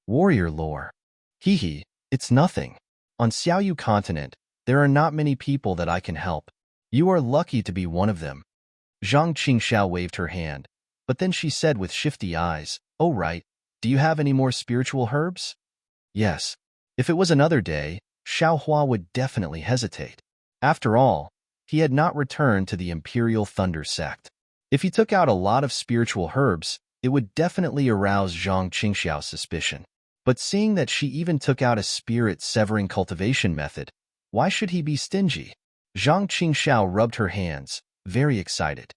Warrior lore. Hee hee, it's nothing. On Xiaoyu continent, there are not many people that I can help. You are lucky to be one of them. Zhang Qingxiao waved her hand, but then she said with shifty eyes, "Oh right, do you have any more spiritual herbs?" Yes. If it was another day, Xiao Hua would definitely hesitate. After all, he had not returned to the Imperial Thunder sect. If he took out a lot of spiritual herbs, it would definitely arouse Zhang Qingxiao's suspicion. But seeing that she even took out a spirit-severing cultivation method, why should he be stingy? Zhang Qingxiao rubbed her hands, very excited.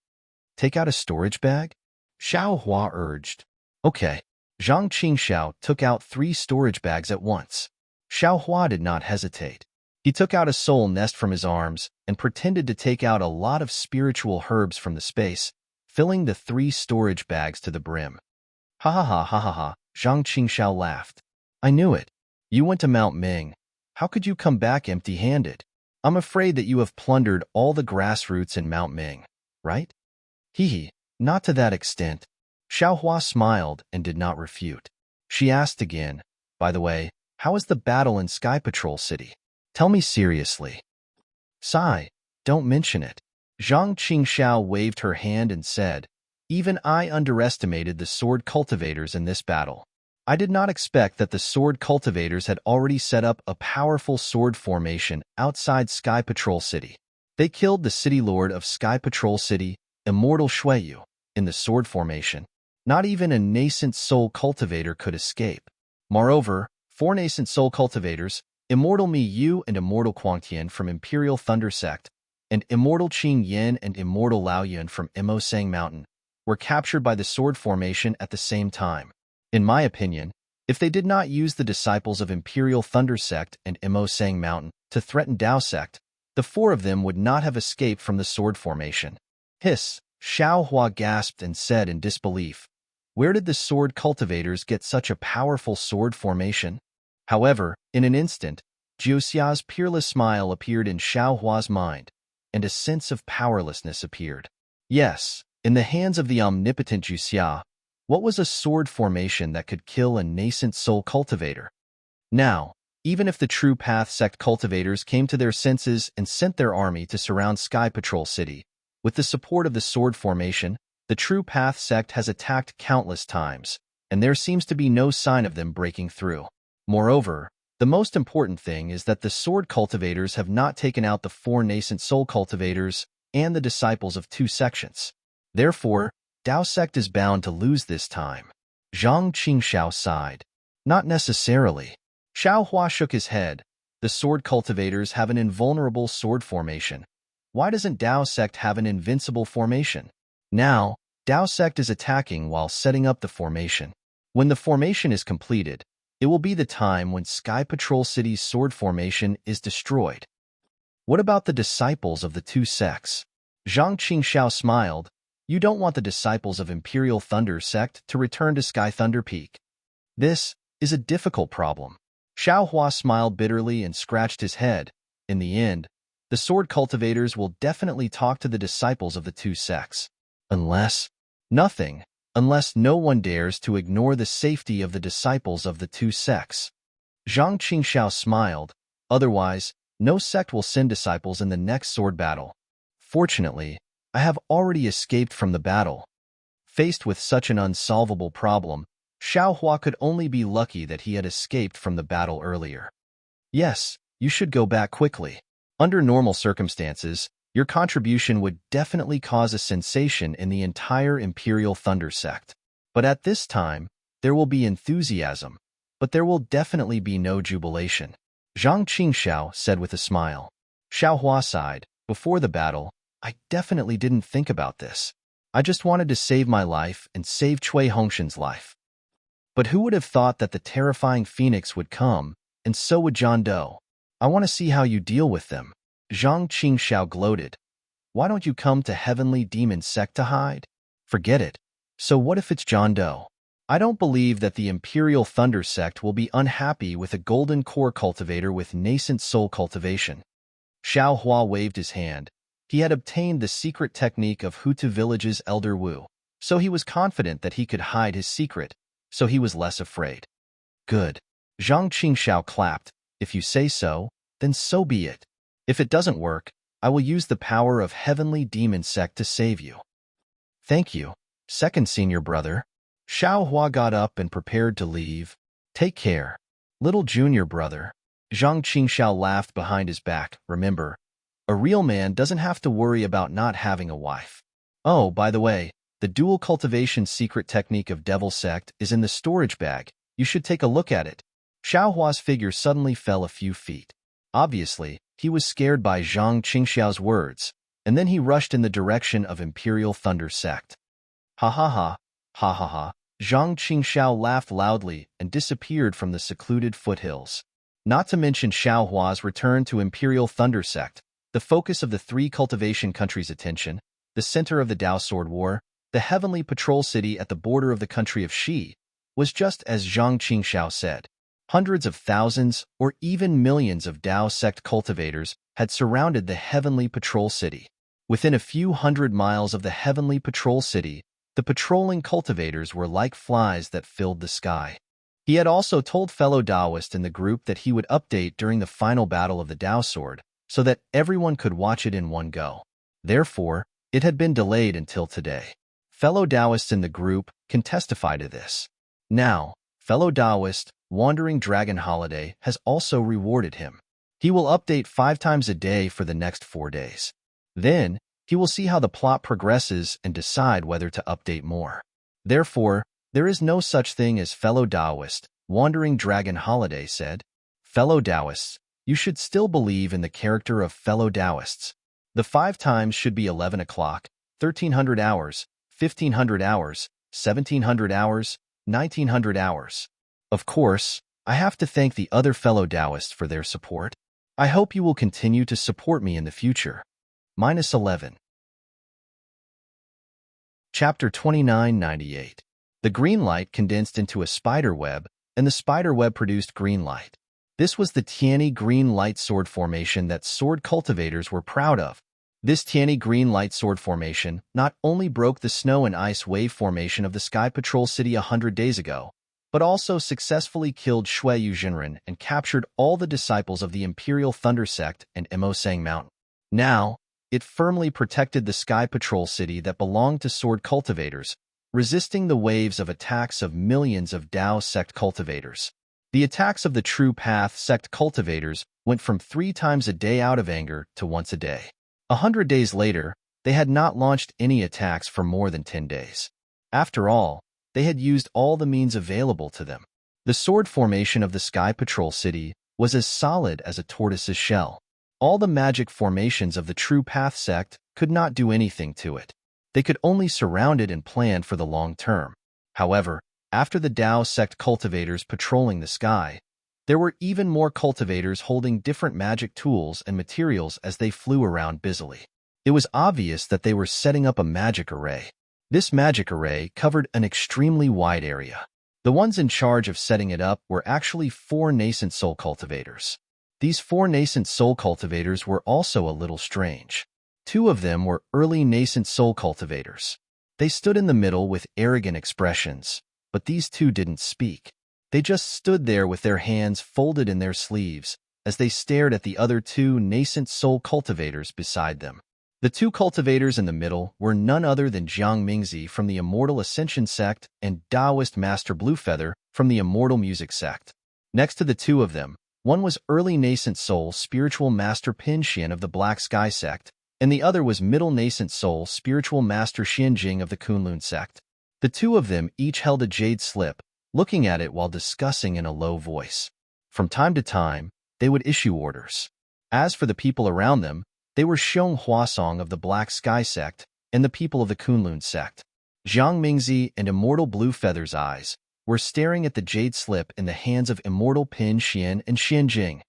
Take out a storage bag? Xiao Hua urged. Okay. Zhang Qingxiao took out 3 storage bags at once. Xiao Hua did not hesitate. He took out a soul nest from his arms and pretended to take out a lot of spiritual herbs from the space, filling the 3 storage bags to the brim. Ha ha ha ha ha ha, Zhang Qingxiao laughed. I knew it. You went to Mount Ming. How could you come back empty-handed? I'm afraid that you have plundered all the grassroots in Mount Ming, right? Hee hee, not to that extent. Xiao Hua smiled and did not refute. She asked again, by the way, how is the battle in Sky Patrol City? Tell me seriously. Sigh, don't mention it. Zhang Qingxiao waved her hand and said, even I underestimated the sword cultivators in this battle. I did not expect that the sword cultivators had already set up a powerful sword formation outside Sky Patrol City. They killed the city lord of Sky Patrol City, Immortal Shuiyu, in the sword formation. Not even a nascent soul cultivator could escape. Moreover, 4 nascent soul cultivators, Immortal Mi Yu and Immortal Quangtian from Imperial Thunder Sect, and Immortal Qing Yin and Immortal Lao Yun from Imosang Mountain, were captured by the sword formation at the same time. In my opinion, if they did not use the disciples of Imperial Thunder Sect and Imosang Mountain to threaten Dao Sect, the 4 of them would not have escaped from the sword formation. Hiss, Xiao Hua gasped and said in disbelief, where did the sword cultivators get such a powerful sword formation? However, in an instant, Jiuxia's peerless smile appeared in Xiao Hua's mind, and a sense of powerlessness appeared. Yes, in the hands of the omnipotent Jiuxia, what was a sword formation that could kill a nascent soul cultivator? Now, even if the True Path sect cultivators came to their senses and sent their army to surround Sky Patrol City, with the support of the sword formation, the True Path sect has attacked countless times, and there seems to be no sign of them breaking through. Moreover, the most important thing is that the sword cultivators have not taken out the 4 nascent soul cultivators and the disciples of 2 sections. Therefore, Dao sect is bound to lose this time. Zhang Qingxiao sighed. Not necessarily. Xiao Hua shook his head. The sword cultivators have an invulnerable sword formation. Why doesn't Dao sect have an invincible formation? Now, Dao sect is attacking while setting up the formation. When the formation is completed, it will be the time when Sky Patrol City's sword formation is destroyed. What about the disciples of the 2 sects? Zhang Qingxiao smiled. You don't want the disciples of Imperial Thunder sect to return to Sky Thunder Peak. This is a difficult problem. Xiao Hua smiled bitterly and scratched his head. In the end, the sword cultivators will definitely talk to the disciples of the 2 sects. Unless no one dares to ignore the safety of the disciples of the 2 sects. Zhang Qingxiao smiled. Otherwise, no sect will send disciples in the next sword battle. Fortunately, I have already escaped from the battle. Faced with such an unsolvable problem, Xiao Hua could only be lucky that he had escaped from the battle earlier. Yes, you should go back quickly. Under normal circumstances, your contribution would definitely cause a sensation in the entire Imperial Thunder sect. But at this time, there will be enthusiasm, but there will definitely be no jubilation. Zhang Qingxiao said with a smile. Xiao Hua sighed. Before the battle, I definitely didn't think about this. I just wanted to save my life and save Cui Hongshan's life. But who would have thought that the terrifying phoenix would come, and so would John Doe? I want to see how you deal with them. Zhang Qingxiao gloated. Why don't you come to Heavenly Demon Sect to hide? Forget it. So what if it's John Doe? I don't believe that the Imperial Thunder Sect will be unhappy with a golden core cultivator with nascent soul cultivation. Xiao Hua waved his hand. He had obtained the secret technique of Hutu Village's Elder Wu, so he was confident that he could hide his secret, so he was less afraid. Good. Zhang Qingxiao clapped. If you say so, then so be it. If it doesn't work, I will use the power of heavenly demon sect to save you. Thank you, second senior brother. Xiao Hua got up and prepared to leave. Take care, little junior brother. Zhang Qingxiao laughed behind his back. Remember, a real man doesn't have to worry about not having a wife. Oh, by the way, the dual cultivation secret technique of Devil Sect is in the storage bag. You should take a look at it. Xiao Hua's figure suddenly fell a few feet. Obviously, he was scared by Zhang Qingxiao's words, and then he rushed in the direction of Imperial Thunder Sect. Ha ha ha, ha ha ha. Zhang Qingxiao laughed loudly and disappeared from the secluded foothills. Not to mention Xiao Hua's return to Imperial Thunder Sect, the focus of the three cultivation countries' attention, the center of the Dao Sword War, the heavenly patrol city at the border of the country of Xi, was just as Zhang Qingxiao said. Hundreds of thousands or even millions of Dao sect cultivators had surrounded the heavenly patrol city. Within a few hundred miles of the heavenly patrol city, the patrolling cultivators were like flies that filled the sky. He had also told fellow Daoists in the group that he would update during the final battle of the Dao Sword, so that everyone could watch it in one go. Therefore, it had been delayed until today. Fellow Daoists in the group can testify to this. Now, fellow Daoist, Wandering Dragon Holiday has also rewarded him. He will update 5 times a day for the next 4 days. Then, he will see how the plot progresses and decide whether to update more. Therefore, there is no such thing as fellow Daoist, Wandering Dragon Holiday said. Fellow Daoists, you should still believe in the character of fellow Daoists. The 5 times should be 11 o'clock, 1300 hours, 1500 hours, 1700 hours, 1900 hours. Of course, I have to thank the other fellow Daoists for their support. I hope you will continue to support me in the future. -11. Chapter 2998. The green light condensed into a spider web, and the spider web produced green light. This was the Tianyi green light sword formation that sword cultivators were proud of. This Tianyi green light sword formation not only broke the snow and ice wave formation of the Sky Patrol City 100 days ago, but also successfully killed Shuiyu Jinren and captured all the disciples of the Imperial Thunder Sect and Emosang Mountain. Now, it firmly protected the Sky Patrol City that belonged to sword cultivators, resisting the waves of attacks of millions of Dao sect cultivators. The attacks of the True Path sect cultivators went from 3 times a day out of anger to once a day. 100 days later, they had not launched any attacks for more than 10 days. After all, they had used all the means available to them. The sword formation of the Sky Patrol City was as solid as a tortoise's shell. All the magic formations of the True Path sect could not do anything to it. They could only surround it and plan for the long term. However, after the Dao sect cultivators patrolling the sky, there were even more cultivators holding different magic tools and materials as they flew around busily. It was obvious that they were setting up a magic array. This magic array covered an extremely wide area. The ones in charge of setting it up were actually 4 nascent soul cultivators. These 4 nascent soul cultivators were also a little strange. 2 of them were early nascent soul cultivators. They stood in the middle with arrogant expressions, but these 2 didn't speak. They just stood there with their hands folded in their sleeves as they stared at the other 2 nascent soul cultivators beside them. The 2 cultivators in the middle were none other than Jiang Mingzi from the Immortal Ascension sect and Daoist Master Bluefeather from the Immortal Music sect. Next to the 2 of them, one was early nascent soul spiritual master Pin Xian of the Black Sky sect, and the other was middle nascent soul spiritual master Xian Jing of the Kunlun sect. The 2 of them each held a jade slip, looking at it while discussing in a low voice. From time to time, they would issue orders. As for the people around them, they were Xiong Huasong of the Black Sky sect and the people of the Kunlun sect. Jiang Mingzi and Immortal Bluefeather's eyes were staring at the jade slip in the hands of Immortal Pin Xian and Xian Jing.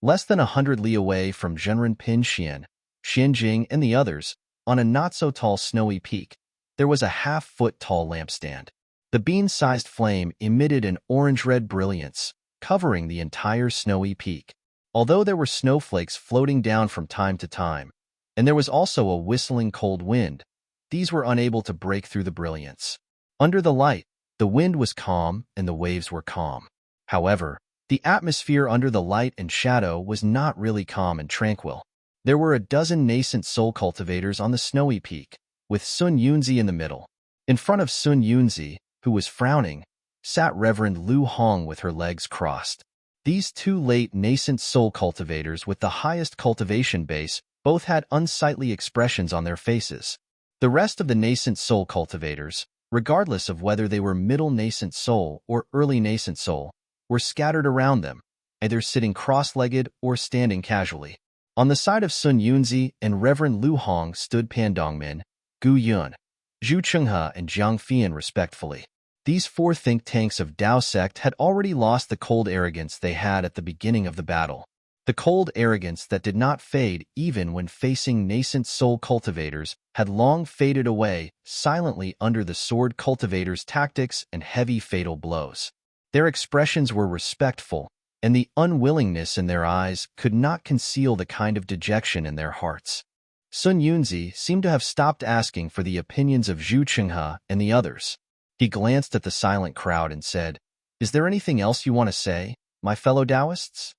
Less than 100 li away from Zhenren Pin Xian, Xian Jing and the others, on a not-so-tall snowy peak, there was a half-foot-tall lampstand. The bean-sized flame emitted an orange-red brilliance, covering the entire snowy peak. Although there were snowflakes floating down from time to time, and there was also a whistling cold wind, these were unable to break through the brilliance. Under the light, the wind was calm and the waves were calm. However, the atmosphere under the light and shadow was not really calm and tranquil. There were a dozen nascent soul cultivators on the snowy peak, with Sun Yunzi in the middle. In front of Sun Yunzi, who was frowning, sat Reverend Lu Hong with her legs crossed. These two late nascent soul cultivators with the highest cultivation base both had unsightly expressions on their faces. The rest of the nascent soul cultivators, regardless of whether they were middle nascent soul or early nascent soul, were scattered around them, either sitting cross-legged or standing casually. On the side of Sun Yunzi and Reverend Lu Hong stood Pan Dongmin, Gu Yun, Zhu Chenghe, and Jiang Fian respectfully. These four think tanks of Dao sect had already lost the cold arrogance they had at the beginning of the battle. The cold arrogance that did not fade even when facing nascent soul cultivators had long faded away silently under the sword cultivators' tactics and heavy fatal blows. Their expressions were respectful, and the unwillingness in their eyes could not conceal the kind of dejection in their hearts. Sun Yunzi seemed to have stopped asking for the opinions of Zhu Chenghe and the others. He glanced at the silent crowd and said, "Is there anything else you want to say, my fellow Taoists?"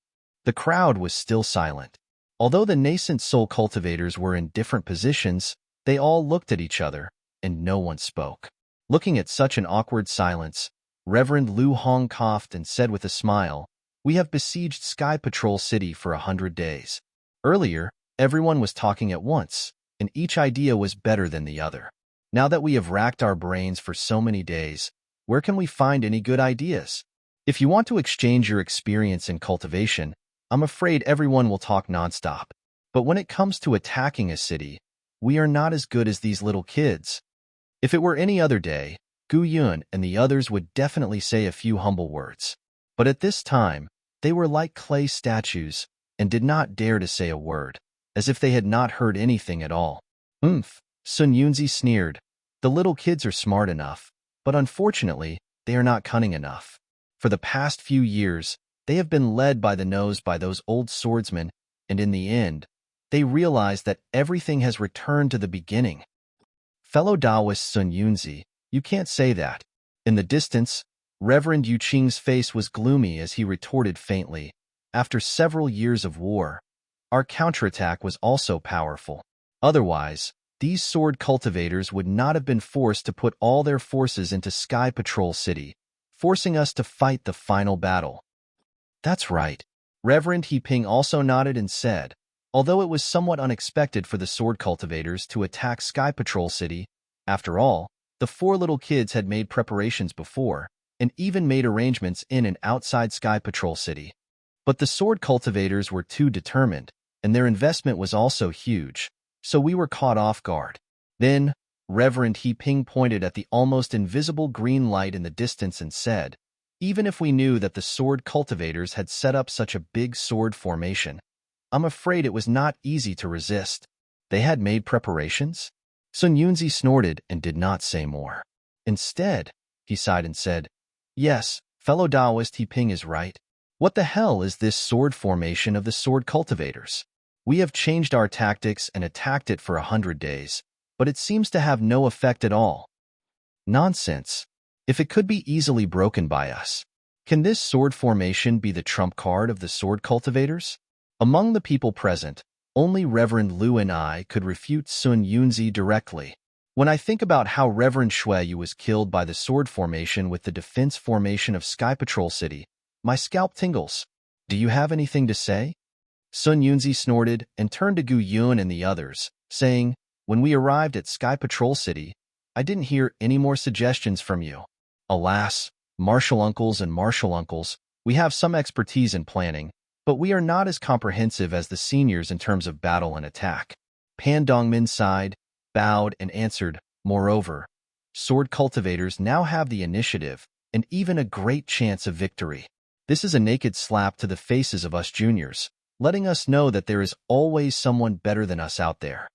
The crowd was still silent. Although the nascent soul cultivators were in different positions, they all looked at each other, and no one spoke. Looking at such an awkward silence, Reverend Lu Hong coughed and said with a smile, "We have besieged Sky Patrol City for 100 days. Earlier, everyone was talking at once, and each idea was better than the other. Now that we have racked our brains for so many days, where can we find any good ideas? If you want to exchange your experience in cultivation, I'm afraid everyone will talk nonstop. But when it comes to attacking a city, we are not as good as these little kids." If it were any other day, Gu Yun and the others would definitely say a few humble words. But at this time, they were like clay statues and did not dare to say a word, as if they had not heard anything at all. Sun Yunzi sneered. "The little kids are smart enough, but unfortunately, they are not cunning enough. For the past few years, they have been led by the nose by those old swordsmen, and in the end, they realize that everything has returned to the beginning." Fellow Taoist Sun Yunzi, you can't say that. In the distance, Reverend Yu Qing's face was gloomy as he retorted faintly, "After several years of war, our counterattack was also powerful. Otherwise, these sword cultivators would not have been forced to put all their forces into Sky Patrol City, forcing us to fight the final battle." "That's right." Reverend He Ping also nodded and said, although it was somewhat unexpected for the sword cultivators to attack Sky Patrol City, after all, the four little kids had made preparations before, and even made arrangements in and outside Sky Patrol City. But the sword cultivators were too determined, and their investment was also huge, so we were caught off guard. Then, Reverend He Ping pointed at the almost invisible green light in the distance and said, "Even if we knew that the sword cultivators had set up such a big sword formation, I'm afraid it was not easy to resist." "They had made preparations?" Sun Yunzi snorted and did not say more. Instead, he sighed and said, "Yes, fellow Taoist He Ping is right. What the hell is this sword formation of the sword cultivators? We have changed our tactics and attacked it for 100 days, but it seems to have no effect at all." "Nonsense. If it could be easily broken by us, can this sword formation be the trump card of the sword cultivators?" Among the people present, only Reverend Lu and I could refute Sun Yunzi directly. "When I think about how Reverend Shueyu was killed by the sword formation with the defense formation of Sky Patrol City, my scalp tingles. Do you have anything to say?" Sun Yunzi snorted and turned to Gu Yun and the others, saying, "When we arrived at Sky Patrol City, I didn't hear any more suggestions from you. Alas, martial uncles and martial uncles, we have some expertise in planning, but we are not as comprehensive as the seniors in terms of battle and attack." Pan Dongmin sighed, bowed, and answered, "Moreover, sword cultivators now have the initiative and even a great chance of victory. This is a naked slap to the faces of us juniors, letting us know that there is always someone better than us out there."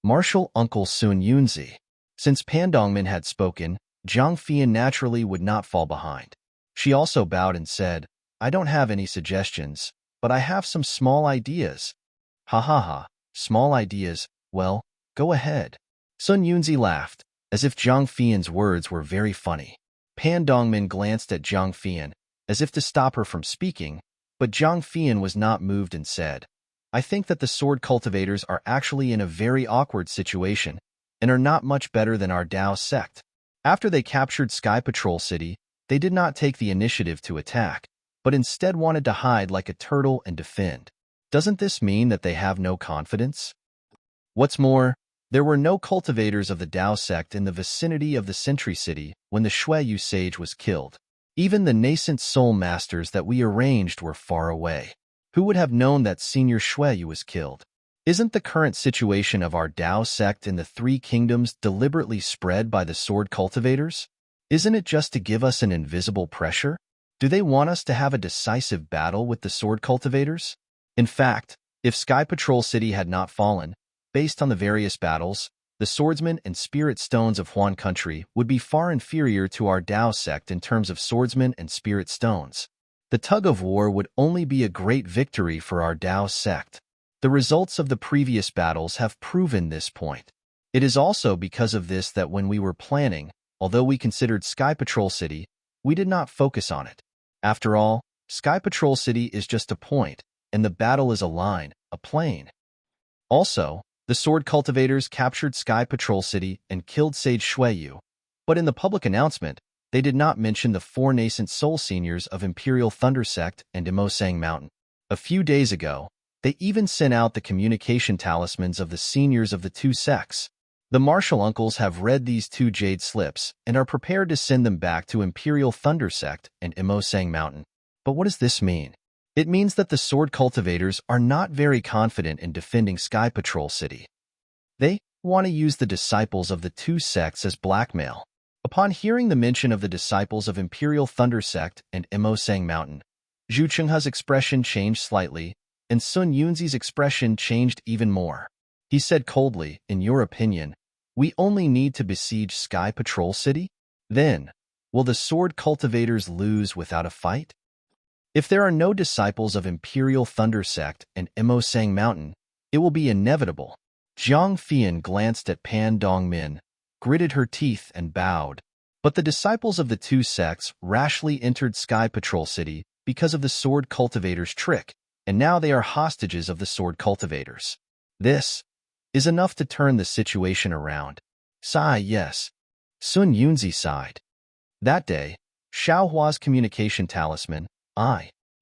Martial Uncle Sun Yunzi. Since Pan Dongmin had spoken, Jiang Fian naturally would not fall behind. She also bowed and said, "I don't have any suggestions, but I have some small ideas." "Ha ha ha, small ideas, well, go ahead." Sun Yunzi laughed, as if Jiang Fian's words were very funny. Pan Dongmin glanced at Jiang Fian, as if to stop her from speaking, but Zhang Fian was not moved and said, I think that the sword cultivators are actually in a very awkward situation and are not much better than our Dao sect. After they captured Sky Patrol City, they did not take the initiative to attack, but instead wanted to hide like a turtle and defend. Doesn't this mean that they have no confidence? What's more, there were no cultivators of the Dao sect in the vicinity of the Sentry City when the Shuiyu sage was killed. Even the nascent soul masters that we arranged were far away. Who would have known that Senior Shuiyu was killed? Isn't the current situation of our Dao sect in the Three Kingdoms deliberately spread by the sword cultivators? Isn't it just to give us an invisible pressure? Do they want us to have a decisive battle with the sword cultivators? In fact, if Sky Patrol City had not fallen, based on the various battles, the swordsmen and spirit stones of Huan Country would be far inferior to our Dao sect in terms of swordsmen and spirit stones. The tug of war would only be a great victory for our Dao sect. The results of the previous battles have proven this point. It is also because of this that when we were planning, although we considered Sky Patrol City, we did not focus on it. After all, Sky Patrol City is just a point, and the battle is a line, a plane. Also, the sword cultivators captured Sky Patrol City and killed Sage Shuiyu, but in the public announcement, they did not mention the 4 nascent soul seniors of Imperial Thunder Sect and Imosang Mountain. A few days ago, they even sent out the communication talismans of the seniors of the 2 sects. The martial uncles have read these 2 jade slips and are prepared to send them back to Imperial Thunder Sect and Imosang Mountain. But what does this mean? It means that the sword cultivators are not very confident in defending Sky Patrol City. They want to use the disciples of the 2 sects as blackmail. Upon hearing the mention of the disciples of Imperial Thunder Sect and Imosang Mountain, Zhu Chenghe's expression changed slightly, and Sun Yunzi's expression changed even more. He said coldly, in your opinion, we only need to besiege Sky Patrol City? Then, will the sword cultivators lose without a fight? If there are no disciples of Imperial Thunder Sect and Imosang Mountain, it will be inevitable. Zhang Fian glanced at Pan Dongmin, gritted her teeth and bowed. But the disciples of the 2 sects rashly entered Sky Patrol City because of the sword cultivators' trick, and now they are hostages of the sword cultivators. This is enough to turn the situation around. Sigh, yes. Sun Yunzi sighed. That day, Xiaohua's communication talisman,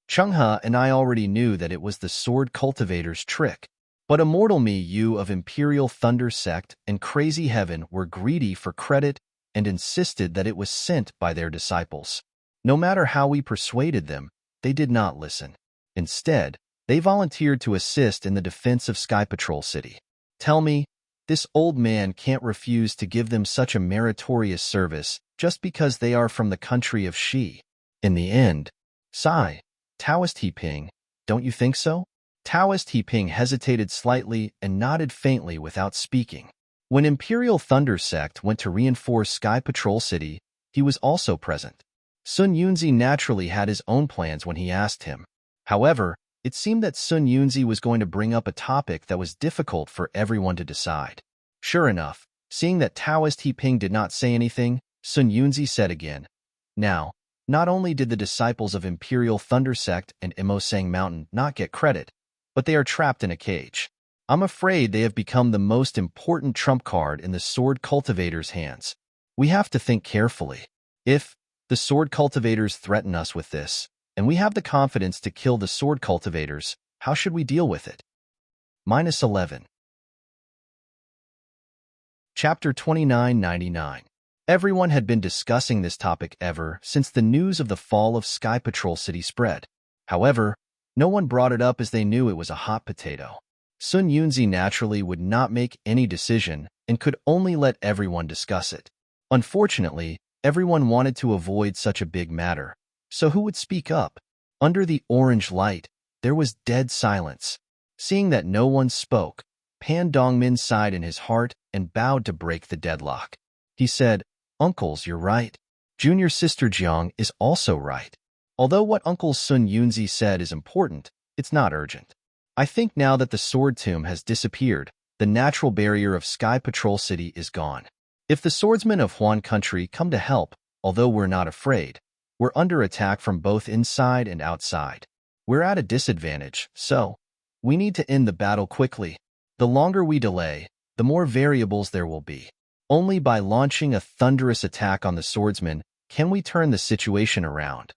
Chenghe and I already knew that it was the sword cultivator's trick. But Immortal Me Yu of Imperial Thunder Sect and Crazy Heaven were greedy for credit and insisted that it was sent by their disciples. No matter how we persuaded them, they did not listen. Instead, they volunteered to assist in the defense of Sky Patrol City. Tell me, this old man can't refuse to give them such a meritorious service just because they are from the country of Shi. In the end, sigh, Taoist He Ping, don't you think so? Taoist He Ping hesitated slightly and nodded faintly without speaking. When Imperial Thunder Sect went to reinforce Sky Patrol City, he was also present. Sun Yunzi naturally had his own plans when he asked him. However, it seemed that Sun Yunzi was going to bring up a topic that was difficult for everyone to decide. Sure enough, seeing that Taoist He Ping did not say anything, Sun Yunzi said again, now, not only did the disciples of Imperial Thunder Sect and Imosang Mountain not get credit, but they are trapped in a cage. I'm afraid they have become the most important trump card in the sword cultivators' hands. We have to think carefully. If the sword cultivators threaten us with this, and we have the confidence to kill the sword cultivators, how should we deal with it? -11. Chapter 2999. Everyone had been discussing this topic ever since the news of the fall of Sky Patrol City spread. However, no one brought it up as they knew it was a hot potato. Sun Yunzi naturally would not make any decision and could only let everyone discuss it. Unfortunately, everyone wanted to avoid such a big matter, so who would speak up? Under the orange light, there was dead silence. Seeing that no one spoke, Pan Dongmin sighed in his heart and bowed to break the deadlock. He said, Uncles, you're right. Junior sister Jiang is also right. Although what Uncle Sun Yunzi said is important, it's not urgent. I think now that the sword tomb has disappeared, the natural barrier of Sky Patrol City is gone. If the swordsmen of Huan Country come to help, although we're not afraid, We're under attack from both inside and outside. We're at a disadvantage, so we need to end the battle quickly. The longer we delay, the more variables there will be. Only by launching a thunderous attack on the swordsman can we turn the situation around.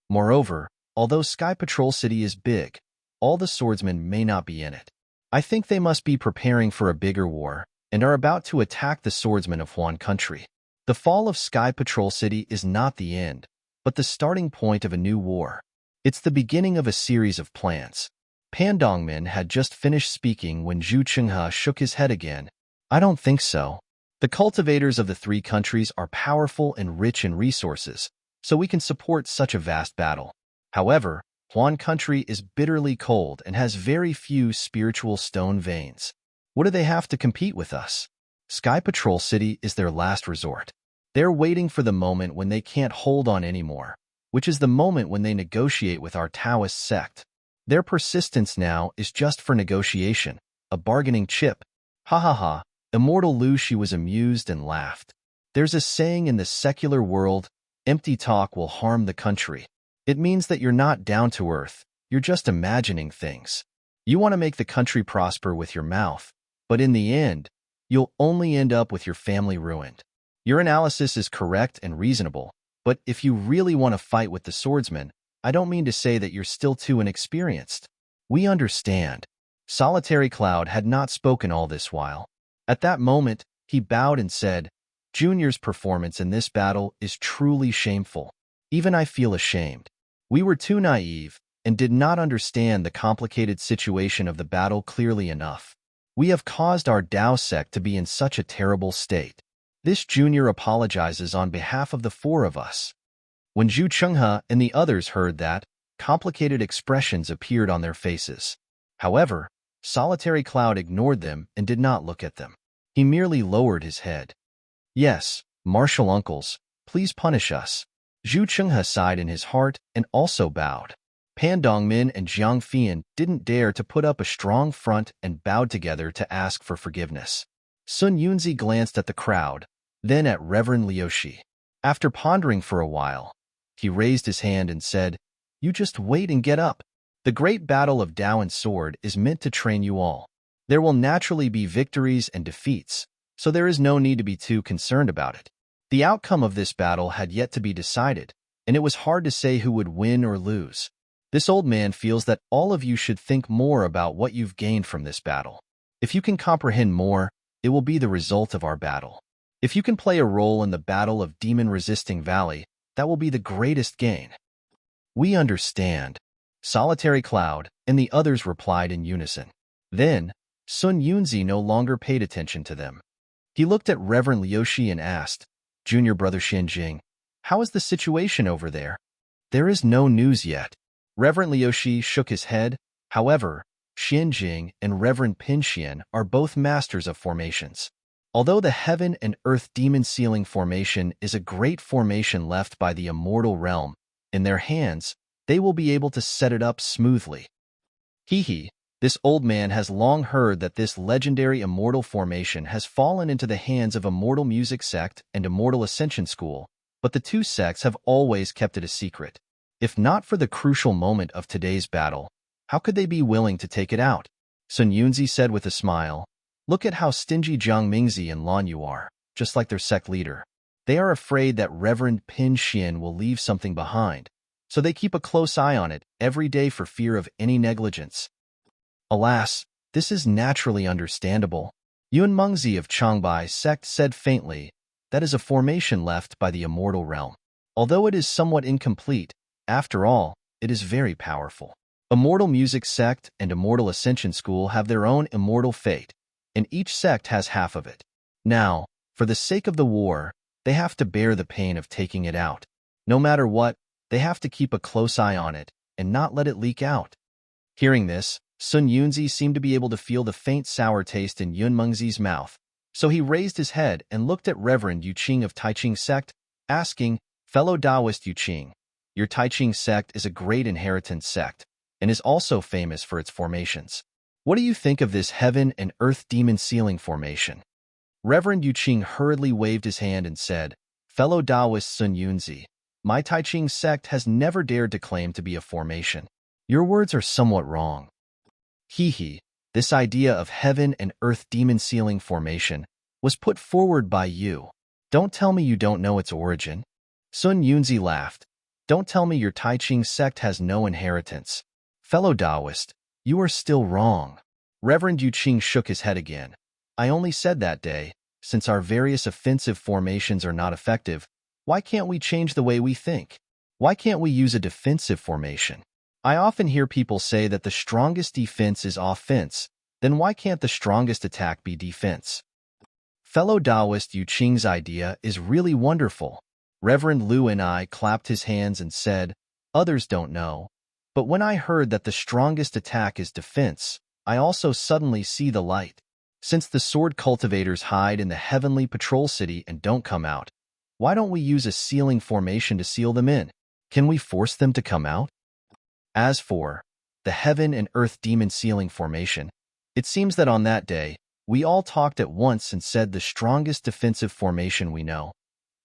Moreover, although Sky Patrol City is big, all the swordsmen may not be in it. I think they must be preparing for a bigger war and are about to attack the swordsmen of Huan country. The fall of Sky Patrol City is not the end, but the starting point of a new war. It's the beginning of a series of plans. Pan Dongmin had just finished speaking when Zhu Chenghe shook his head again. I don't think so. The cultivators of the three countries are powerful and rich in resources, so we can support such a vast battle. However, Huan country is bitterly cold and has very few spiritual stone veins. What do they have to compete with us? Sky Patrol City is their last resort. They're waiting for the moment when they can't hold on anymore, which is the moment when they negotiate with our Taoist sect. Their persistence now is just for negotiation, a bargaining chip. Ha ha ha, Immortal Lu Shi was amused and laughed. There's a saying in the secular world, empty talk will harm the country. It means that you're not down to earth, you're just imagining things. You want to make the country prosper with your mouth, but in the end, you'll only end up with your family ruined. Your analysis is correct and reasonable, but if you really want to fight with the swordsman, I don't mean to say that you're still too inexperienced. We understand. Solitary Cloud had not spoken all this while. At that moment, he bowed and said, Junior's performance in this battle is truly shameful. Even I feel ashamed. We were too naive and did not understand the complicated situation of the battle clearly enough. We have caused our Tao sect to be in such a terrible state. This junior apologizes on behalf of the four of us. When Zhu Chenghe and the others heard that, complicated expressions appeared on their faces. However, Solitary Cloud ignored them and did not look at them. He merely lowered his head. Yes, martial uncles, please punish us. Zhu Chenghe sighed in his heart and also bowed. Pan Dongmin and Jiang Fian didn't dare to put up a strong front and bowed together to ask for forgiveness. Sun Yunzi glanced at the crowd, then at Reverend Liushi. After pondering for a while, he raised his hand and said, You just wait and get up. The great battle of Tao and Sword is meant to train you all. There will naturally be victories and defeats, so there is no need to be too concerned about it. The outcome of this battle had yet to be decided, and it was hard to say who would win or lose. This old man feels that all of you should think more about what you've gained from this battle. If you can comprehend more, it will be the result of our battle. If you can play a role in the battle of demon-resisting Valley, that will be the greatest gain. We understand. Solitary Cloud and the others replied in unison. Then, Sun Yunzi no longer paid attention to them. He looked at Reverend Liushi and asked, Junior Brother Xianjing, how is the situation over there? There is no news yet. Reverend Liushi shook his head. However, Xianjing and Reverend Pinxian are both masters of formations. Although the Heaven and Earth Demon Sealing formation is a great formation left by the immortal realm, in their hands, they will be able to set it up smoothly. Hee, this old man has long heard that this legendary immortal formation has fallen into the hands of Immortal Music Sect and Immortal Ascension School, but the two sects have always kept it a secret. If not for the crucial moment of today's battle, how could they be willing to take it out? Sun Yunzi said with a smile, Look at how stingy Jiang Mingzi and Lan Yu are, just like their sect leader. They are afraid that Reverend Pin Xian will leave something behind, so they keep a close eye on it every day for fear of any negligence. Alas, this is naturally understandable. Yun Mengzi of Changbai sect said faintly, that is a formation left by the immortal realm. Although it is somewhat incomplete, after all, it is very powerful. Immortal Music Sect and Immortal Ascension School have their own immortal fate, and each sect has half of it. Now, for the sake of the war, they have to bear the pain of taking it out. No matter what, they have to keep a close eye on it and not let it leak out. Hearing this, Sun Yunzi seemed to be able to feel the faint sour taste in Yun Mengzi's mouth, so he raised his head and looked at Reverend Yuqing of Taiching sect, asking, Fellow Taoist Yuqing, your Taiching sect is a great inheritance sect, and is also famous for its formations. What do you think of this Heaven and Earth Demon Sealing formation? Reverend Yuqing hurriedly waved his hand and said, Fellow Taoist Sun Yunzi, My Tai Ching sect has never dared to claim to be a formation. Your words are somewhat wrong. Hee. This idea of heaven and earth demon sealing formation was put forward by you. Don't tell me you don't know its origin. Sun Yunzi laughed. Don't tell me your Tai Ching sect has no inheritance. Fellow Taoist, you are still wrong. Reverend Yu Qing shook his head again. I only said that day, since our various offensive formations are not effective, why can't we change the way we think? Why can't we use a defensive formation? I often hear people say that the strongest defense is offense, then why can't the strongest attack be defense? Fellow Taoist Yu Qing's idea is really wonderful. Reverend Lu and I clapped his hands and said, others don't know. But when I heard that the strongest attack is defense, I also suddenly see the light. Since the sword cultivators hide in the heavenly patrol city and don't come out, why don't we use a sealing formation to seal them in? Can we force them to come out? As for the heaven and earth demon sealing formation, it seems that on that day, we all talked at once and said the strongest defensive formation we know.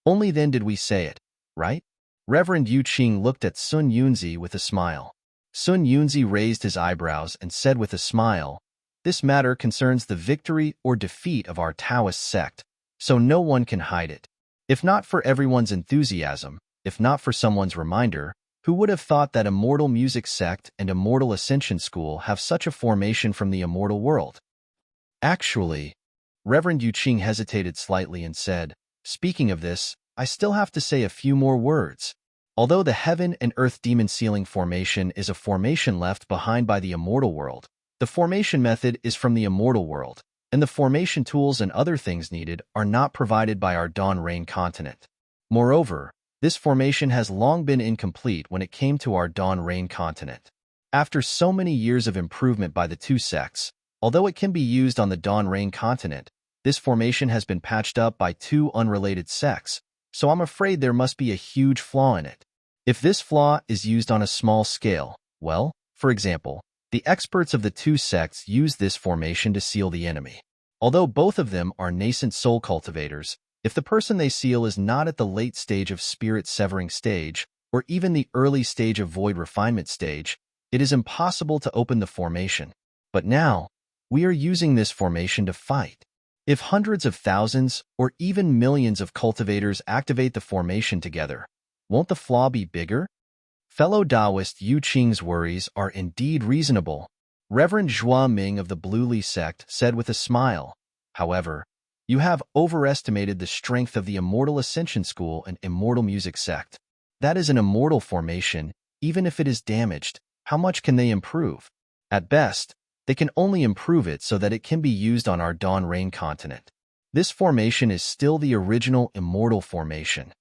Only then did we say it, right? Reverend Yu Qing looked at Sun Yunzi with a smile. Sun Yunzi raised his eyebrows and said with a smile, this matter concerns the victory or defeat of our Taoist sect, so no one can hide it. If not for everyone's enthusiasm, if not for someone's reminder, who would have thought that Immortal Music Sect and Immortal Ascension School have such a formation from the immortal world? Actually, Reverend Yu Qing hesitated slightly and said, speaking of this, I still have to say a few more words. Although the heaven and earth demon sealing formation is a formation left behind by the immortal world, the formation method is from the immortal world, and the formation tools and other things needed are not provided by our Dawn Rain continent. Moreover, this formation has long been incomplete when it came to our Dawn Rain continent. After so many years of improvement by the two sects, although it can be used on the Dawn Rain continent, this formation has been patched up by two unrelated sects, so I'm afraid there must be a huge flaw in it. If this flaw is used on a small scale, well, for example, the experts of the two sects use this formation to seal the enemy. Although both of them are nascent soul cultivators, if the person they seal is not at the late stage of spirit severing stage, or even the early stage of void refinement stage, it is impossible to open the formation. But now, we are using this formation to fight. If hundreds of thousands, or even millions of cultivators activate the formation together, won't the flaw be bigger? Fellow Taoist Yu Qing's worries are indeed reasonable. Reverend Zhua Ming of the Blue Li sect said with a smile. However, you have overestimated the strength of the Immortal Ascension School and Immortal Music sect. That is an immortal formation. Even if it is damaged, how much can they improve? At best, they can only improve it so that it can be used on our Dawn Rain continent. This formation is still the original immortal formation.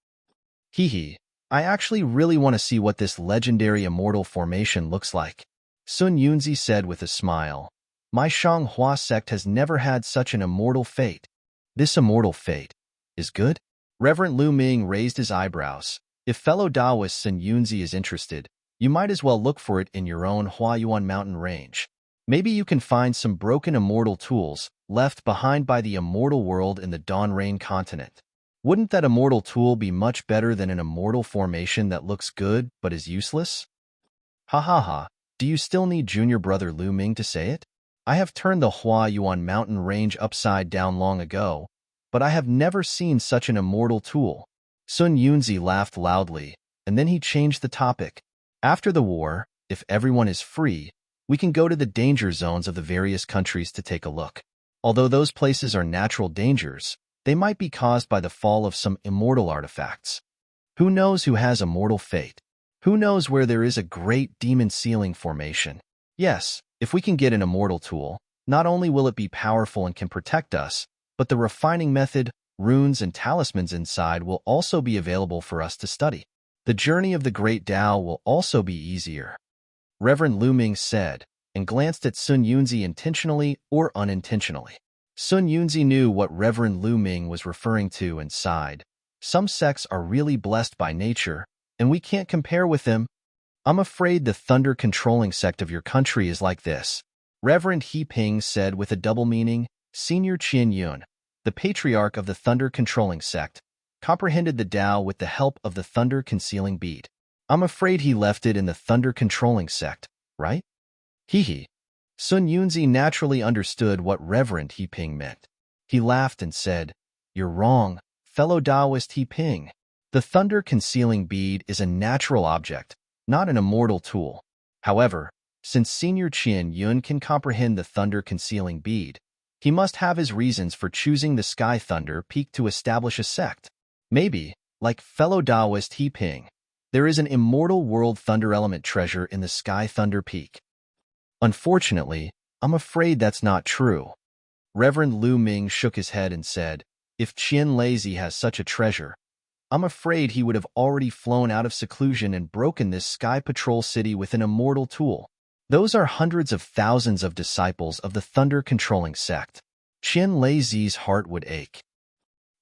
Hee. I actually really want to see what this legendary immortal formation looks like. Sun Yunzi said with a smile. My Shanghua sect has never had such an immortal fate. This immortal fate is good? Reverend Lu Ming raised his eyebrows. If fellow Taoist Sun Yunzi is interested, you might as well look for it in your own Huayuan mountain range. Maybe you can find some broken immortal tools left behind by the immortal world in the Dawn Rain continent. Wouldn't that immortal tool be much better than an immortal formation that looks good but is useless? Ha ha ha, do you still need junior brother Lu Ming to say it? I have turned the Huayuan mountain range upside down long ago, but I have never seen such an immortal tool. Sun Yunzi laughed loudly, and then he changed the topic. After the war, if everyone is free, we can go to the danger zones of the various countries to take a look. Although those places are natural dangers, they might be caused by the fall of some immortal artifacts. Who knows who has immortal fate? Who knows where there is a great demon sealing formation? Yes, if we can get an immortal tool, not only will it be powerful and can protect us, but the refining method, runes, and talismans inside will also be available for us to study. The journey of the Great Tao will also be easier. Reverend Lu Ming said, and glanced at Sun Yunzi intentionally or unintentionally. Sun Yunzi knew what Reverend Lu Ming was referring to and sighed. Some sects are really blessed by nature, and we can't compare with them. I'm afraid the thunder-controlling sect of your country is like this. Reverend He Ping said with a double meaning. Senior Qian Yun, the patriarch of the thunder-controlling sect, comprehended the Tao with the help of the thunder-concealing bead. I'm afraid he left it in the thunder-controlling sect, right? Hee. Sun Yunzi naturally understood what Reverend He Ping meant. He laughed and said, "You're wrong, fellow Taoist He Ping. The thunder-concealing bead is a natural object, not an immortal tool. However, since Senior Qian Yun can comprehend the thunder-concealing bead, he must have his reasons for choosing the Sky Thunder Peak to establish a sect. Maybe, like fellow Taoist He Ping, there is an immortal world thunder element treasure in the Sky Thunder Peak." Unfortunately, I'm afraid that's not true. Reverend Lu Ming shook his head and said, "If Qian Lazy has such a treasure, I'm afraid he would have already flown out of seclusion and broken this Sky Patrol city with an immortal tool. Those are hundreds of thousands of disciples of the thunder-controlling sect. Qian Lazy's heart would ache."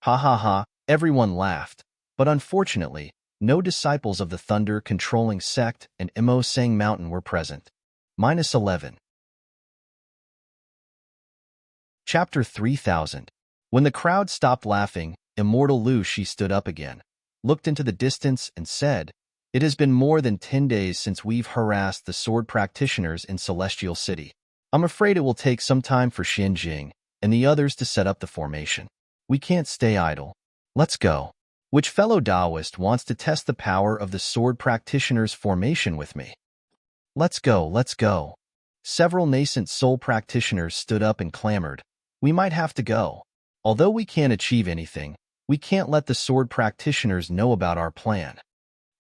Ha ha ha, everyone laughed, but unfortunately, no disciples of the thunder-controlling sect and Mo Sang Mountain were present. -11. Chapter 3000. When the crowd stopped laughing, Immortal Lu Shi stood up again, looked into the distance, and said, "It has been more than 10 days since we've harassed the sword practitioners in Celestial City. I'm afraid it will take some time for Xin Jing and the others to set up the formation. We can't stay idle. Let's go. Which fellow Taoist wants to test the power of the sword practitioners' formation with me? Let's go, let's go." Several nascent soul practitioners stood up and clamored, "We might have to go. Although we can't achieve anything, we can't let the sword practitioners know about our plan."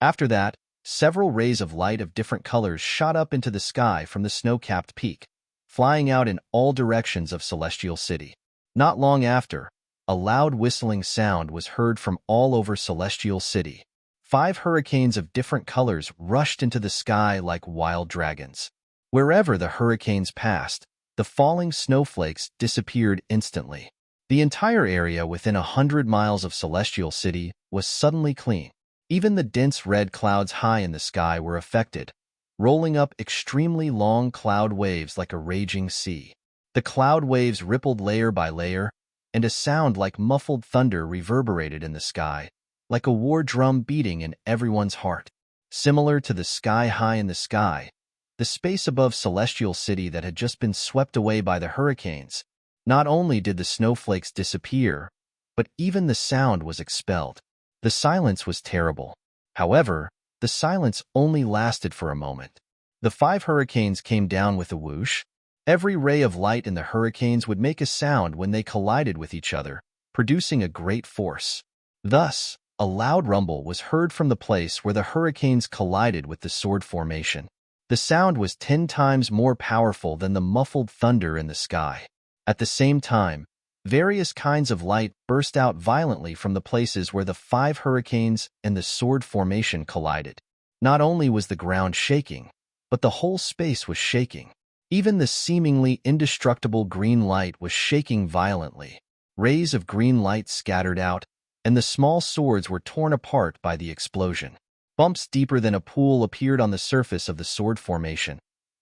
After that, several rays of light of different colors shot up into the sky from the snow-capped peak, flying out in all directions of Celestial City. Not long after, a loud whistling sound was heard from all over Celestial City. 5 hurricanes of different colors rushed into the sky like wild dragons. Wherever the hurricanes passed, the falling snowflakes disappeared instantly. The entire area within 100 miles of Celestial City was suddenly clean. Even the dense red clouds high in the sky were affected, rolling up extremely long cloud waves like a raging sea. The cloud waves rippled layer by layer, and a sound like muffled thunder reverberated in the sky, like a war drum beating in everyone's heart. Similar to the sky high in the sky, the space above Celestial City that had just been swept away by the hurricanes, not only did the snowflakes disappear, but even the sound was expelled. The silence was terrible. However, the silence only lasted for a moment. The 5 hurricanes came down with a whoosh. Every ray of light in the hurricanes would make a sound when they collided with each other, producing a great force. Thus, a loud rumble was heard from the place where the hurricanes collided with the sword formation. The sound was 10 times more powerful than the muffled thunder in the sky. At the same time, various kinds of light burst out violently from the places where the 5 hurricanes and the sword formation collided. Not only was the ground shaking, but the whole space was shaking. Even the seemingly indestructible green light was shaking violently. Rays of green light scattered out, and the small swords were torn apart by the explosion. Bumps deeper than a pool appeared on the surface of the sword formation.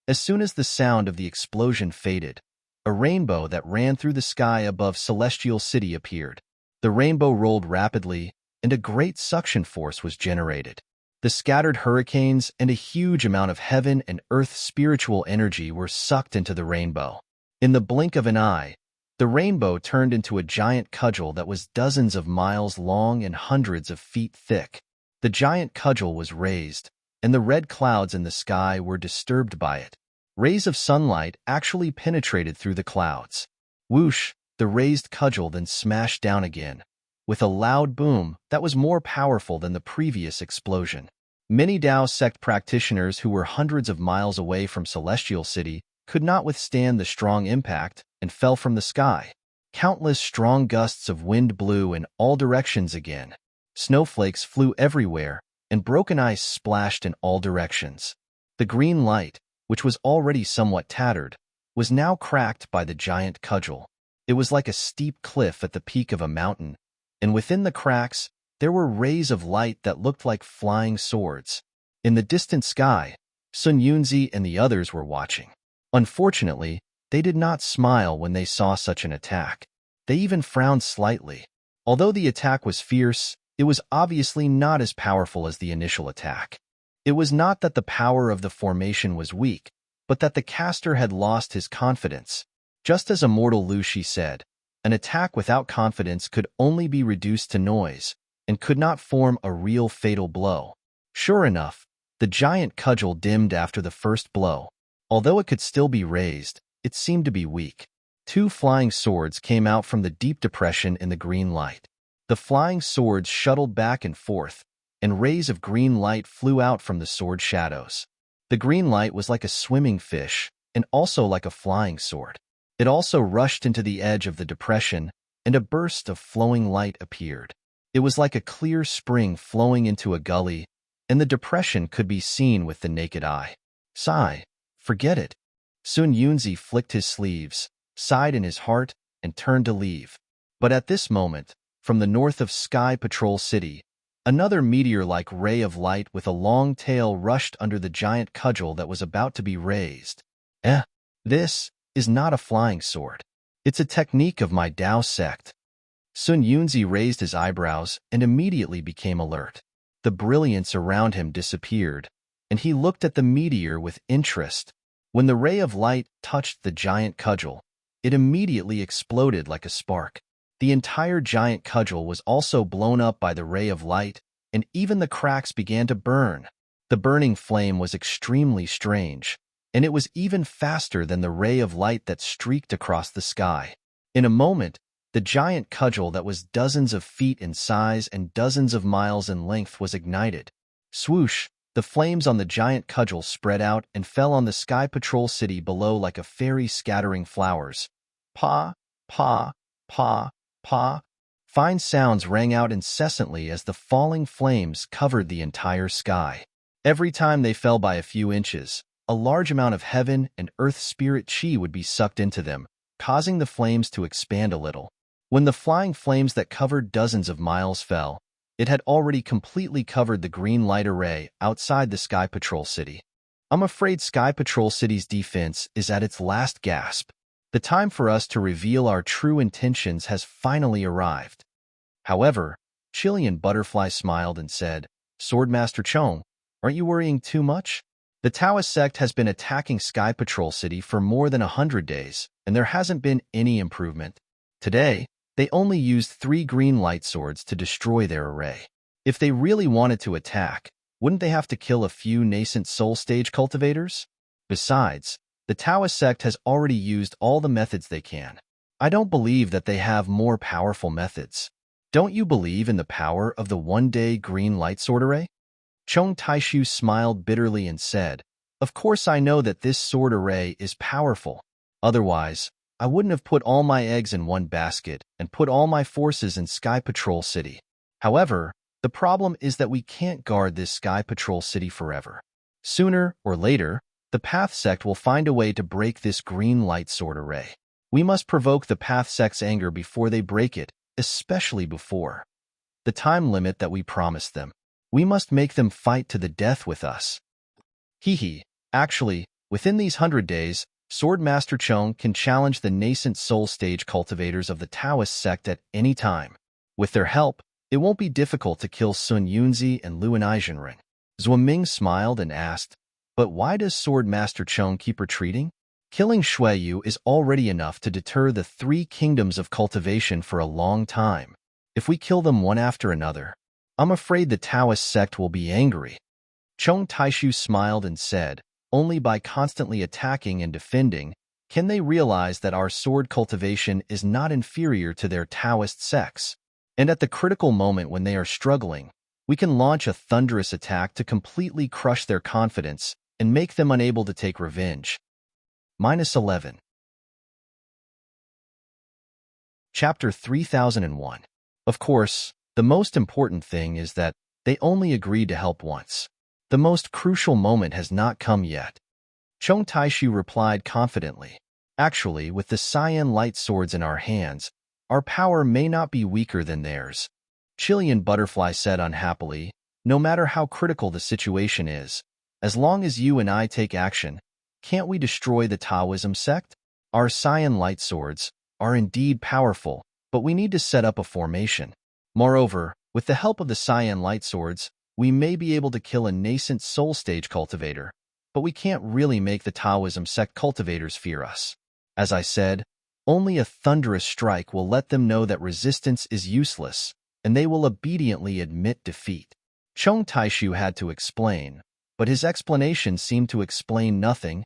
As soon as the sound of the explosion faded, a rainbow that ran through the sky above Celestial City appeared. The rainbow rolled rapidly, and a great suction force was generated. The scattered hurricanes and a huge amount of heaven and earth spiritual energy were sucked into the rainbow. In the blink of an eye, the rainbow turned into a giant cudgel that was dozens of miles long and hundreds of feet thick. The giant cudgel was raised, and the red clouds in the sky were disturbed by it. Rays of sunlight actually penetrated through the clouds. Whoosh, the raised cudgel then smashed down again, with a loud boom that was more powerful than the previous explosion. Many Tao sect practitioners who were hundreds of miles away from Celestial City could not withstand the strong impact and fell from the sky. Countless strong gusts of wind blew in all directions again. Snowflakes flew everywhere, and broken ice splashed in all directions. The green light, which was already somewhat tattered, was now cracked by the giant cudgel. It was like a steep cliff at the peak of a mountain, and within the cracks, there were rays of light that looked like flying swords. In the distant sky, Sun Yunzi and the others were watching. Unfortunately, they did not smile when they saw such an attack. They even frowned slightly. Although the attack was fierce, it was obviously not as powerful as the initial attack. It was not that the power of the formation was weak, but that the caster had lost his confidence. Just as Immortal Lu Shi said, an attack without confidence could only be reduced to noise and could not form a real fatal blow. Sure enough, the giant cudgel dimmed after the first blow. Although it could still be raised, it seemed to be weak. Two flying swords came out from the deep depression in the green light. The flying swords shuttled back and forth, and rays of green light flew out from the sword shadows. The green light was like a swimming fish, and also like a flying sword. It also rushed into the edge of the depression, and a burst of flowing light appeared. It was like a clear spring flowing into a gully, and the depression could be seen with the naked eye. Sigh, forget it. Sun Yunzi flicked his sleeves, sighed in his heart, and turned to leave. But at this moment, from the north of Sky Patrol City, another meteor-like ray of light with a long tail rushed under the giant cudgel that was about to be raised. This is not a flying sword. It's a technique of my Dao sect. Sun Yunzi raised his eyebrows and immediately became alert. The brilliance around him disappeared, and he looked at the meteor with interest. When the ray of light touched the giant cudgel, it immediately exploded like a spark. The entire giant cudgel was also blown up by the ray of light, and even the cracks began to burn. The burning flame was extremely strange, and it was even faster than the ray of light that streaked across the sky. In a moment, the giant cudgel that was dozens of feet in size and dozens of miles in length was ignited. Swoosh! The flames on the giant cudgel spread out and fell on the Sky Patrol City below like a fairy scattering flowers. Pa, pa, pa, pa. Fine sounds rang out incessantly as the falling flames covered the entire sky. Every time they fell by a few inches, a large amount of heaven and earth spirit chi would be sucked into them, causing the flames to expand a little. When the flying flames that covered dozens of miles fell, it had already completely covered the green light array outside the Sky Patrol City. I'm afraid Sky Patrol City's defense is at its last gasp. The time for us to reveal our true intentions has finally arrived. However, Chilean Butterfly smiled and said, Swordmaster Chong, aren't you worrying too much? The Taoist sect has been attacking Sky Patrol City for more than 100 days, and there hasn't been any improvement. Today, they only used 3 green light swords to destroy their array. If they really wanted to attack, wouldn't they have to kill a few nascent soul stage cultivators? Besides, the Taoist sect has already used all the methods they can. I don't believe that they have more powerful methods. Don't you believe in the power of the one-day green light sword array? Chong Taishu smiled bitterly and said, Of course I know that this sword array is powerful. Otherwise, I wouldn't have put all my eggs in one basket and put all my forces in Sky Patrol City. However, the problem is that we can't guard this Sky Patrol City forever. Sooner or later, the Path Sect will find a way to break this green light sword array. We must provoke the Path Sect's anger before they break it, especially before the time limit that we promised them. We must make them fight to the death with us. Actually, within these 100 days, Swordmaster Chong can challenge the nascent soul stage cultivators of the Taoist sect at any time. With their help, it won't be difficult to kill Sun Yunzi and Luan Aizhenren. Zhuoming smiled and asked, But why does Swordmaster Chong keep retreating? Killing Shuiyu is already enough to deter the 3 kingdoms of cultivation for a long time. If we kill them one after another, I'm afraid the Taoist sect will be angry. Chong Taishu smiled and said, Only by constantly attacking and defending can they realize that our sword cultivation is not inferior to their Taoist sects. And at the critical moment when they are struggling, we can launch a thunderous attack to completely crush their confidence and make them unable to take revenge. -11. Chapter 3001. Of course, the most important thing is that they only agreed to help once. The most crucial moment has not come yet. Chong Taishu replied confidently. Actually, with the cyan light swords in our hands, our power may not be weaker than theirs. Chilean Butterfly said unhappily, No matter how critical the situation is, as long as you and I take action, can't we destroy the Taoism sect? Our cyan light swords are indeed powerful, but we need to set up a formation. Moreover, With the help of the cyan light swords, we may be able to kill a nascent soul stage cultivator, but we can't really make the Taoism sect cultivators fear us. As I said, only a thunderous strike will let them know that resistance is useless, and they will obediently admit defeat. Chong Taishu had to explain, but his explanation seemed to explain nothing.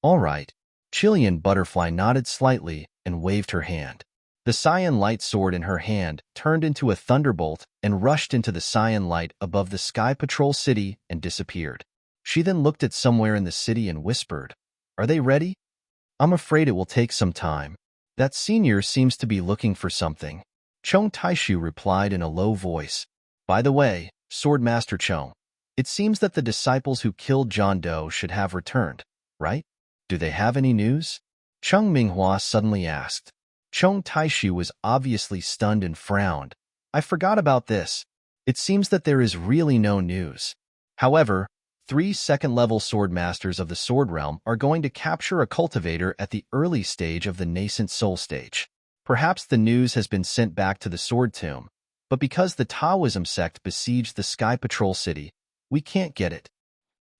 All right. Chilean Butterfly nodded slightly and waved her hand. The cyan light sword in her hand turned into a thunderbolt and rushed into the cyan light above the Sky Patrol city and disappeared. She then looked at somewhere in the city and whispered, "Are they ready?" "I'm afraid it will take some time. That senior seems to be looking for something." Chong Taishu replied in a low voice. "By the way, Swordmaster Chong, it seems that the disciples who killed John Doe should have returned, right? Do they have any news?" Cheng Minghua suddenly asked. Chong Taishu was obviously stunned and frowned. "I forgot about this. It seems that there is really no news. However, 3 second-level swordmasters of the Sword Realm are going to capture a cultivator at the early stage of the nascent soul stage. Perhaps the news has been sent back to the Sword Tomb, but because the Taoism sect besieged the Sky Patrol city, we can't get it."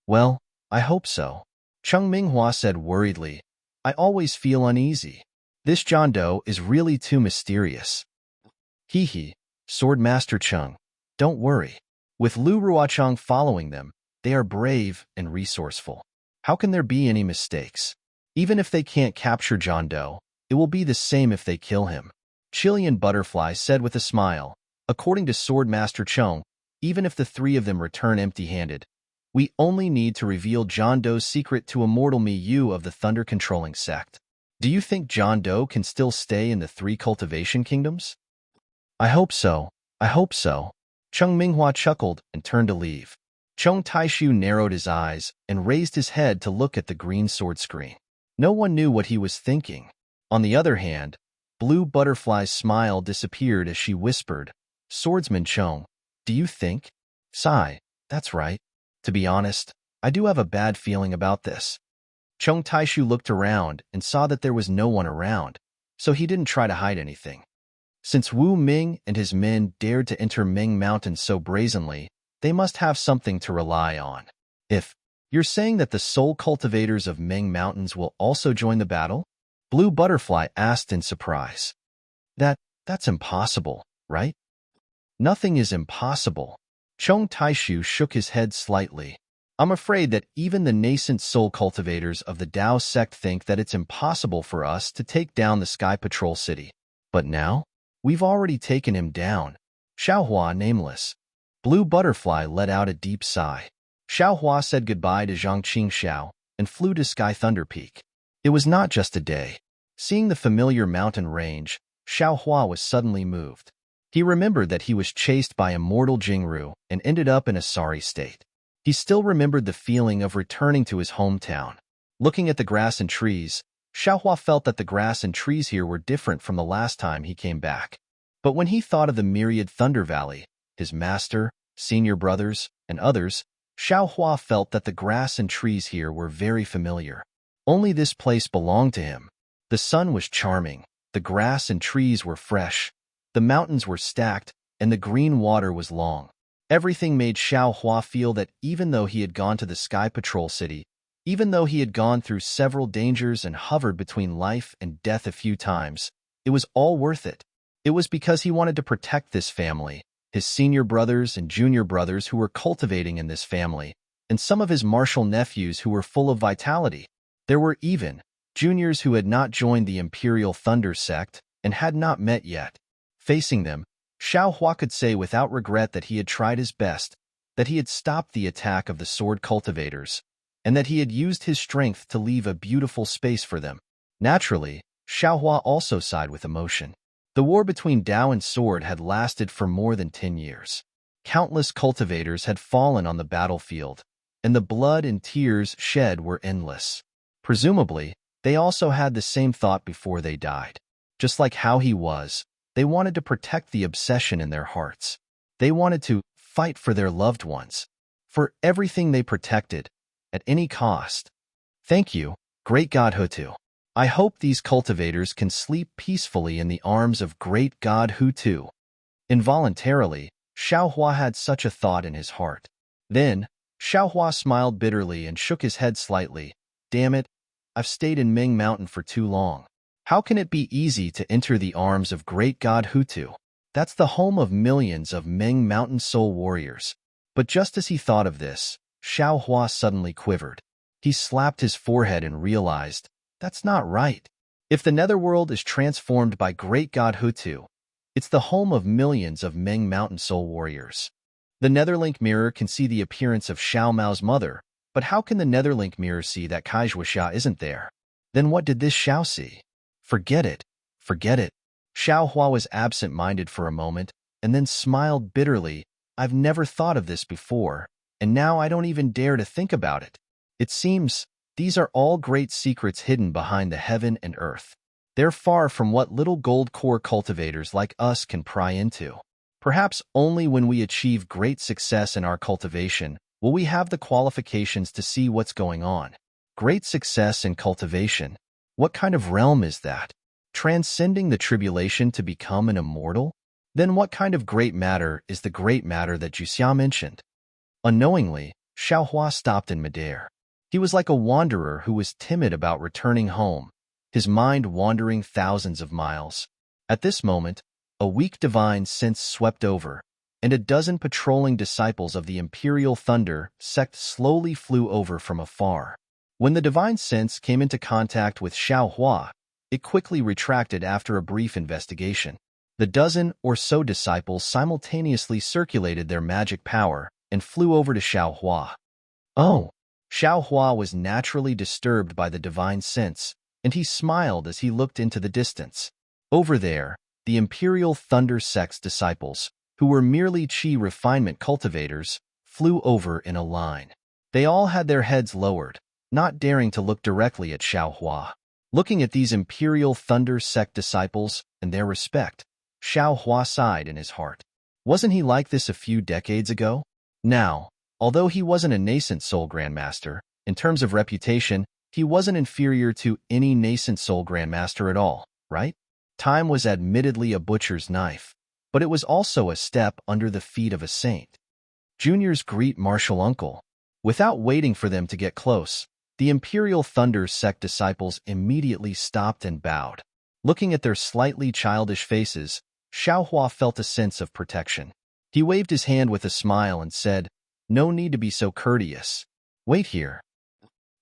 "Well, I hope so," Cheng Minghua said worriedly. "I always feel uneasy. This John Doe is really too mysterious." "Hee, Swordmaster Cheng, don't worry. With Lu Ruochang following them, they are brave and resourceful. How can there be any mistakes? Even if they can't capture John Doe, it will be the same if they kill him," Chilean Butterfly said with a smile. "According to Swordmaster Cheng, even if the 3 of them return empty-handed, we only need to reveal John Doe's secret to Immortal Mi Yu of the Thunder-controlling sect. Do you think John Doe can still stay in the 3 cultivation kingdoms?" "I hope so. I hope so." Cheng Minghua chuckled and turned to leave. Chong Taishu narrowed his eyes and raised his head to look at the green sword screen. No one knew what he was thinking. On the other hand, Blue Butterfly's smile disappeared as she whispered, "Swordsman Chong, do you think?" "Sigh, that's right. To be honest, I do have a bad feeling about this." Chong Taishu looked around and saw that there was no one around, so he didn't try to hide anything. Since Wu Ming and his men dared to enter Ming Mountain so brazenly, they must have something to rely on. "If you're saying that the soul cultivators of Ming Mountains will also join the battle?" Blue Butterfly asked in surprise. That's impossible, right?" "Nothing is impossible." Chong Taishu shook his head slightly. "I'm afraid that even the nascent soul cultivators of the Dao sect think that it's impossible for us to take down the Sky Patrol city. But now, we've already taken him down." Xiaohua nameless. Blue Butterfly let out a deep sigh. Xiaohua said goodbye to Zhang Qingxiao and flew to Sky Thunder Peak. It was not just a day. Seeing the familiar mountain range, Xiaohua was suddenly moved. He remembered that he was chased by immortal Jingru and ended up in a sorry state. He still remembered the feeling of returning to his hometown. Looking at the grass and trees, Xiaohua felt that the grass and trees here were different from the last time he came back. But when he thought of the myriad Thunder Valley, his master, senior brothers, and others, Xiaohua felt that the grass and trees here were very familiar. Only this place belonged to him. The sun was charming, the grass and trees were fresh, the mountains were stacked, and the green water was long. Everything made Xiaohua feel that even though he had gone to the Sky Patrol city, even though he had gone through several dangers and hovered between life and death a few times, it was all worth it. It was because he wanted to protect this family, his senior brothers and junior brothers who were cultivating in this family, and some of his martial nephews who were full of vitality. There were even juniors who had not joined the Imperial Thunder sect and had not met yet. Facing them, Xiaohua could say without regret that he had tried his best, that he had stopped the attack of the sword cultivators, and that he had used his strength to leave a beautiful space for them. Naturally, Xiaohua also sighed with emotion. The war between Dao and Sword had lasted for more than 10 years. Countless cultivators had fallen on the battlefield, and the blood and tears shed were endless. Presumably, they also had the same thought before they died. Just like how he was, they wanted to protect the obsession in their hearts. They wanted to fight for their loved ones, for everything they protected, at any cost. Thank you, great God Hutu. I hope these cultivators can sleep peacefully in the arms of great God Hutu. Involuntarily, Xiao Hua had such a thought in his heart. Then, Xiao Hua smiled bitterly and shook his head slightly. Damn it, I've stayed in Ming Mountain for too long. How can it be easy to enter the arms of great god Hutu? That's the home of millions of Ming Mountain soul warriors. But just as he thought of this, Xiao Hua suddenly quivered. He slapped his forehead and realized, that's not right. If the netherworld is transformed by great god Hutu, it's the home of millions of Ming Mountain soul warriors. The Netherlink mirror can see the appearance of Xiao Mao's mother, but how can the Netherlink mirror see that Kaizhuasha isn't there? Then what did this Xiao see? Forget it. Forget it. Xiao Hua was absent-minded for a moment, and then smiled bitterly. I've never thought of this before, and now I don't even dare to think about it. It seems these are all great secrets hidden behind the heaven and earth. They're far from what little gold core cultivators like us can pry into. Perhaps only when we achieve great success in our cultivation will we have the qualifications to see what's going on. Great success in cultivation. What kind of realm is that? Transcending the tribulation to become an immortal? Then what kind of great matter is the great matter that Juxia mentioned? Unknowingly, Xiao Hua stopped in midair. He was like a wanderer who was timid about returning home, his mind wandering thousands of miles. At this moment, a weak divine sense swept over, and a dozen patrolling disciples of the Imperial Thunder sect slowly flew over from afar. When the divine sense came into contact with Xiao Hua, it quickly retracted after a brief investigation. The dozen or so disciples simultaneously circulated their magic power and flew over to Xiao Hua. Oh! Xiao Hua was naturally disturbed by the divine sense, and he smiled as he looked into the distance. Over there, the Imperial Thunder Sect's disciples, who were merely Qi refinement cultivators, flew over in a line. They all had their heads lowered, not daring to look directly at Xiao Hua. Looking at these Imperial Thunder Sect disciples and their respect, Xiao Hua sighed in his heart. Wasn't he like this a few decades ago? Now, although he wasn't a nascent soul grandmaster, in terms of reputation, he wasn't inferior to any nascent soul grandmaster at all, right? Time was admittedly a butcher's knife, but it was also a step under the feet of a saint. Juniors greet martial uncle. Without waiting for them to get close, the Imperial Thunder Sect disciples immediately stopped and bowed. Looking at their slightly childish faces, Xiao Hua felt a sense of protection. He waved his hand with a smile and said, "No need to be so courteous. Wait here."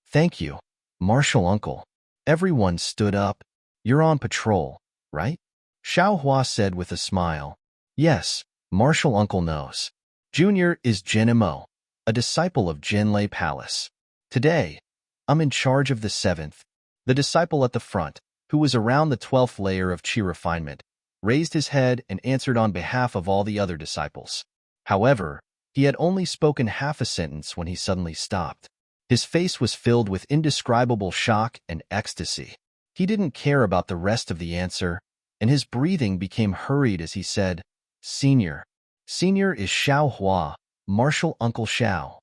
"Thank you, martial uncle." Everyone stood up. "You're on patrol, right?" Xiao Hua said with a smile. "Yes, martial uncle knows. Junior is Jin Mo, a disciple of Jinlei Palace. Today, I'm in charge of the 7th. The disciple at the front, who was around the 12th layer of Qi refinement, raised his head and answered on behalf of all the other disciples. However, he had only spoken half a sentence when he suddenly stopped. His face was filled with indescribable shock and ecstasy. He didn't care about the rest of the answer, and his breathing became hurried as he said, "Senior. Senior is Xiao Hua, martial uncle Xiao."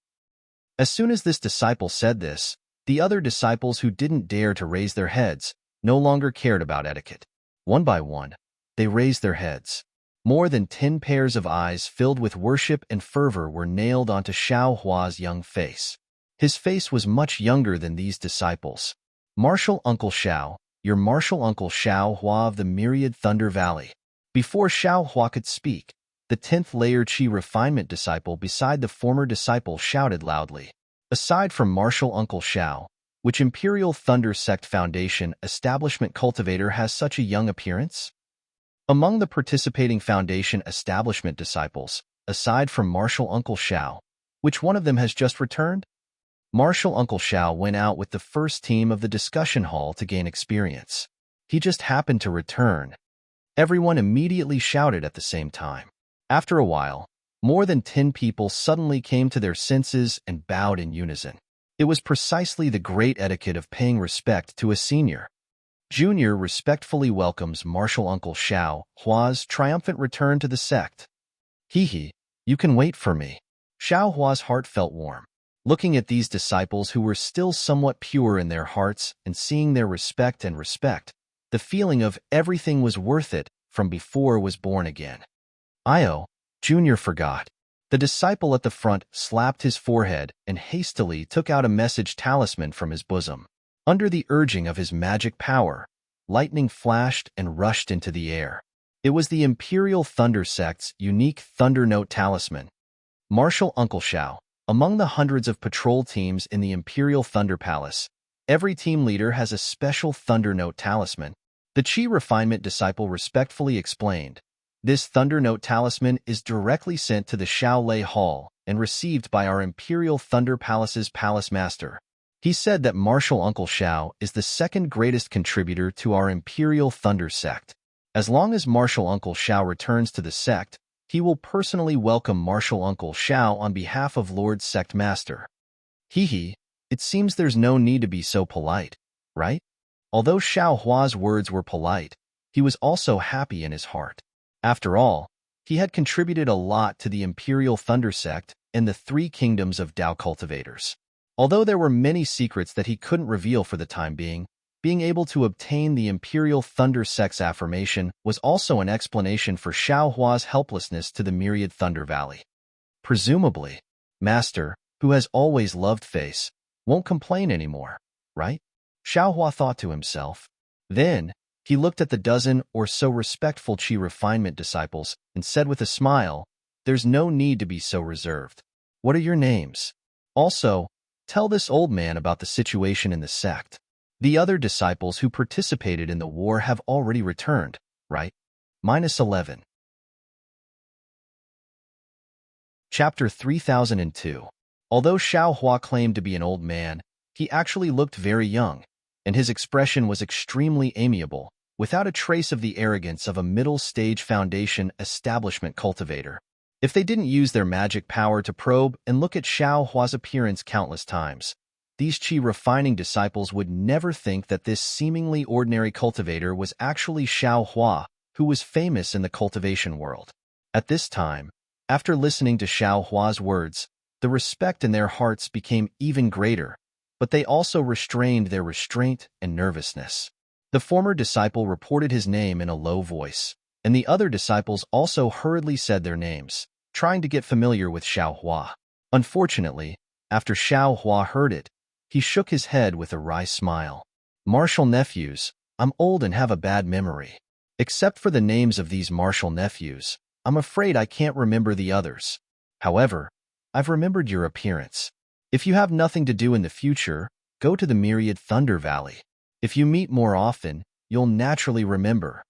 As soon as this disciple said this, the other disciples who didn't dare to raise their heads no longer cared about etiquette. One by one, they raised their heads. More than 10 pairs of eyes filled with worship and fervor were nailed onto Xiao Hua's young face. His face was much younger than these disciples. "Martial Uncle Xiao, your martial uncle Xiao Hua of the Myriad Thunder Valley." Before Xiao Hua could speak, the 10th layer Qi refinement disciple beside the former disciple shouted loudly. "Aside from martial uncle Xiao, which Imperial Thunder Sect Foundation establishment cultivator has such a young appearance?" Among the participating Foundation establishment disciples, aside from martial uncle Xiao, which one of them has just returned? Martial Uncle Xiao went out with the first team of the discussion hall to gain experience. He just happened to return. Everyone immediately shouted at the same time. After a while, more than 10 people suddenly came to their senses and bowed in unison. It was precisely the great etiquette of paying respect to a senior. Junior respectfully welcomes martial uncle Xiao Hua's triumphant return to the sect. "Hee, you can wait for me." Xiao Hua's heart felt warm. Looking at these disciples who were still somewhat pure in their hearts and seeing their respect, the feeling of everything was worth it from before was born again. "Io, Junior forgot. The disciple at the front slapped his forehead and hastily took out a message talisman from his bosom. Under the urging of his magic power, lightning flashed and rushed into the air. It was the Imperial Thunder Sect's unique Thunder Note talisman. Marshal Uncle Xiao, among the hundreds of patrol teams in the Imperial Thunder Palace, every team leader has a special Thunder Note talisman. The Qi Refinement disciple respectfully explained, "This Thunder Note talisman is directly sent to the Shaolei Hall and received by our Imperial Thunder Palace's palace master." He said that Marshal Uncle Xiao is the second greatest contributor to our Imperial Thunder sect. As long as Marshal Uncle Xiao returns to the sect, he will personally welcome Marshal Uncle Xiao on behalf of Lord Sect Master. Hee, it seems there's no need to be so polite, right? Although Xiao Hua's words were polite, he was also happy in his heart. After all, he had contributed a lot to the Imperial Thunder Sect and the three kingdoms of Dao cultivators. Although there were many secrets that he couldn't reveal for the time being able to obtain the Imperial Thunder Sect's affirmation was also an explanation for Xiao Hua's helplessness to the myriad Thunder Valley. Presumably, Master, who has always loved face, won't complain anymore, right? Xiao Hua thought to himself. Then, he looked at the dozen or so respectful Qi Refinement disciples and said with a smile, "There's no need to be so reserved. What are your names? Also, tell this old man about the situation in the sect. The other disciples who participated in the war have already returned, right?" -11. Chapter 3002. Although Xiao Hua claimed to be an old man, he actually looked very young, and his expression was extremely amiable, without a trace of the arrogance of a middle-stage foundation establishment cultivator. If they didn't use their magic power to probe and look at Xiao Hua's appearance countless times, these Qi refining disciples would never think that this seemingly ordinary cultivator was actually Xiao Hua, who was famous in the cultivation world. At this time, after listening to Xiao Hua's words, the respect in their hearts became even greater, but they also restrained their restraint and nervousness. The former disciple reported his name in a low voice, and the other disciples also hurriedly said their names, trying to get familiar with Xiao Hua. Unfortunately, after Xiao Hua heard it, he shook his head with a wry smile. "Martial nephews, I'm old and have a bad memory. Except for the names of these martial nephews, I'm afraid I can't remember the others. However, I've remembered your appearance. If you have nothing to do in the future, go to the myriad Thunder Valley. If you meet more often, you'll naturally remember."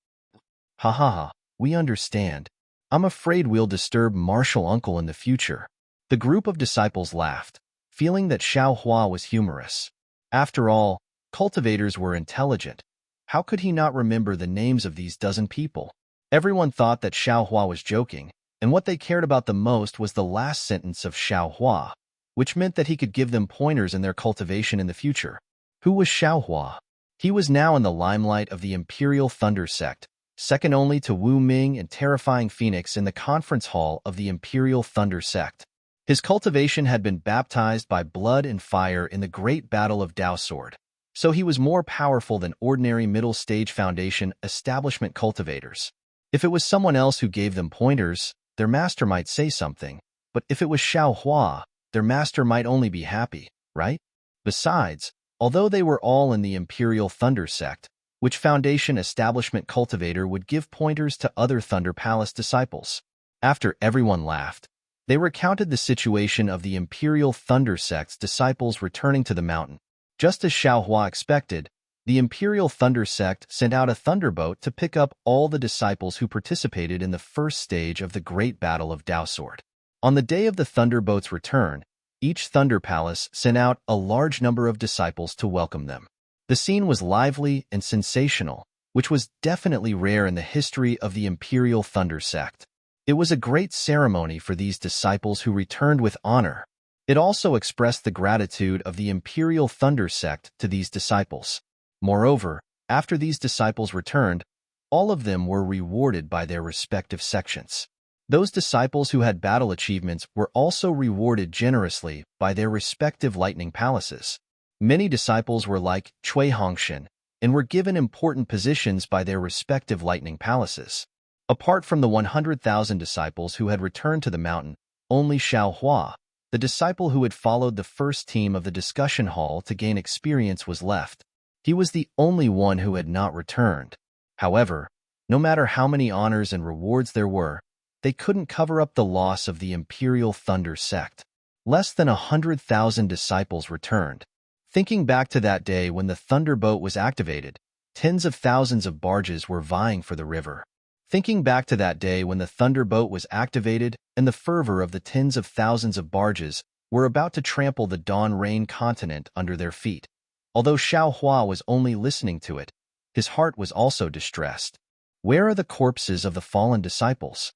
"Ha ha ha, we understand. I'm afraid we'll disturb Martial Uncle in the future." The group of disciples laughed, feeling that Xiao Hua was humorous. After all, cultivators were intelligent. How could he not remember the names of these dozen people? Everyone thought that Xiao Hua was joking, and what they cared about the most was the last sentence of Xiao Hua, which meant that he could give them pointers in their cultivation in the future. Who was Xiao Hua? He was now in the limelight of the Imperial Thunder Sect, second only to Wu Ming and Terrifying Phoenix in the conference hall of the Imperial Thunder Sect. His cultivation had been baptized by blood and fire in the Great Battle of Dao Sword, so he was more powerful than ordinary middle-stage foundation establishment cultivators. If it was someone else who gave them pointers, their master might say something, but if it was Xiao Hua, their master might only be happy, right? Besides, although they were all in the Imperial Thunder Sect, which foundation establishment cultivator would give pointers to other Thunder Palace disciples? After everyone laughed, they recounted the situation of the Imperial Thunder Sect's disciples returning to the mountain. Just as Xiao Hua expected, the Imperial Thunder Sect sent out a thunderboat to pick up all the disciples who participated in the first stage of the Great Battle of Dao Sword. On the day of the thunderboat's return, each Thunder Palace sent out a large number of disciples to welcome them. The scene was lively and sensational, which was definitely rare in the history of the Imperial Thunder Sect. It was a great ceremony for these disciples who returned with honor. It also expressed the gratitude of the Imperial Thunder Sect to these disciples. Moreover, after these disciples returned, all of them were rewarded by their respective sections. Those disciples who had battle achievements were also rewarded generously by their respective lightning palaces. Many disciples were like Cui Hongshan and were given important positions by their respective lightning palaces. Apart from the 100,000 disciples who had returned to the mountain, only Xiao Hua, the disciple who had followed the first team of the discussion hall to gain experience, was left. He was the only one who had not returned. However, no matter how many honors and rewards there were, they couldn't cover up the loss of the Imperial Thunder sect. Less than 100,000 disciples returned. Thinking back to that day when the Thunderboat was activated, tens of thousands of barges were vying for the river. Thinking back to that day when the Thunderboat was activated and the fervor of the tens of thousands of barges were about to trample the Dawn Rain continent under their feet. Although Xiao Hua was only listening to it, his heart was also distressed. Where are the corpses of the fallen disciples?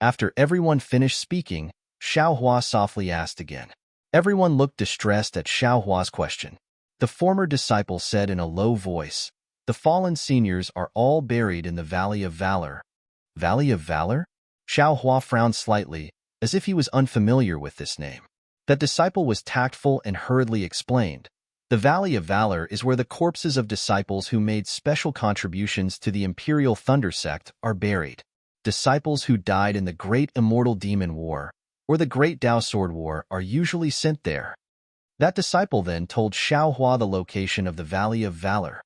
After everyone finished speaking, Xiao Hua softly asked again. Everyone looked distressed at Xiao Hua's question. The former disciple said in a low voice, "The fallen seniors are all buried in the Valley of Valor." Valley of Valor? Xiao Hua frowned slightly, as if he was unfamiliar with this name. That disciple was tactful and hurriedly explained. The Valley of Valor is where the corpses of disciples who made special contributions to the Imperial Thunder sect are buried. Disciples who died in the Great Immortal Demon War or the Great Dao Sword War are usually sent there. That disciple then told Xiao Hua the location of the Valley of Valor.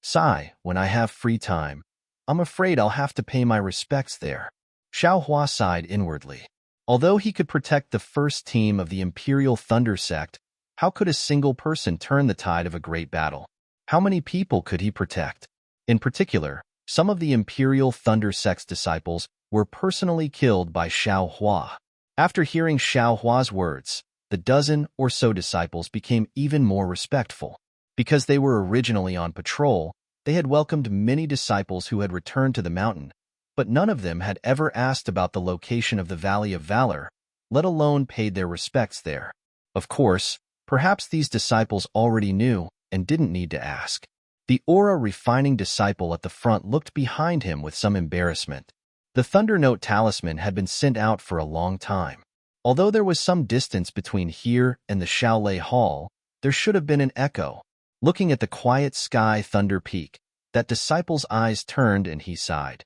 Sigh, when I have free time, I'm afraid I'll have to pay my respects there. Xiao Hua sighed inwardly. Although he could protect the first team of the Imperial Thunder sect, how could a single person turn the tide of a great battle? How many people could he protect? In particular, some of the Imperial Thunder sect's disciples were personally killed by Xiao Hua. After hearing Xiao Hua's words, the dozen or so disciples became even more respectful. Because they were originally on patrol, they had welcomed many disciples who had returned to the mountain, but none of them had ever asked about the location of the Valley of Valor, let alone paid their respects there. Of course, perhaps these disciples already knew and didn't need to ask. The aura-refining disciple at the front looked behind him with some embarrassment. The Thunder Note talisman had been sent out for a long time. Although there was some distance between here and the Shaolei Hall, there should have been an echo. Looking at the quiet sky Thunder Peak, that disciple's eyes turned and he sighed.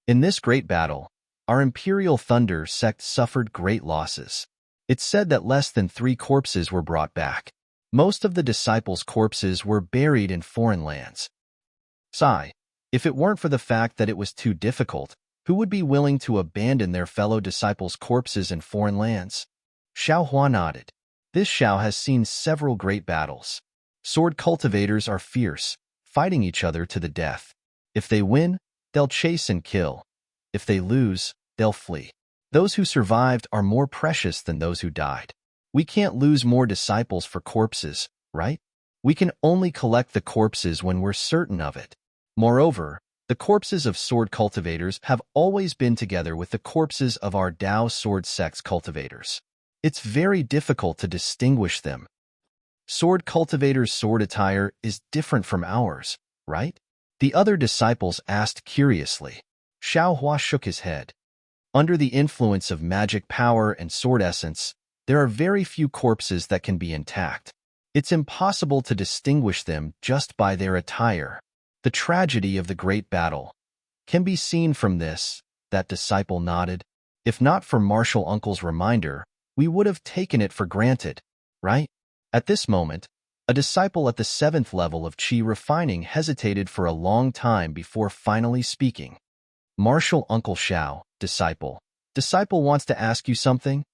In this great battle, our Imperial Thunder sect suffered great losses. It's said that less than 3 corpses were brought back. Most of the disciples' corpses were buried in foreign lands. Sigh, if it weren't for the fact that it was too difficult, who would be willing to abandon their fellow disciples' corpses in foreign lands? Xiao Hua nodded. This Xiao has seen several great battles. Sword cultivators are fierce, fighting each other to the death. If they win, they'll chase and kill. If they lose, they'll flee. Those who survived are more precious than those who died. We can't lose more disciples for corpses, right? We can only collect the corpses when we're certain of it. Moreover, the corpses of sword cultivators have always been together with the corpses of our Dao sword sect's cultivators. It's very difficult to distinguish them. Sword cultivators' sword attire is different from ours, right? The other disciples asked curiously. Xiao Hua shook his head. Under the influence of magic power and sword essence, there are very few corpses that can be intact. It's impossible to distinguish them just by their attire. The tragedy of the great battle can be seen from this, that disciple nodded. If not for Martial Uncle's reminder, we would have taken it for granted, right? At this moment, a disciple at the 7th level of Qi refining hesitated for a long time before finally speaking. Martial Uncle Xiao, disciple. Disciple wants to ask you something?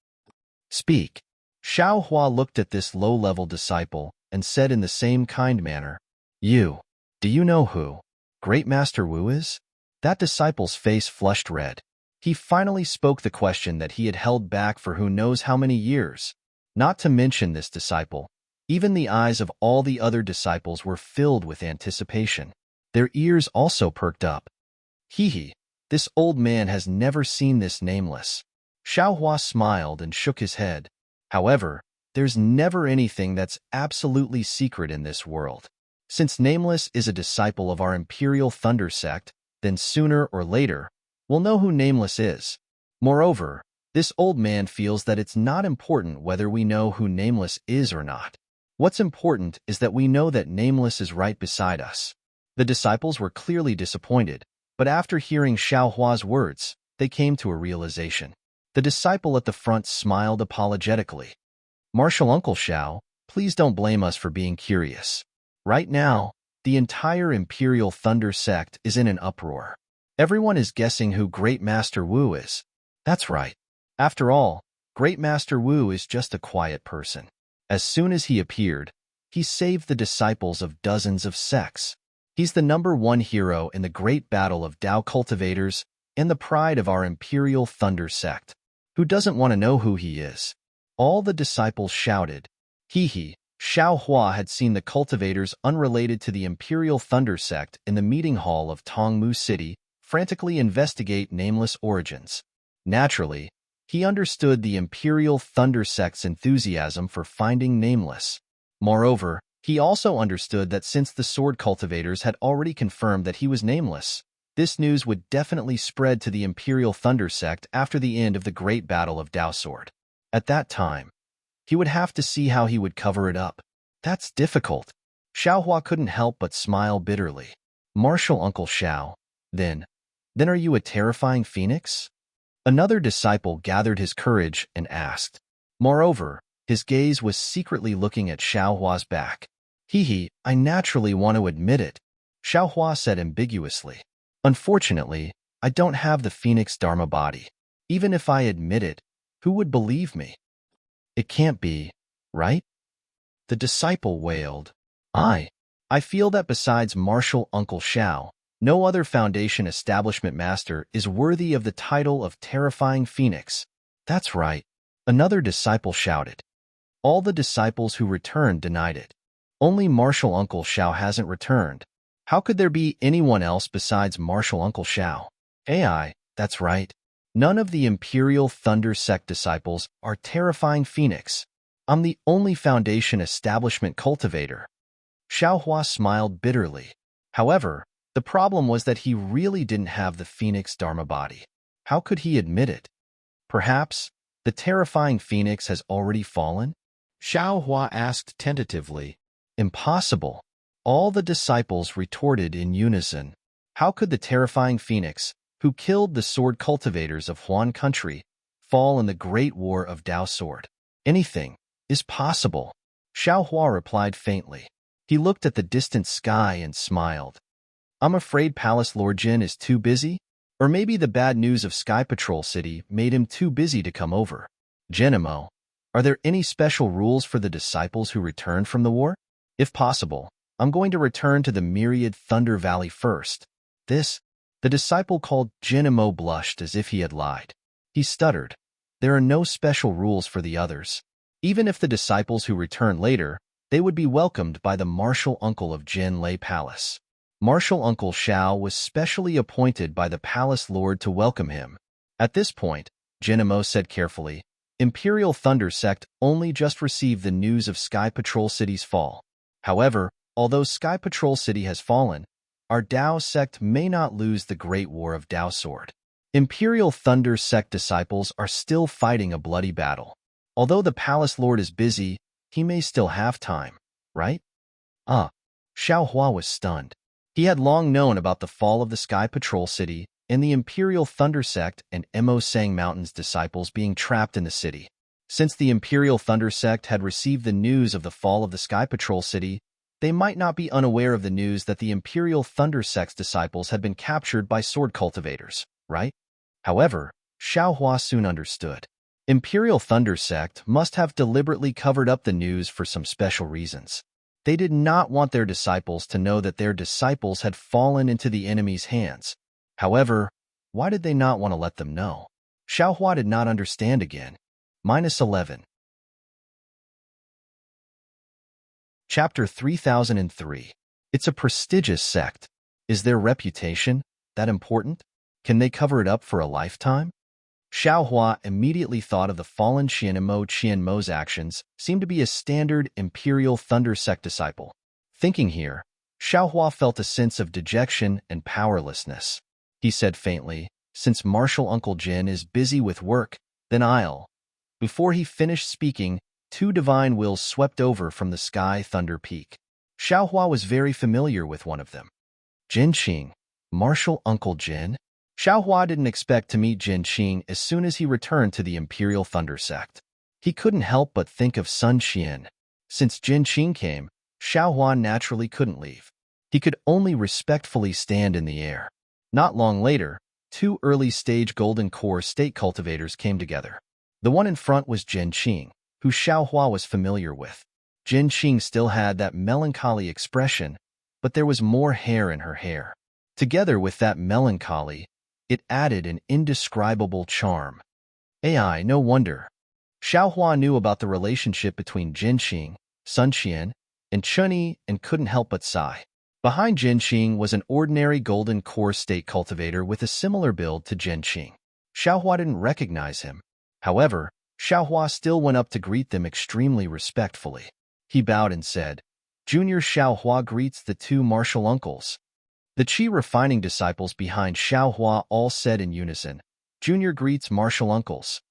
Speak. Xiao Hua looked at this low-level disciple and said in the same kind manner, Do you know who Great Master Wu is? That disciple's face flushed red. He finally spoke the question that he had held back for who knows how many years. Not to mention this disciple, even the eyes of all the other disciples were filled with anticipation. Their ears also perked up. Hee, this old man has never seen this Nameless. Xiao Hua smiled and shook his head. However, there's never anything that's absolutely secret in this world. Since Nameless is a disciple of our Imperial Thunder sect, then sooner or later, we'll know who Nameless is. Moreover, this old man feels that it's not important whether we know who Nameless is or not. What's important is that we know that Nameless is right beside us. The disciples were clearly disappointed, But after hearing Xiao Hua's words, they came to a realization. The disciple at the front smiled apologetically. Martial Uncle Xiao, please don't blame us for being curious. Right now, the entire Imperial Thunder sect is in an uproar. Everyone is guessing who Great Master Wu is. That's right. After all, Great Master Wu is just a quiet person. As soon as he appeared, he saved the disciples of dozens of sects. He's the #1 hero in the great battle of Dao cultivators and the pride of our Imperial Thunder sect. Who doesn't want to know who he is? All the disciples shouted. He. Xiao Hua had seen the cultivators unrelated to the Imperial Thunder sect in the meeting hall of Tongmu City frantically investigate nameless origins. Naturally, he understood the Imperial Thunder sect's enthusiasm for finding nameless. Moreover, he also understood that since the sword cultivators had already confirmed that he was nameless, this news would definitely spread to the Imperial Thunder sect after the end of the Great Battle of Dao Sword. At that time, he would have to see how he would cover it up. That's difficult. Xiao Hua couldn't help but smile bitterly. Martial Uncle Xiao, then are you a terrifying phoenix? Another disciple gathered his courage and asked. Moreover, his gaze was secretly looking at Xiao Hua's back. I naturally want to admit it, Xiao Hua said ambiguously. Unfortunately, I don't have the phoenix dharma body. Even if I admit it, who would believe me? It can't be, right? The disciple wailed. I feel that besides Martial Uncle Xiao, no other Foundation establishment master is worthy of the title of Terrifying Phoenix. That's right, another disciple shouted. All the disciples who returned denied it. Only Martial Uncle Xiao hasn't returned. How could there be anyone else besides Martial Uncle Xiao? That's right. None of the Imperial Thunder sect disciples are Terrifying Phoenix. I'm the only Foundation establishment cultivator. Xiao Hua smiled bitterly. However, the problem was that he really didn't have the Phoenix Dharma body. How could he admit it? Perhaps the Terrifying Phoenix has already fallen? Xiao Hua asked tentatively. Impossible. All the disciples retorted in unison. How could the Terrifying Phoenix, who killed the sword cultivators of Huan country, fall in the Great War of Dao Sword? Anything is possible. Xiao Hua replied faintly. He looked at the distant sky and smiled. I'm afraid Palace Lord Jin is too busy? Or maybe the bad news of Sky Patrol City made him too busy to come over. Genimo, are there any special rules for the disciples who returned from the war? If possible, I'm going to return to the Myriad Thunder Valley first. The disciple called Genimo blushed as if he had lied. He stuttered. There are no special rules for the others. Even if the disciples who return later, they would be welcomed by the martial uncle of Jin Lei Palace. Martial Uncle Xiao was specially appointed by the Palace Lord to welcome him. At this point, Genimo said carefully, Imperial Thunder Sect only just received the news of Sky Patrol City's fall. However, although Sky Patrol City has fallen, our Dao sect may not lose the Great War of Dao Sword. Imperial Thunder Sect disciples are still fighting a bloody battle. Although the Palace Lord is busy, he may still have time, right? Xiao Hua was stunned. He had long known about the fall of the Sky Patrol City and the Imperial Thunder Sect and Mo Sang Mountain's disciples being trapped in the city. Since the Imperial Thunder Sect had received the news of the fall of the Sky Patrol City, they might not be unaware of the news that the Imperial Thunder Sect's disciples had been captured by sword cultivators, right? However, Xiao Hua soon understood. Imperial Thunder Sect must have deliberately covered up the news for some special reasons. They did not want their disciples to know that their disciples had fallen into the enemy's hands. However, why did they not want to let them know? Xiao Hua did not understand again. -11. Chapter 3003. It's a prestigious sect. Is their reputation that important? Can they cover it up for a lifetime? Xiao Hua immediately thought of the fallen Qianmo's actions seemed to be a standard Imperial Thunder Sect disciple. Thinking here, Xiao Hua felt a sense of dejection and powerlessness. He said faintly, since Martial Uncle Jin is busy with work, then I'll. Before he finished speaking, two divine wills swept over from the sky Thunder Peak. Xiao Hua was very familiar with one of them. Jinqing, Martial Uncle Jin? Xiaohua didn't expect to meet Jin Qing as soon as he returned to the Imperial Thunder Sect. He couldn't help but think of Sun Qian. Since Jin Qing came, Xiaohua naturally couldn't leave. He could only respectfully stand in the air. Not long later, two early-stage golden core state cultivators came together. The one in front was Jin Qing, who Xiaohua was familiar with. Jin Qing still had that melancholy expression, but there was more hair in her hair. Together with that melancholy, it added an indescribable charm. AI, no wonder. Xiaohua knew about the relationship between Jin Qing, Sun Qian, and Chunyi and couldn't help but sigh. Behind Jin Qing was an ordinary golden core state cultivator with a similar build to Jin Qing. Xiaohua didn't recognize him. However, Xiaohua still went up to greet them extremely respectfully. He bowed and said, "Junior Xiaohua greets the two martial uncles." The Qi refining disciples behind Xiaohua all said in unison, "Junior greets martial uncles."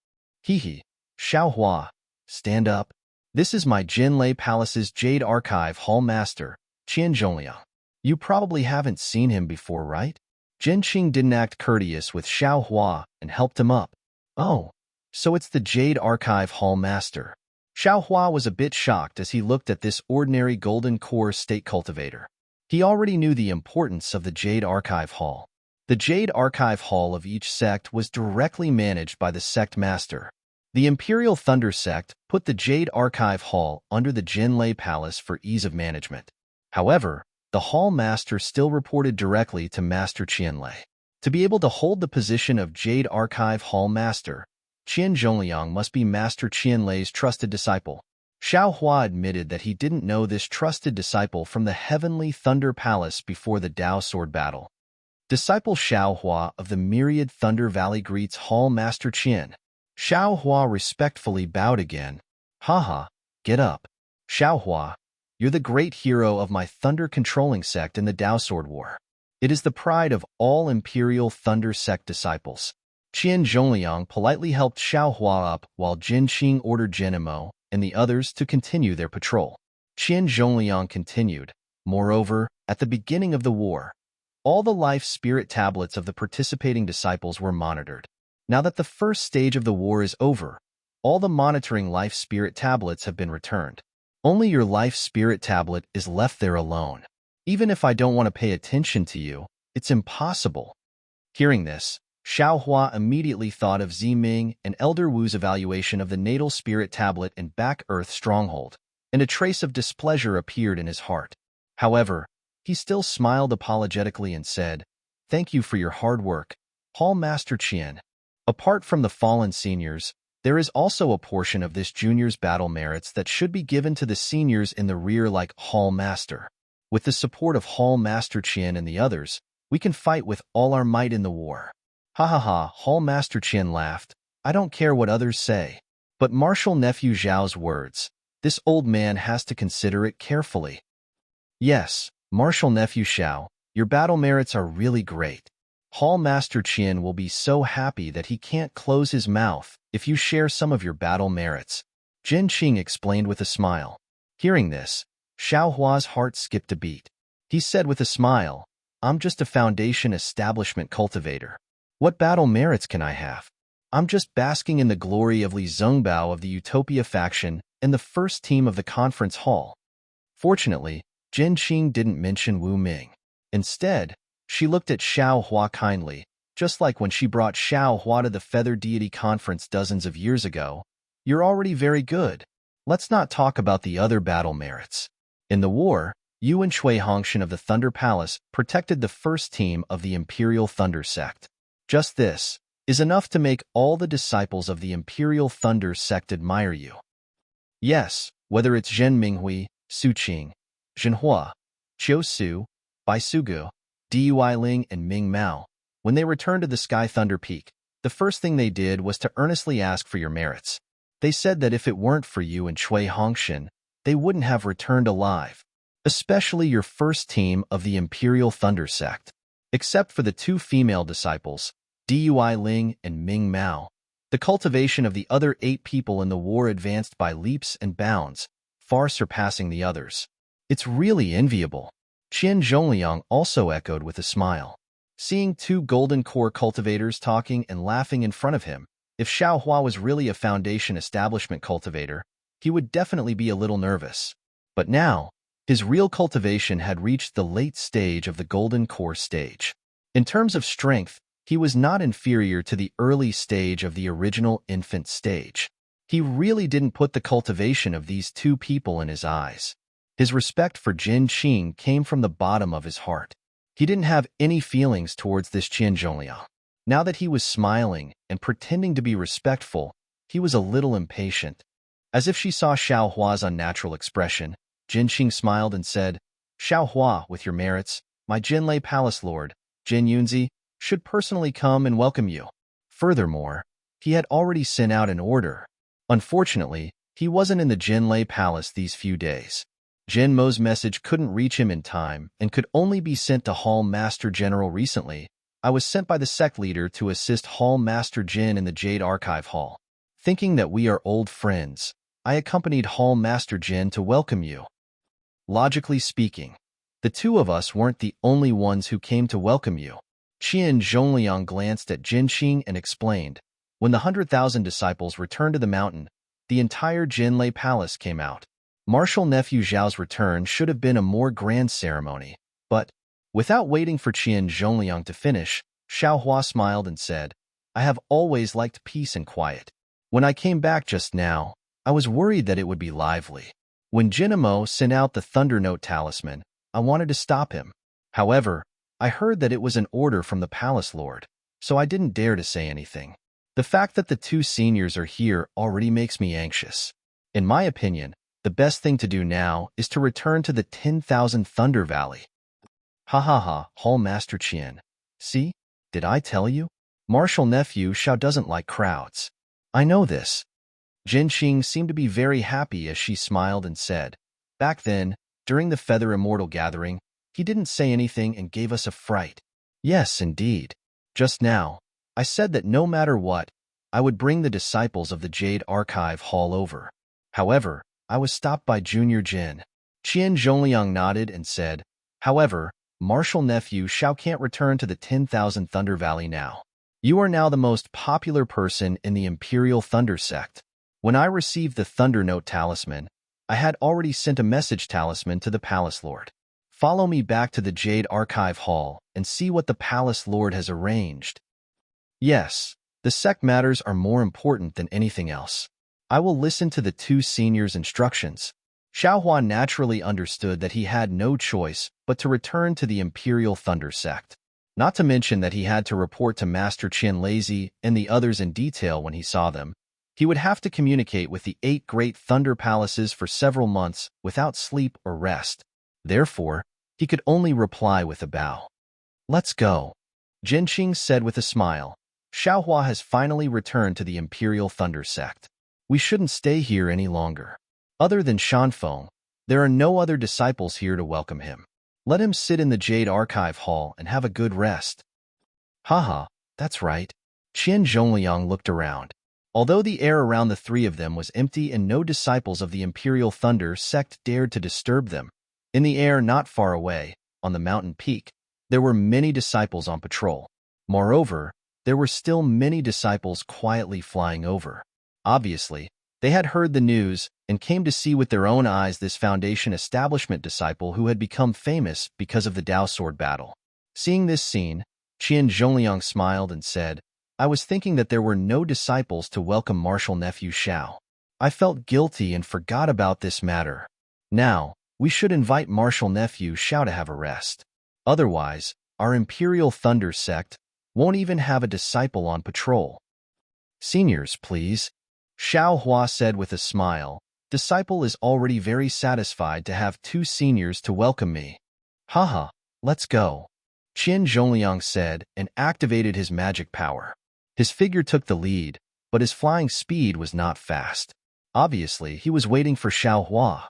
Hehe, Xiaohua, stand up. This is my Jinlei Palace's Jade Archive Hall Master, Qian Zhongliang. You probably haven't seen him before, right? Jin Qing didn't act courteous with Xiaohua and helped him up. Oh, so it's the Jade Archive Hall Master. Xiaohua was a bit shocked as he looked at this ordinary golden core state cultivator. He already knew the importance of the Jade Archive Hall. The Jade Archive Hall of each sect was directly managed by the sect master. The Imperial Thunder Sect put the Jade Archive Hall under the Jinlei Palace for ease of management. However, the Hall Master still reported directly to Master Qianlei. To be able to hold the position of Jade Archive Hall Master, Qian Zhongliang must be Master Qianlei's trusted disciple. Xiaohua admitted that he didn't know this trusted disciple from the Heavenly Thunder Palace before the Dao Sword battle. Disciple Xiaohua of the Myriad Thunder Valley greets Hall Master Qian. Xiaohua respectfully bowed again. Haha, get up. Xiaohua, you're the great hero of my thunder-controlling sect in the Dao Sword War. It is the pride of all Imperial Thunder Sect disciples. Qian Zhongliang politely helped Xiaohua up while Jin Qing ordered Genimo and the others to continue their patrol. Qian Zhongliang continued. Moreover, at the beginning of the war, all the life spirit tablets of the participating disciples were monitored. Now that the first stage of the war is over, all the monitoring life spirit tablets have been returned. Only your life spirit tablet is left there alone. Even if I don't want to pay attention to you, it's impossible. Hearing this, Xiaohua immediately thought of Ziming and Elder Wu's evaluation of the natal spirit tablet in Back Earth Stronghold, and a trace of displeasure appeared in his heart. However, he still smiled apologetically and said, "Thank you for your hard work, Hall Master Qian." Apart from the fallen seniors, there is also a portion of this junior's battle merits that should be given to the seniors in the rear like Hall Master. With the support of Hall Master Qian and the others, we can fight with all our might in the war. Ha ha ha, Hall Master Qian laughed. I don't care what others say. But Martial Nephew Zhao's words, this old man has to consider it carefully. Yes, Martial Nephew Xiao, your battle merits are really great. Hall Master Qian will be so happy that he can't close his mouth if you share some of your battle merits. Jin Qing explained with a smile. Hearing this, Xiaohua's heart skipped a beat. He said with a smile, I'm just a foundation establishment cultivator. What battle merits can I have? I'm just basking in the glory of Li Zhengbao of the Utopia faction and the first team of the conference hall. Fortunately, Jin Qing didn't mention Wu Ming. Instead, she looked at Xiaohua kindly, just like when she brought Xiaohua to the Feather Deity Conference dozens of years ago. You're already very good. Let's not talk about the other battle merits. In the war, you and Cui Hongshan of the Thunder Palace protected the first team of the Imperial Thunder Sect. Just this is enough to make all the disciples of the Imperial Thunder Sect admire you. Yes, whether it's Zhen Minghui, Su Qing, Zhenhua, Qiu Su, Bai Sugu, Dui Ling, and Ming Mao, when they returned to the Sky Thunder Peak, the first thing they did was to earnestly ask for your merits. They said that if it weren't for you and Cui Hongshan, they wouldn't have returned alive, especially your first team of the Imperial Thunder Sect. Except for the two female disciples, Dui Ling and Ming Mao, the cultivation of the other 8 people in the war advanced by leaps and bounds, far surpassing the others. It's really enviable. Qian Zhongliang also echoed with a smile. Seeing two golden core cultivators talking and laughing in front of him, if Xiao Hua was really a foundation establishment cultivator, he would definitely be a little nervous. But now, his real cultivation had reached the late stage of the golden core stage. In terms of strength, he was not inferior to the early stage of the original infant stage. He really didn't put the cultivation of these two people in his eyes. His respect for Jin Qing came from the bottom of his heart. He didn't have any feelings towards this Qian Zhongliang. Now that he was smiling and pretending to be respectful, he was a little impatient. As if she saw Xiao Hua's unnatural expression, Jin Qing smiled and said, "Xiao Hua, with your merits, my Jinlei Palace Lord, Jin Yunzi, should personally come and welcome you." Furthermore, he had already sent out an order. Unfortunately, he wasn't in the Jinlei Palace these few days. Jin Mo's message couldn't reach him in time and could only be sent to Hall Master General recently. I was sent by the sect leader to assist Hall Master Jin in the Jade Archive Hall. Thinking that we are old friends, I accompanied Hall Master Jin to welcome you. Logically speaking, the two of us weren't the only ones who came to welcome you. Qian Zhongliang glanced at Jin Qing and explained, when the 100,000 disciples returned to the mountain, the entire Jinlei Palace came out. Martial nephew Zhao's return should have been a more grand ceremony, but, without waiting for Qian Zhongliang to finish, Xiao Hua smiled and said, "I have always liked peace and quiet. When I came back just now, I was worried that it would be lively. When Jinamo sent out the Thunder Note talisman, I wanted to stop him. However, I heard that it was an order from the Palace Lord, so I didn't dare to say anything. The fact that the two seniors are here already makes me anxious. In my opinion, the best thing to do now is to return to the 10,000 Thunder Valley." Ha ha ha, Hall Master Qian. See, did I tell you? Martial nephew Xiao doesn't like crowds. I know this. Jin Qing seemed to be very happy as she smiled and said, "Back then, during the Feather Immortal gathering, he didn't say anything and gave us a fright." Yes, indeed. Just now, I said that no matter what, I would bring the disciples of the Jade Archive Hall over. However, I was stopped by Junior Jin. Qian Zhongliang nodded and said, "However, martial nephew Xiao can't return to the 10,000 Thunder Valley now. You are now the most popular person in the Imperial Thunder Sect. When I received the Thunder Note talisman, I had already sent a message talisman to the Palace Lord. Follow me back to the Jade Archive Hall and see what the Palace Lord has arranged." Yes, the sect matters are more important than anything else. I will listen to the two seniors' instructions. Xiao Hua naturally understood that he had no choice but to return to the Imperial Thunder Sect. Not to mention that he had to report to Master Qian Lazy and the others in detail when he saw them. He would have to communicate with the 8 great thunder palaces for several months without sleep or rest. Therefore, he could only reply with a bow. "Let's go," Jin Qing said with a smile. "Xiao Hua has finally returned to the Imperial Thunder Sect. We shouldn't stay here any longer. Other than Shanfeng, there are no other disciples here to welcome him. Let him sit in the Jade Archive Hall and have a good rest." Haha, that's right. Qian Zhongliang looked around. Although the air around the three of them was empty and no disciples of the Imperial Thunder Sect dared to disturb them, in the air not far away, on the mountain peak, there were many disciples on patrol. Moreover, there were still many disciples quietly flying over. Obviously, they had heard the news and came to see with their own eyes this Foundation establishment disciple who had become famous because of the Dao Sword battle. Seeing this scene, Qian Zhongliang smiled and said, "I was thinking that there were no disciples to welcome martial nephew Xiao. I felt guilty and forgot about this matter. Now, we should invite martial nephew Xiao to have a rest. Otherwise, our Imperial Thunder Sect won't even have a disciple on patrol." "Seniors, please," Xiao Hua said with a smile. "Disciple is already very satisfied to have 2 seniors to welcome me." "Haha, let's go," Qian Zhongliang said and activated his magic power. His figure took the lead, but his flying speed was not fast. Obviously, he was waiting for Xiao Hua.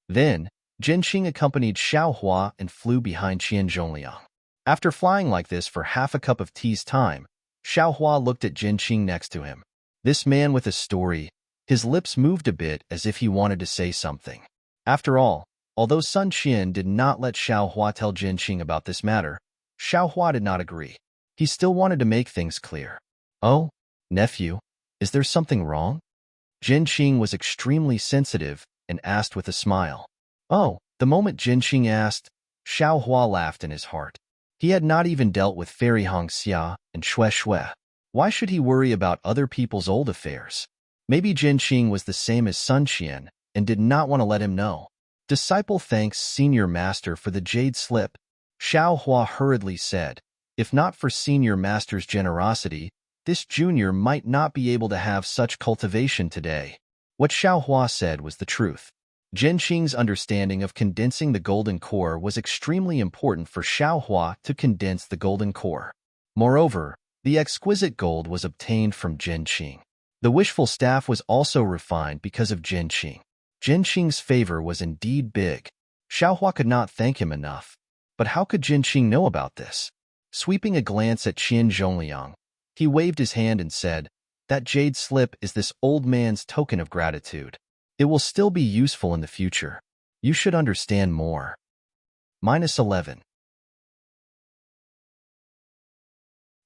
Then, Jin Qing accompanied Xiao Hua and flew behind Qian Zhongliang. After flying like this for half a cup of tea's time, Xiao Hua looked at Jin Qing next to him. This man with a story, his lips moved a bit as if he wanted to say something. After all, although Sun Qian did not let Xiao Hua tell Jin Qing about this matter, Xiao Hua did not agree. He still wanted to make things clear. Oh, nephew, is there something wrong? Jin Qing was extremely sensitive and asked with a smile. Oh, the moment Jin Qing asked, Xiao Hua laughed in his heart. He had not even dealt with Fairy Hong Xia and Xue Xue. Why should he worry about other people's old affairs? Maybe Jin Qing was the same as Sun Qian and did not want to let him know. Disciple thanks Senior Master for the jade slip, Xiao Hua hurriedly said. If not for Senior Master's generosity, this junior might not be able to have such cultivation today. What Xiao Hua said was the truth. Jin Qing's understanding of condensing the golden core was extremely important for Xiao Hua to condense the golden core. Moreover, the exquisite gold was obtained from Jin Qing. The wishful staff was also refined because of Jin Qing. Jin Qing's favor was indeed big. Xiao Hua could not thank him enough. But how could Jin Qing know about this? Sweeping a glance at Qian Zhongliang, he waved his hand and said, that jade slip is this old man's token of gratitude. It will still be useful in the future. You should understand more. -11.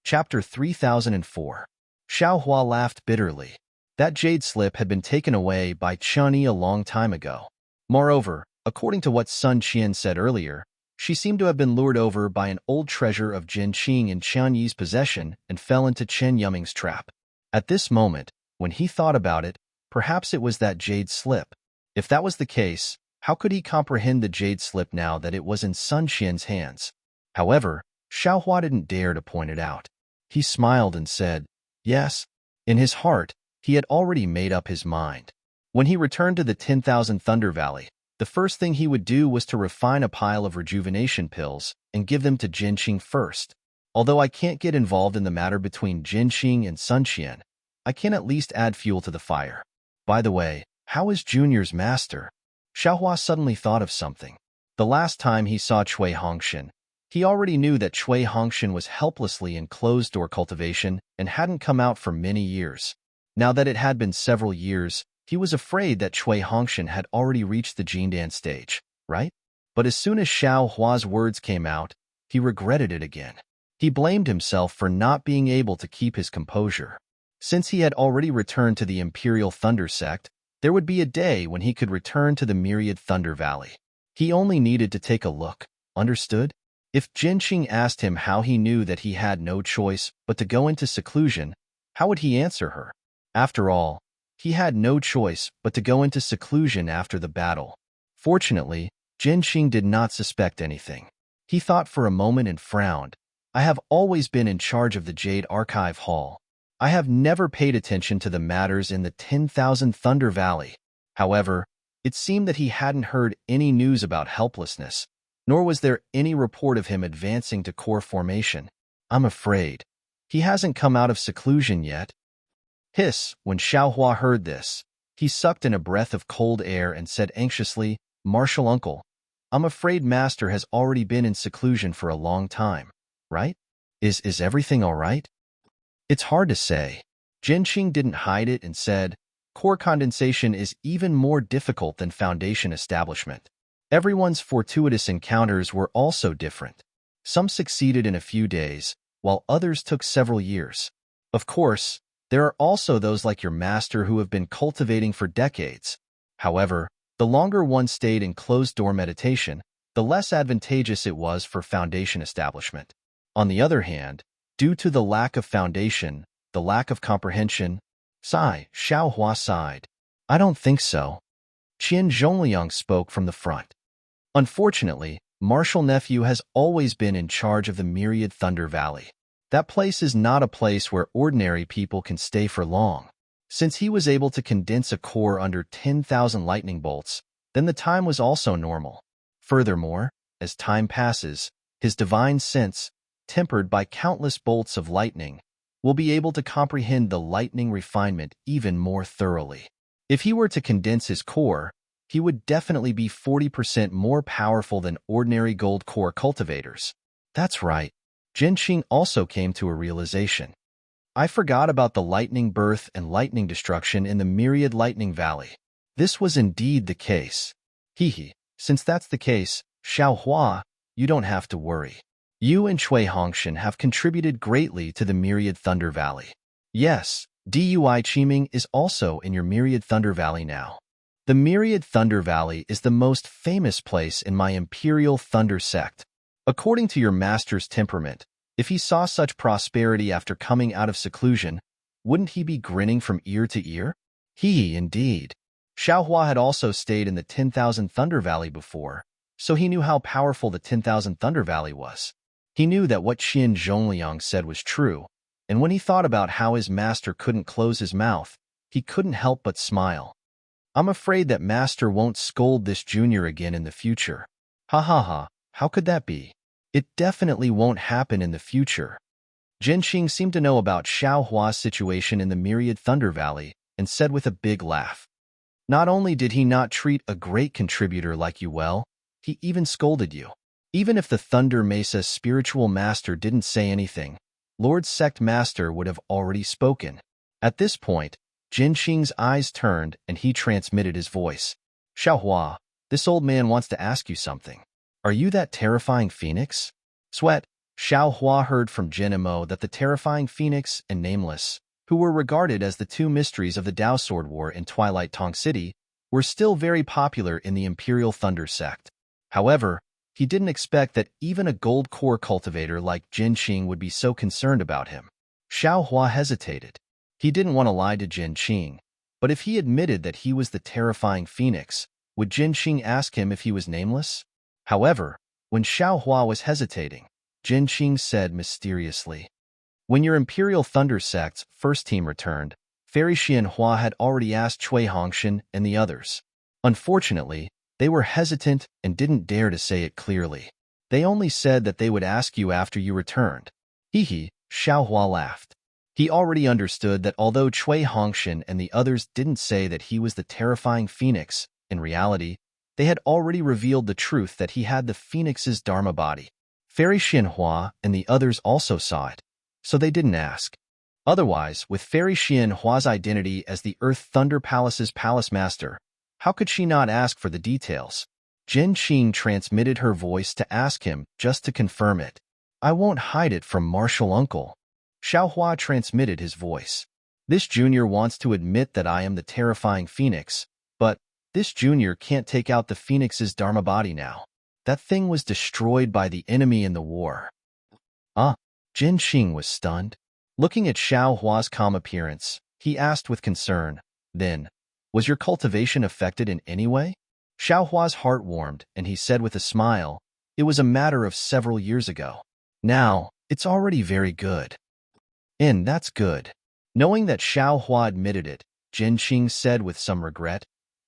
Chapter 3004. Xiao Hua laughed bitterly. That jade slip had been taken away by Chunyi a long time ago. Moreover, according to what Sun Qian said earlier, she seemed to have been lured over by an old treasure of Jin Qing in Chunyi's possession and fell into Chen Yuming's trap. At this moment, when he thought about it, perhaps it was that jade slip. If that was the case, how could he comprehend the jade slip now that it was in Sun Qian's hands? However, Xiao Hua didn't dare to point it out. He smiled and said, yes. In his heart, he had already made up his mind. When he returned to the 10,000 Thunder Valley, the first thing he would do was to refine a pile of rejuvenation pills and give them to Jin Qing first. Although I can't get involved in the matter between Jin Qing and Sun Qian, I can at least add fuel to the fire. By the way, how is Junior's master? Xiao Hua suddenly thought of something. The last time he saw Cui Hongshan, he already knew that Cui Hongshan was helplessly in closed-door cultivation and hadn't come out for many years. Now that it had been several years, he was afraid that Cui Hongshan had already reached the Jindan stage, right? But as soon as Xiao Hua's words came out, he regretted it again. He blamed himself for not being able to keep his composure. Since he had already returned to the Imperial Thunder Sect, there would be a day when he could return to the Myriad Thunder Valley. He only needed to take a look, understood? If Jin Qing asked him how he knew that he had no choice but to go into seclusion, how would he answer her? After all, he had no choice but to go into seclusion after the battle. Fortunately, Jin Qing did not suspect anything. He thought for a moment and frowned. I have always been in charge of the Jade Archive Hall. I have never paid attention to the matters in the 10,000 Thunder Valley. However, it seemed that he hadn't heard any news about helplessness, nor was there any report of him advancing to core formation. I'm afraid he hasn't come out of seclusion yet. Hiss, when Xiao Hua heard this, he sucked in a breath of cold air and said anxiously, Martial Uncle, I'm afraid Master has already been in seclusion for a long time, right? Is everything all right? It's hard to say. Jin Qing didn't hide it and said, core condensation is even more difficult than foundation establishment. Everyone's fortuitous encounters were also different. Some succeeded in a few days, while others took several years. Of course, there are also those like your master who have been cultivating for decades. However, the longer one stayed in closed-door meditation, the less advantageous it was for foundation establishment. On the other hand, due to the lack of foundation, the lack of comprehension, Xiao Hua sighed. I don't think so. Qian Zhongliang spoke from the front. Unfortunately, Martial Nephew has always been in charge of the Myriad Thunder Valley. That place is not a place where ordinary people can stay for long. Since he was able to condense a core under 10,000 lightning bolts, then the time was also normal. Furthermore, as time passes, his divine sense, tempered by countless bolts of lightning, will be able to comprehend the lightning refinement even more thoroughly. If he were to condense his core, he would definitely be 40% more powerful than ordinary gold core cultivators. That's right. Jin Qing also came to a realization. I forgot about the lightning birth and lightning destruction in the Myriad Lightning Valley. This was indeed the case. Since that's the case, Xiao Hua, you don't have to worry. You and Cui Hongshan have contributed greatly to the Myriad Thunder Valley. Yes, Dui Qiming is also in your Myriad Thunder Valley now. The Myriad Thunder Valley is the most famous place in my Imperial Thunder sect. According to your master's temperament, if he saw such prosperity after coming out of seclusion, wouldn't he be grinning from ear to ear? Indeed. Xiaohua had also stayed in the 10,000 Thunder Valley before, so he knew how powerful the 10,000 Thunder Valley was. He knew that what Qian Zhongliang said was true, and when he thought about how his master couldn't close his mouth, he couldn't help but smile. I'm afraid that master won't scold this junior again in the future. Ha ha ha, how could that be? It definitely won't happen in the future. Jinqing seemed to know about Xiaohua's situation in the Myriad Thunder Valley and said with a big laugh. Not only did he not treat a great contributor like you well, he even scolded you. Even if the Thunder Mesa's spiritual master didn't say anything, Lord Sect Master would have already spoken. At this point, Jinqing's eyes turned and he transmitted his voice. Xiaohua, this old man wants to ask you something. Are you that terrifying phoenix? Sweat. Xiaohua heard from Jinimo that the terrifying phoenix and Nameless, who were regarded as the two mysteries of the Dao Sword War in Twilight Tong City, were still very popular in the Imperial Thunder sect. However, he didn't expect that even a gold core cultivator like Jinqing would be so concerned about him. Xiaohua hesitated. He didn't want to lie to Jinqing, but if he admitted that he was the terrifying phoenix, would Jinqing ask him if he was nameless? However, when Xiaohua was hesitating, Jinqing said mysteriously, when your Imperial Thunder sect's first team returned, Fairy Xianhua had already asked Cui Hongshan and the others. Unfortunately, they were hesitant and didn't dare to say it clearly. They only said that they would ask you after you returned. Xiaohua laughed. He already understood that although Cui Hongshan and the others didn't say that he was the terrifying phoenix, in reality, they had already revealed the truth that he had the phoenix's Dharma body. Fairy Xianhua and the others also saw it, so they didn't ask. Otherwise, with Fairy Xianhua's identity as the Earth Thunder Palace's palace master, how could she not ask for the details? Jinqing transmitted her voice to ask him just to confirm it. I won't hide it from Martial Uncle. Xiaohua transmitted his voice. This junior wants to admit that I am the terrifying phoenix, but this junior can't take out the phoenix's Dharma body now. That thing was destroyed by the enemy in the war. Jinqing was stunned. Looking at Xiaohua's calm appearance, he asked with concern, then, was your cultivation affected in any way? Xiaohua's heart warmed, and he said with a smile, it was a matter of several years ago. Now, it's already very good. And that's good. Knowing that Xiaohua admitted it, Jinqing said with some regret,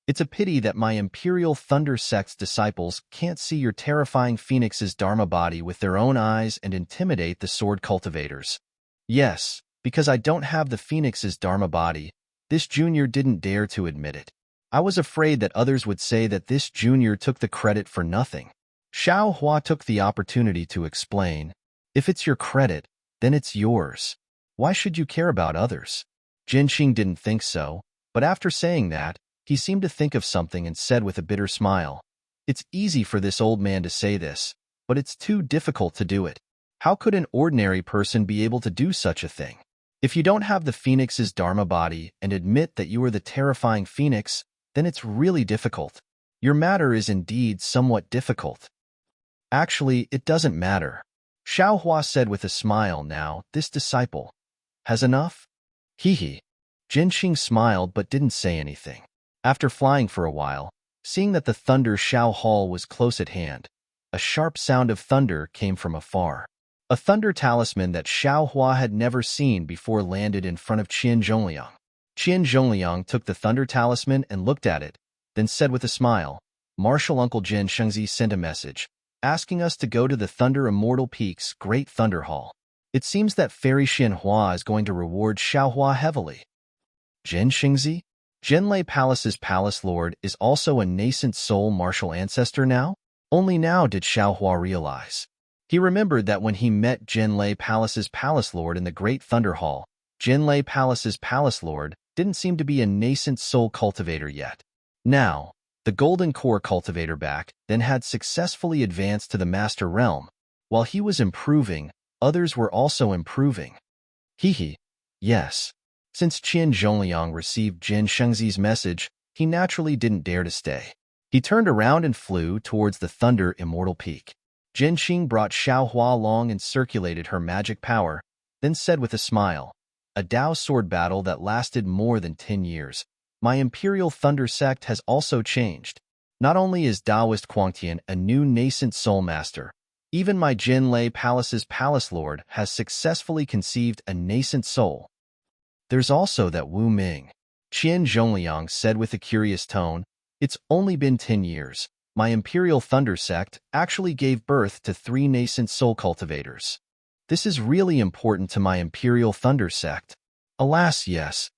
it's a pity that my Imperial Thunder sect's disciples can't see your terrifying phoenix's Dharma body with their own eyes and intimidate the sword cultivators. Yes, because I don't have the phoenix's Dharma body, this junior didn't dare to admit it. I was afraid that others would say that this junior took the credit for nothing. Xiaohua took the opportunity to explain, if it's your credit, then it's yours. Why should you care about others? Jinqing didn't think so, but after saying that, he seemed to think of something and said with a bitter smile, it's easy for this old man to say this, but it's too difficult to do it. How could an ordinary person be able to do such a thing? If you don't have the phoenix's Dharma body and admit that you are the terrifying phoenix, then it's really difficult. Your matter is indeed somewhat difficult. Actually, it doesn't matter. Xiaohua said with a smile now, this disciple has enough? Jinqing smiled but didn't say anything. After flying for a while, seeing that the Thunder Shao Hall was close at hand, a sharp sound of thunder came from afar. A thunder talisman that Xiaohua had never seen before landed in front of Qian Zhongliang. Qian Zhongliang took the thunder talisman and looked at it, then said with a smile, Martial Uncle Jin Shengzi sent a message, asking us to go to the Thunder Immortal Peak's Great Thunder Hall. It seems that Fairy Xianhua is going to reward Xiaohua heavily. Jin Shengzi? Jinlei Palace's palace lord is also a nascent soul martial ancestor now? Only now did Xiaohua realize. He remembered that when he met Jinlei Palace's palace lord in the Great Thunder Hall, Jinlei Palace's palace lord didn't seem to be a nascent soul cultivator yet. Now, the Golden Core cultivator back then had successfully advanced to the Master Realm, While he was improving, others were also improving. Yes. Since Qin Zhongliang received Jin Shengzi's message, he naturally didn't dare to stay. He turned around and flew towards the Thunder Immortal Peak. Jin Qing brought Xiao Hua along and circulated her magic power, then said with a smile, "A Dao sword battle that lasted more than 10 years. My Imperial Thunder sect has also changed. Not only is Taoist Quangtian a new nascent soul master, even my Jin Lei Palace's palace lord has successfully conceived a nascent soul. There's also that Wu Ming." Qian Zhongliang said with a curious tone, "It's only been 10 years. My Imperial Thunder sect actually gave birth to 3 nascent soul cultivators. This is really important to my Imperial Thunder sect." Alas, yes.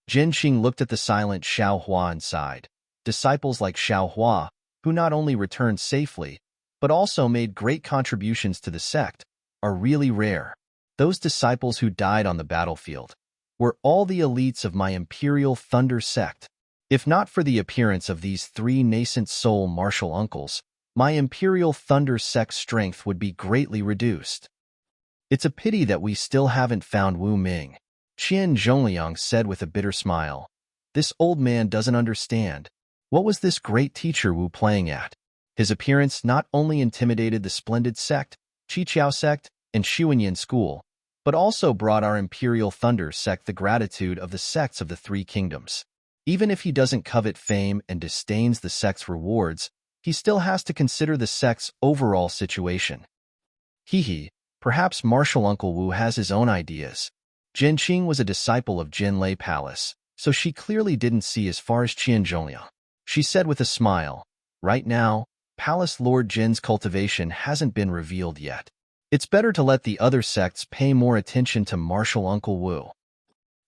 Jin Qing looked at the silent Xiao Hua and sighed. Disciples like Xiao Hua, who not only returned safely, but also made great contributions to the sect, are really rare. Those disciples who died on the battlefield were all the elites of my Imperial Thunder sect. If not for the appearance of these 3 nascent soul martial uncles, my Imperial Thunder sect's strength would be greatly reduced. It's a pity that we still haven't found Wu Ming, Qian Zhongliang said with a bitter smile. This old man doesn't understand. What was this great teacher Wu playing at? His appearance not only intimidated the splendid sect, Qiqiao sect, and Xuanyan school, but also brought our Imperial Thunder sect the gratitude of the sects of the 3 kingdoms. Even if he doesn't covet fame and disdains the sect's rewards, he still has to consider the sect's overall situation. Perhaps Martial Uncle Wu has his own ideas. Jin Qing was a disciple of Jin Lei Palace, so she clearly didn't see as far as Qian Zhongliang. She said with a smile, "Right now, Palace Lord Jin's cultivation hasn't been revealed yet. It's better to let the other sects pay more attention to Martial Uncle Wu."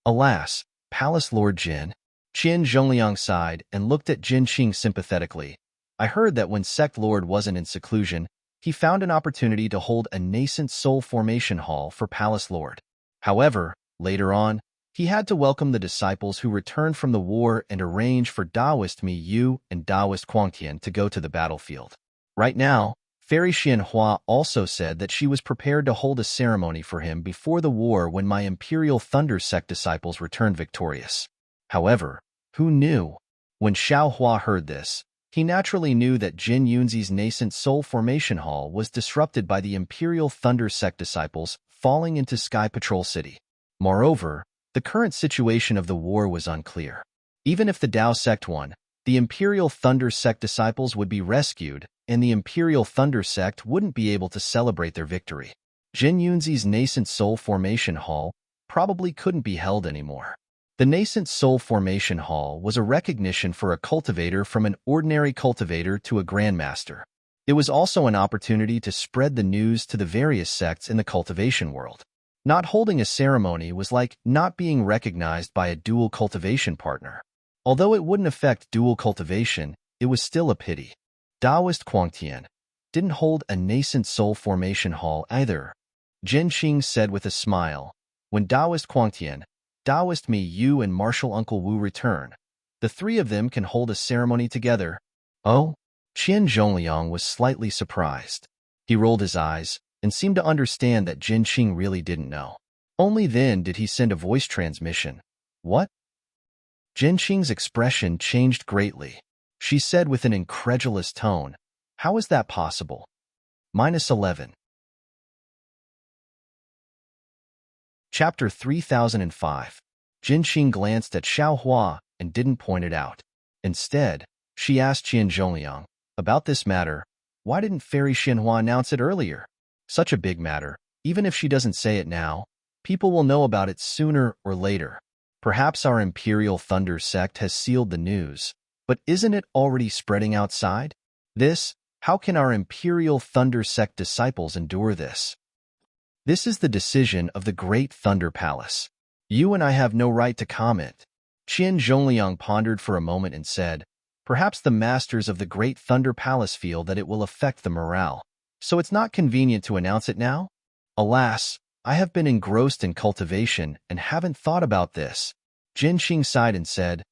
Alas, Palace Lord Jin. Qian Zhongliang sighed and looked at Jin Qing sympathetically. "I heard that when Sect Lord wasn't in seclusion, he found an opportunity to hold a nascent soul formation hall for Palace Lord. However, later on, he had to welcome the disciples who returned from the war and arrange for Taoist Mi Yu and Taoist Quangtian to go to the battlefield. Right now, Fairy Xianhua also said that she was prepared to hold a ceremony for him before the war when my Imperial Thunder sect disciples returned victorious. However, who knew? When Xiao Hua heard this, he naturally knew that Jin Yunzi's nascent soul formation hall was disrupted by the Imperial Thunder sect disciples falling into Sky Patrol City. Moreover, the current situation of the war was unclear. Even if the Dao sect won, the Imperial Thunder sect disciples would be rescued, and the Imperial Thunder sect wouldn't be able to celebrate their victory. Jin Yunzi's nascent soul formation hall probably couldn't be held anymore. The nascent soul formation hall was a recognition for a cultivator from an ordinary cultivator to a grandmaster. It was also an opportunity to spread the news to the various sects in the cultivation world. Not holding a ceremony was like not being recognized by a dual cultivation partner. Although it wouldn't affect dual cultivation, it was still a pity. Taoist Quangtian didn't hold a nascent soul formation hall either. Jin Qing said with a smile, "When Taoist Quangtian, Taoist Mi Yu and Martial Uncle Wu return, the 3 of them can hold a ceremony together." Oh? Qian Zhongliang was slightly surprised. He rolled his eyes and seemed to understand that Jin Qing really didn't know. Only then did he send a voice transmission. "What?" Jin Qing's expression changed greatly. She said with an incredulous tone, "How is that possible?" -11. Chapter 3005. Jin Qing glanced at Xiao Hua and didn't point it out. Instead, she asked Qian Zhongliang, "About this matter, why didn't Fairy Xianhua announce it earlier? Such a big matter, even if she doesn't say it now, people will know about it sooner or later. Perhaps our Imperial Thunder sect has sealed the news, but isn't it already spreading outside? How can our Imperial Thunder sect disciples endure this? This is the decision of the Great Thunder Palace. You and I have no right to comment." Qian Zhongliang pondered for a moment and said, "Perhaps the masters of the Great Thunder Palace feel that it will affect the morale, so it's not convenient to announce it now? Alas, I have been engrossed in cultivation and haven't thought about this." Jin Qing sighed and said,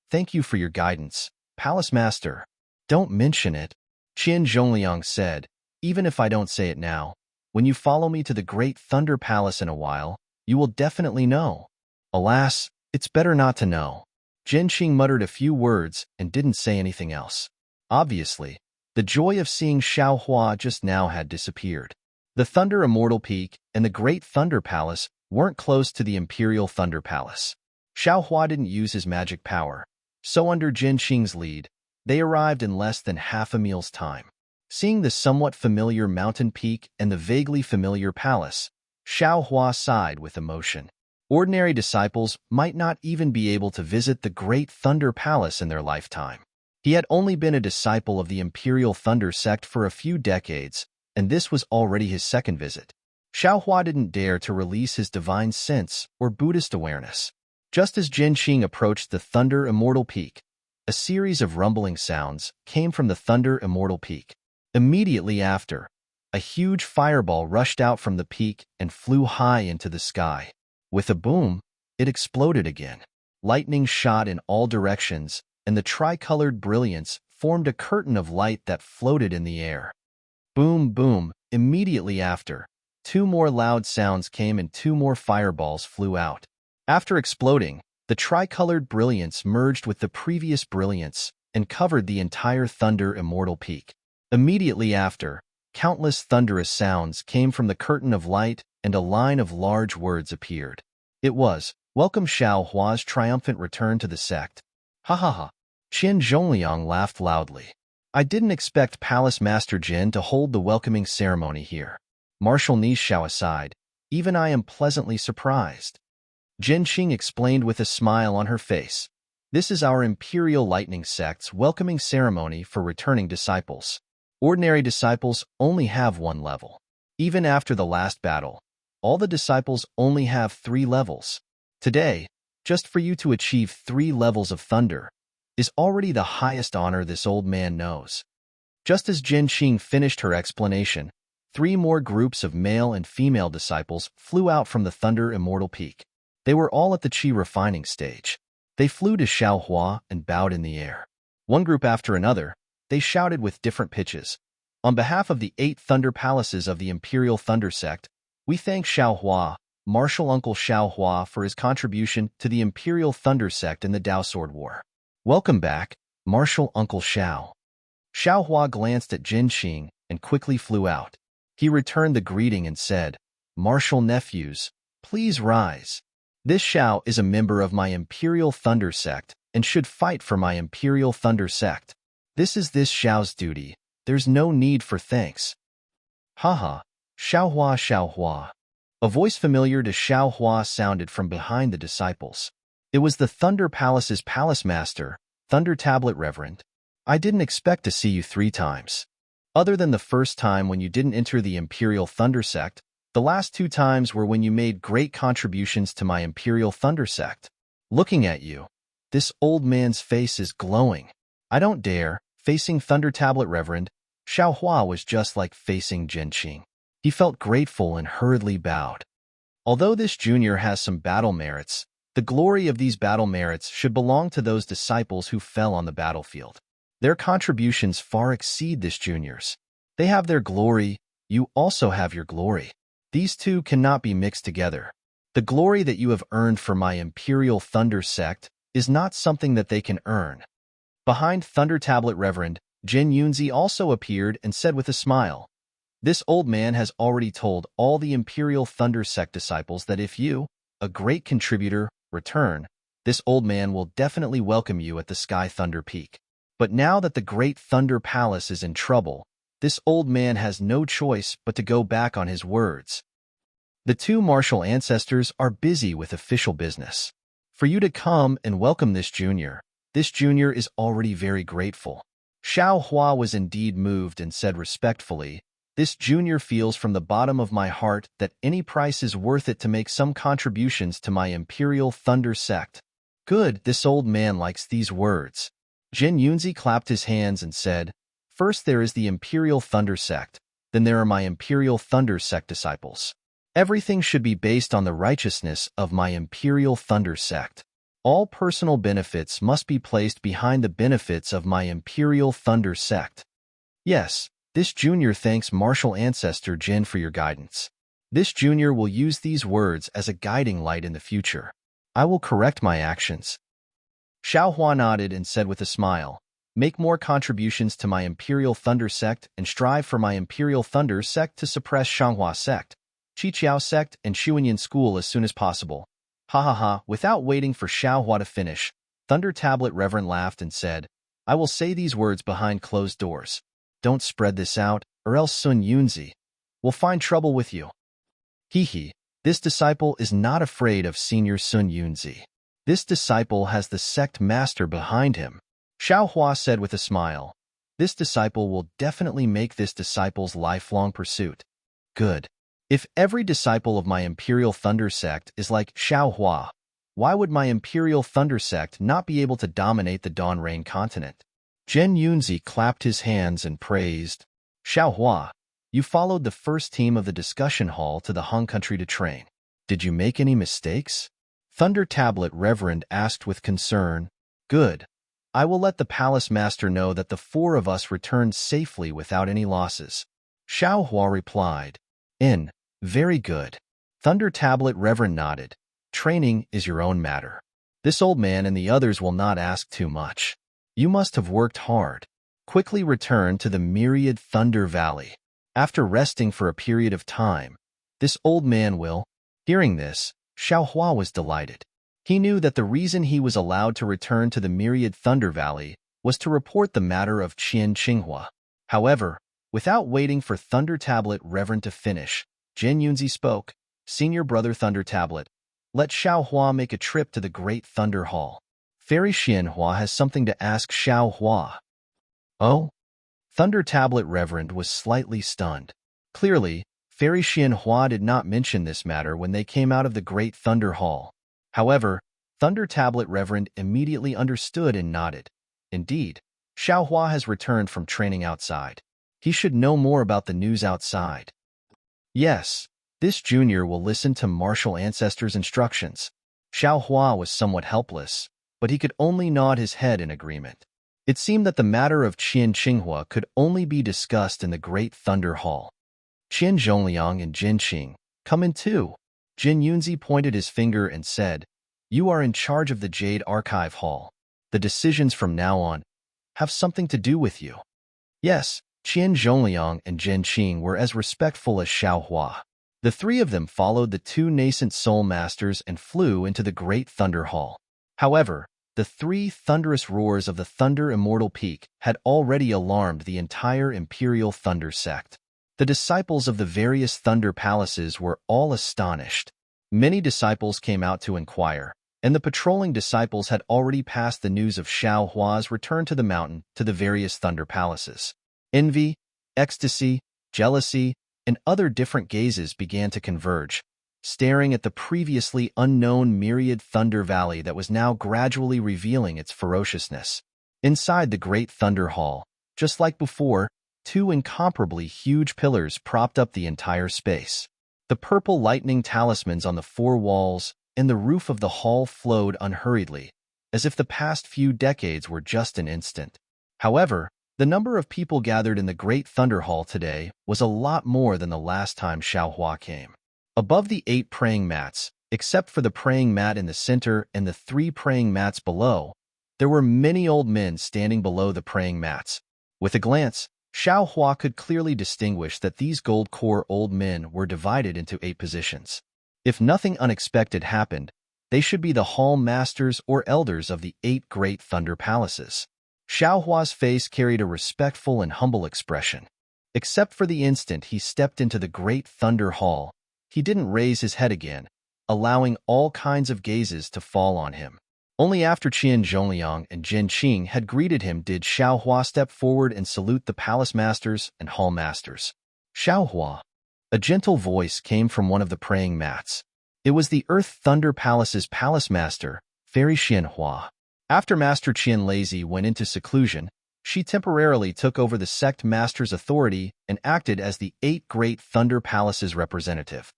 "Thank you for your guidance, Palace Master." "Don't mention it," Qian Zhongliang said. "Even if I don't say it now, When you follow me to the Great Thunder Palace in a while, you will definitely know. Alas, it's better not to know. Jin Qing muttered a few words and didn't say anything else. Obviously, the joy of seeing Xiao Hua just now had disappeared. The Thunder Immortal Peak and the Great Thunder Palace weren't close to the Imperial Thunder Palace. Xiao Hua didn't use his magic power, so under Jin Qing's lead, they arrived in less than half a meal's time. Seeing the somewhat familiar mountain peak and the vaguely familiar palace, Xiao Hua sighed with emotion. Ordinary disciples might not even be able to visit the Great Thunder Palace in their lifetime. He had only been a disciple of the Imperial Thunder sect for a few decades, and this was already his second visit. Xiao Hua didn't dare to release his divine sense or Buddhist awareness. Just as Jin Qing approached the Thunder Immortal Peak, a series of rumbling sounds came from the Thunder Immortal Peak. Immediately after, a huge fireball rushed out from the peak and flew high into the sky. With a boom, it exploded again. Lightning shot in all directions, and the tricolored brilliance formed a curtain of light that floated in the air. Boom, boom. Immediately after, two more loud sounds came and two more fireballs flew out. After exploding, the tricolored brilliance merged with the previous brilliance and covered the entire Thunder Immortal Peak. Immediately after, countless thunderous sounds came from the curtain of light and a line of large words appeared. It was, "Welcome Xiao Hua's triumphant return to the sect." Ha ha ha. Qin Zhongliang laughed loudly. I didn't expect Palace Master Jin to hold the welcoming ceremony here. Marshal Nishao aside, even I am pleasantly surprised. Jin Qing explained with a smile on her face. This is our Imperial Lightning Sect's welcoming ceremony for returning disciples. Ordinary disciples only have one level. Even after the last battle, all the disciples only have 3 levels. Today, just for you to achieve 3 levels of thunder, is already the highest honor this old man knows. Just as Jin Qing finished her explanation, 3 more groups of male and female disciples flew out from the Thunder Immortal Peak. They were all at the Qi refining stage. They flew to Xiao Hua and bowed in the air. One group after another, they shouted with different pitches. On behalf of the 8 Thunder Palaces of the Imperial Thunder Sect, we thank Xiao Hua, Martial Uncle Xiao Hua, for his contribution to the Imperial Thunder Sect in the Dao Sword War. Welcome back, Martial Uncle Xiao. Xiao Hua glanced at Jin Qing and quickly flew out. He returned the greeting and said, "Martial nephews, please rise. This Xiao is a member of my Imperial Thunder Sect and should fight for my Imperial Thunder Sect. This is this Xiao's duty. There's no need for thanks." Haha, Xiao Hua, Xiao Hua. A voice familiar to Xiao Hua sounded from behind the disciples. It was the Thunder Palace's Palace Master, Thunder Tablet Reverend. I didn't expect to see you 3 times. Other than the first time when you didn't enter the Imperial Thunder Sect, the last 2 times were when you made great contributions to my Imperial Thunder Sect. Looking at you, this old man's face is glowing. I don't dare. Facing Thunder Tablet Reverend, Xiao Hua was just like facing Jin Qing. He felt grateful and hurriedly bowed. Although this junior has some battle merits, the glory of these battle merits should belong to those disciples who fell on the battlefield. Their contributions far exceed this junior's. They have their glory, you also have your glory. These two cannot be mixed together. The glory that you have earned for my Imperial Thunder Sect is not something that they can earn. Behind Thunder Tablet Reverend, Jin Yunzi also appeared and said with a smile, "This old man has already told all the Imperial Thunder Sect disciples that if you, a great contributor, return, this old man will definitely welcome you at the Sky Thunder Peak. But now that the Great Thunder Palace is in trouble, this old man has no choice but to go back on his words. The 2 martial ancestors are busy with official business. For you to come and welcome this junior is already very grateful." Xiao Hua was indeed moved and said respectfully, "This junior feels from the bottom of my heart that any price is worth it to make some contributions to my Imperial Thunder Sect." Good, this old man likes these words. Jin Yunzi clapped his hands and said, "First there is the Imperial Thunder Sect, then there are my Imperial Thunder Sect disciples. Everything should be based on the righteousness of my Imperial Thunder Sect. All personal benefits must be placed behind the benefits of my Imperial Thunder Sect. Yes, This junior thanks martial ancestor Jin for your guidance. This junior will use these words as a guiding light in the future. I will correct my actions. Xiao Hua nodded and said with a smile, make more contributions to my Imperial Thunder sect and strive for my Imperial Thunder sect to suppress Shanghua sect, Qiqiao sect, and Xuanyan school as soon as possible. Ha ha ha, without waiting for Xiao Hua to finish, Thunder Tablet Reverend laughed and said, I will say these words behind closed doors. Don't spread this out, or else Sun Yunzi will find trouble with you. Hee, this disciple is not afraid of Senior Sun Yunzi. This disciple has the sect master behind him. Xiao Hua said with a smile. This disciple will definitely make this disciple's lifelong pursuit. Good. If every disciple of my Imperial Thunder sect is like Xiao Hua, why would my Imperial Thunder sect not be able to dominate the Dawn Rain continent? Zhen Yunzi clapped his hands and praised. Xiao Hua, you followed the first team of the discussion hall to the Hung country to train. Did you make any mistakes? Thunder Tablet Reverend asked with concern. Good. I will let the Palace Master know that the four of us returned safely without any losses. Xiao Hua replied. Very good. Thunder Tablet Reverend nodded. Training is your own matter. This old man and the others will not ask too much. You must have worked hard. Quickly return to the myriad Thunder Valley. After resting for a period of time, this old man will. Hearing this, Xiao Hua was delighted. He knew that the reason he was allowed to return to the myriad Thunder Valley was to report the matter of Qian Qinghua. However, without waiting for Thunder Tablet Reverend to finish, Jin Yunzi spoke, Senior Brother Thunder Tablet, let Xiao Hua make a trip to the Great Thunder Hall. Fairy Xianhua has something to ask Xiao Hua. Oh? Thunder Tablet Reverend was slightly stunned. Clearly, Fairy Xianhua did not mention this matter when they came out of the Great Thunder Hall. However, Thunder Tablet Reverend immediately understood and nodded. Indeed, Xiao Hua has returned from training outside. He should know more about the news outside. Yes, this junior will listen to martial ancestors' instructions. Xiao Hua was somewhat helpless, but he could only nod his head in agreement. It seemed that the matter of Qian Qinghua could only be discussed in the Great Thunder Hall. Qian Zhongliang and Jin Qing, come in too. Jin Yunzi pointed his finger and said, you are in charge of the Jade Archive Hall. The decisions from now on have something to do with you. Yes, Qian Zhongliang and Jin Qing were as respectful as Xiao Hua. The three of them followed the two nascent soul masters and flew into the Great Thunder Hall. However, the three thunderous roars of the Thunder Immortal Peak had already alarmed the entire Imperial Thunder sect. The disciples of the various Thunder Palaces were all astonished. Many disciples came out to inquire, and the patrolling disciples had already passed the news of Xiao Hua's return to the mountain to the various Thunder Palaces. Envy, ecstasy, jealousy, and other different gazes began to converge, staring at the previously unknown myriad Thunder Valley that was now gradually revealing its ferociousness. Inside the Great Thunder Hall, just like before, two incomparably huge pillars propped up the entire space. The purple lightning talismans on the four walls and the roof of the hall flowed unhurriedly, as if the past few decades were just an instant. However, the number of people gathered in the Great Thunder Hall today was a lot more than the last time Xiao Hua came. Above the 8 praying mats, except for the praying mat in the center and the 3 praying mats below, there were many old men standing below the praying mats. With a glance, Xiao Hua could clearly distinguish that these gold core old men were divided into 8 positions. If nothing unexpected happened, they should be the hall masters or elders of the 8 great Thunder Palaces. Xiao Hua's face carried a respectful and humble expression. Except for the instant he stepped into the Great Thunder Hall, he didn't raise his head again, allowing all kinds of gazes to fall on him. Only after Qian Zhongliang and Jin Qing had greeted him did Xiao Hua step forward and salute the palace masters and hall masters. Xiao Hua. A gentle voice came from one of the praying mats. It was the Earth Thunder Palace's palace master, Fairy Xianhua. After Master Qian Lazy went into seclusion, she temporarily took over the sect master's authority and acted as the 8 great Thunder Palace's representative.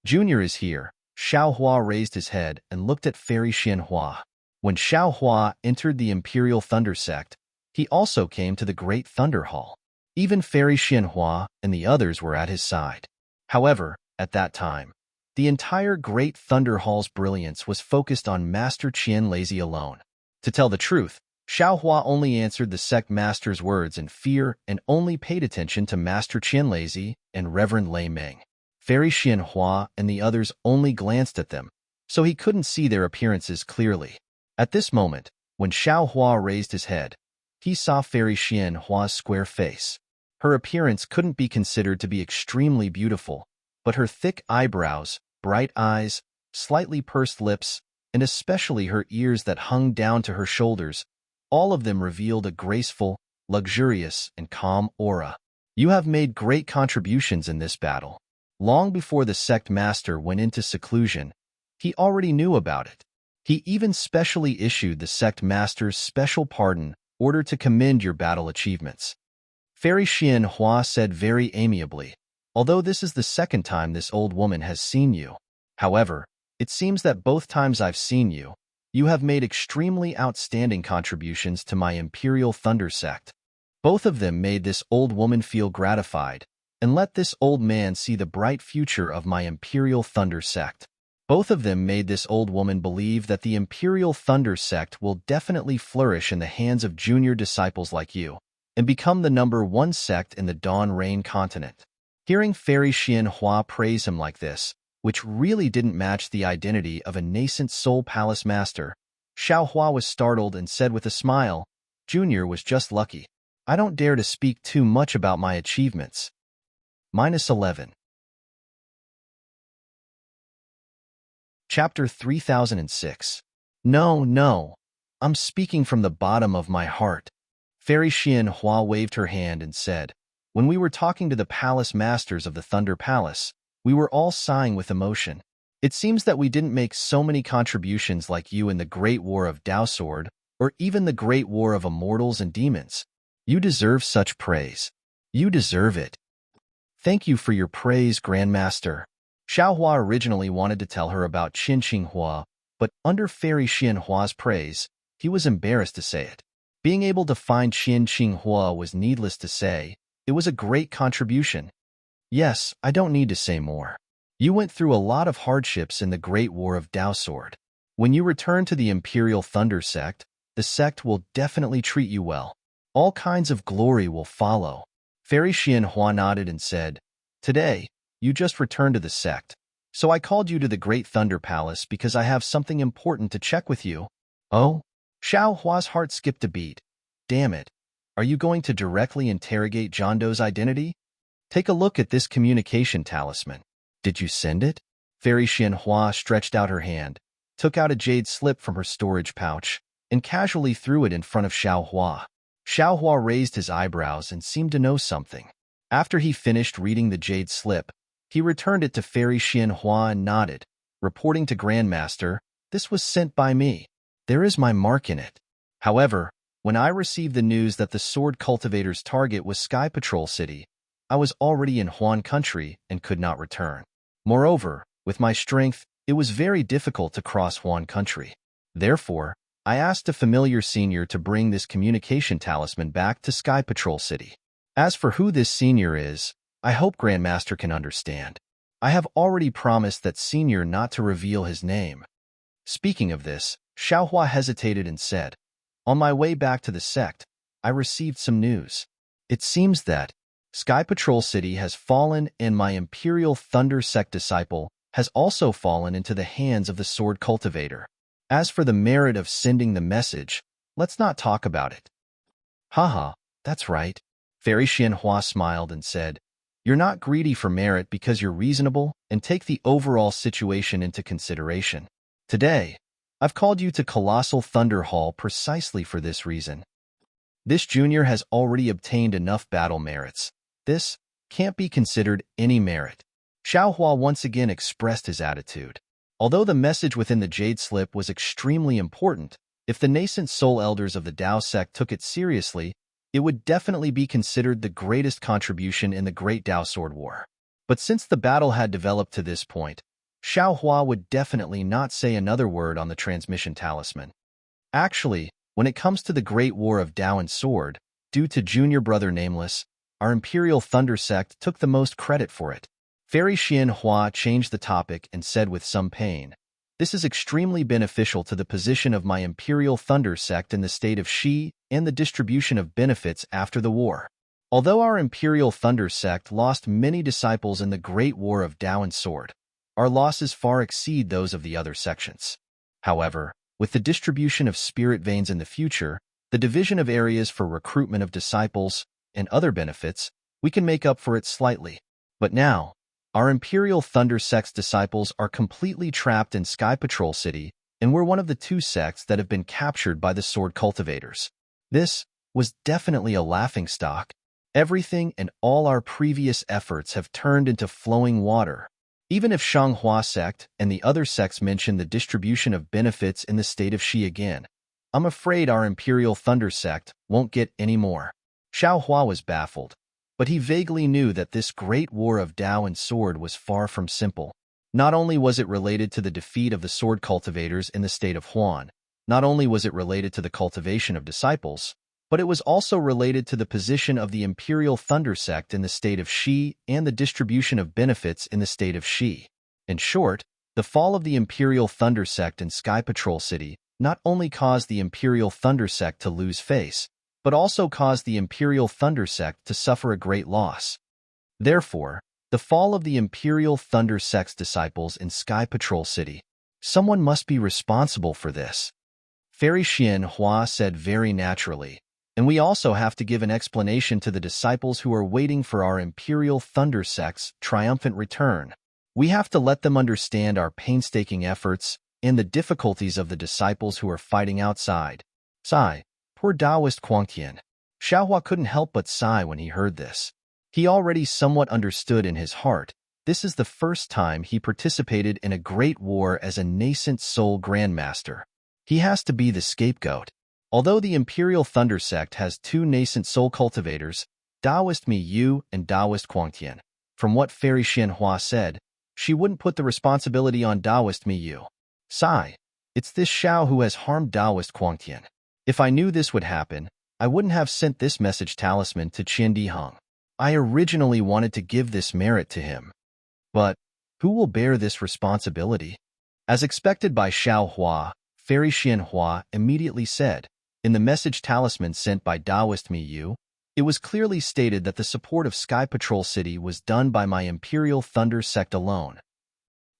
Junior is here. Xiao Hua raised his head and looked at Fairy Xianhua. When Xiao Hua entered the Imperial Thunder sect, he also came to the Great Thunder Hall. Even Fairy Xianhua and the others were at his side. However, at that time, the entire Great Thunder Hall's brilliance was focused on Master Qian Lazy alone. To tell the truth, Xiaohua only answered the sect master's words in fear and only paid attention to Master Qian Lazy and Reverend Lei Meng. Fairy Xianhua and the others only glanced at them, so he couldn't see their appearances clearly. At this moment, when Xiaohua raised his head, he saw Fairy Xianhua's square face. Her appearance couldn't be considered to be extremely beautiful, but her thick eyebrows, bright eyes, slightly pursed lips, and especially her ears that hung down to her shoulders, all of them revealed a graceful, luxurious, and calm aura. You have made great contributions in this battle. Long before the sect master went into seclusion, he already knew about it. He even specially issued the sect master's special pardon order to commend your battle achievements. Fairy Xianhua said very amiably, although this is the second time this old woman has seen you. However, it seems that both times I've seen you, you have made extremely outstanding contributions to my Imperial Thunder sect. Both of them made this old woman feel gratified, and let this old man see the bright future of my Imperial Thunder sect. Both of them made this old woman believe that the Imperial Thunder sect will definitely flourish in the hands of junior disciples like you, and become the #1 sect in the Dawn Rain continent. Hearing Fairy Xianhua praise him like this, which really didn't match the identity of a nascent Soul Palace master, Xiaohua was startled and said with a smile, Junior was just lucky. I don't dare to speak too much about my achievements. -11. Chapter 3006. No, I'm speaking from the bottom of my heart. Fairy Xianhua waved her hand and said, when we were talking to the palace masters of the Thunder Palace, we were all sighing with emotion. It seems that we didn't make so many contributions like you in the Great War of Dao Sword, or even the Great War of Immortals and Demons. You deserve such praise. You deserve it. Thank you for your praise, Grandmaster. Xiaohua originally wanted to tell her about Qin Qinghua, but under Fairy Xianhua's praise, he was embarrassed to say it. Being able to find Qin Qinghua was needless to say. It was a great contribution. Yes, I don't need to say more. You went through a lot of hardships in the Great War of Dao Sword. When you return to the Imperial Thunder sect, the sect will definitely treat you well. All kinds of glory will follow. Fairy Xianhua nodded and said, Today, you just returned to the sect, so I called you to the Great Thunder Palace because I have something important to check with you. Oh? Xiaohua's heart skipped a beat. Damn it. Are you going to directly interrogate Zhando's identity? Take a look at this communication talisman. Did you send it? Fairy Xianhua stretched out her hand, took out a jade slip from her storage pouch, and casually threw it in front of Xiaohua. Xiaohua raised his eyebrows and seemed to know something. After he finished reading the jade slip, he returned it to Fairy Xianhua and nodded, reporting to Grandmaster, This was sent by me. There is my mark in it. However, when I received the news that the Sword Cultivator's target was Sky Patrol City, I was already in Huan Country and could not return. Moreover, with my strength, it was very difficult to cross Huan Country. Therefore, I asked a familiar senior to bring this communication talisman back to Sky Patrol City. As for who this senior is, I hope Grandmaster can understand. I have already promised that senior not to reveal his name. Speaking of this, Xiaohua hesitated and said, On my way back to the sect, I received some news. It seems that Sky Patrol City has fallen and my Imperial Thunder Sect disciple has also fallen into the hands of the Sword Cultivator. As for the merit of sending the message, let's not talk about it. Haha, that's right. Fairy Xianhua smiled and said, You're not greedy for merit because you're reasonable and take the overall situation into consideration. Today, I've called you to Colossal Thunder Hall precisely for this reason. This junior has already obtained enough battle merits. This can't be considered any merit. Xiaohua once again expressed his attitude. Although the message within the Jade Slip was extremely important, if the nascent soul elders of the Dao sect took it seriously, it would definitely be considered the greatest contribution in the Great Dao Sword War. But since the battle had developed to this point, Xiaohua would definitely not say another word on the transmission talisman. Actually, when it comes to the Great War of Dao and Sword, due to Junior Brother Nameless, our Imperial Thunder sect took the most credit for it. Fairy Xianhua changed the topic and said with some pain, "This is extremely beneficial to the position of my Imperial Thunder sect in the state of Xi and the distribution of benefits after the war. Although our Imperial Thunder sect lost many disciples in the Great War of Tao and Sword, our losses far exceed those of the other sections. However, with the distribution of spirit veins in the future, the division of areas for recruitment of disciples, and other benefits, we can make up for it slightly. But now, our Imperial Thunder sect's disciples are completely trapped in Sky Patrol City, and we're one of the 2 sects that have been captured by the sword cultivators. This was definitely a laughingstock. Everything and all our previous efforts have turned into flowing water. Even if Shanghua sect and the other sects mention the distribution of benefits in the state of Xi again, I'm afraid our Imperial Thunder sect won't get any more." Xiaohua was baffled, but he vaguely knew that this great war of Tao and Sword was far from simple. Not only was it related to the defeat of the sword cultivators in the state of Huan, not only was it related to the cultivation of disciples, but it was also related to the position of the Imperial Thunder sect in the state of Xi and the distribution of benefits in the state of Xi. In short, the fall of the Imperial Thunder sect in Sky Patrol City not only caused the Imperial Thunder sect to lose face, but also caused the Imperial Thunder sect to suffer a great loss. Therefore, the fall of the Imperial Thunder sect's disciples in Sky Patrol City. Someone must be responsible for this. Fairy Xianhua said very naturally, and we also have to give an explanation to the disciples who are waiting for our Imperial Thunder sect's triumphant return. We have to let them understand our painstaking efforts and the difficulties of the disciples who are fighting outside. Sigh, poor Taoist Quangtian. Xiaohua couldn't help but sigh when he heard this. He already somewhat understood in his heart. This is the first time he participated in a great war as a nascent soul grandmaster. He has to be the scapegoat. Although the Imperial Thunder sect has 2 nascent soul cultivators, Taoist Mi Yu and Taoist Quangtian, from what Fairy Xianhua said, she wouldn't put the responsibility on Taoist Mi Yu. Sigh, it's this Xiao who has harmed Taoist Quangtian. If I knew this would happen, I wouldn't have sent this message talisman to Qian Diheng. I originally wanted to give this merit to him. But who will bear this responsibility? As expected by Xiaohua, Fairy Xianhua immediately said, in the message talisman sent by Taoist Mi Yu, it was clearly stated that the support of Sky Patrol City was done by my Imperial Thunder sect alone.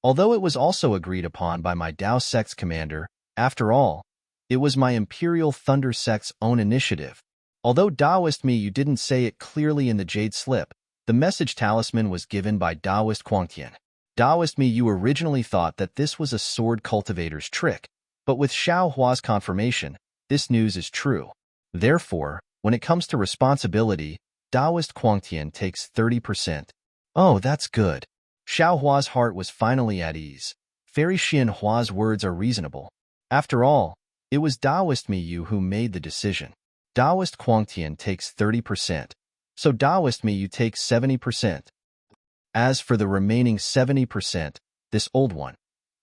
Although it was also agreed upon by my Tao sect's commander, after all, it was my Imperial Thunder sect's own initiative. Although Taoist Mi Yu didn't say it clearly in the Jade Slip, the message talisman was given by Taoist Quangtian. Taoist Mi Yu originally thought that this was a sword cultivator's trick, but with Xiaohua's confirmation, this news is true. Therefore, when it comes to responsibility, Taoist Quangtian takes 30%. Oh, that's good. Xiaohua's heart was finally at ease. Fairy Xianhua's words are reasonable. After all, it was Taoist Mi Yu who made the decision. Taoist Quangtian takes 30%, so Taoist Mi Yu takes 70%. As for the remaining 70%, this old one,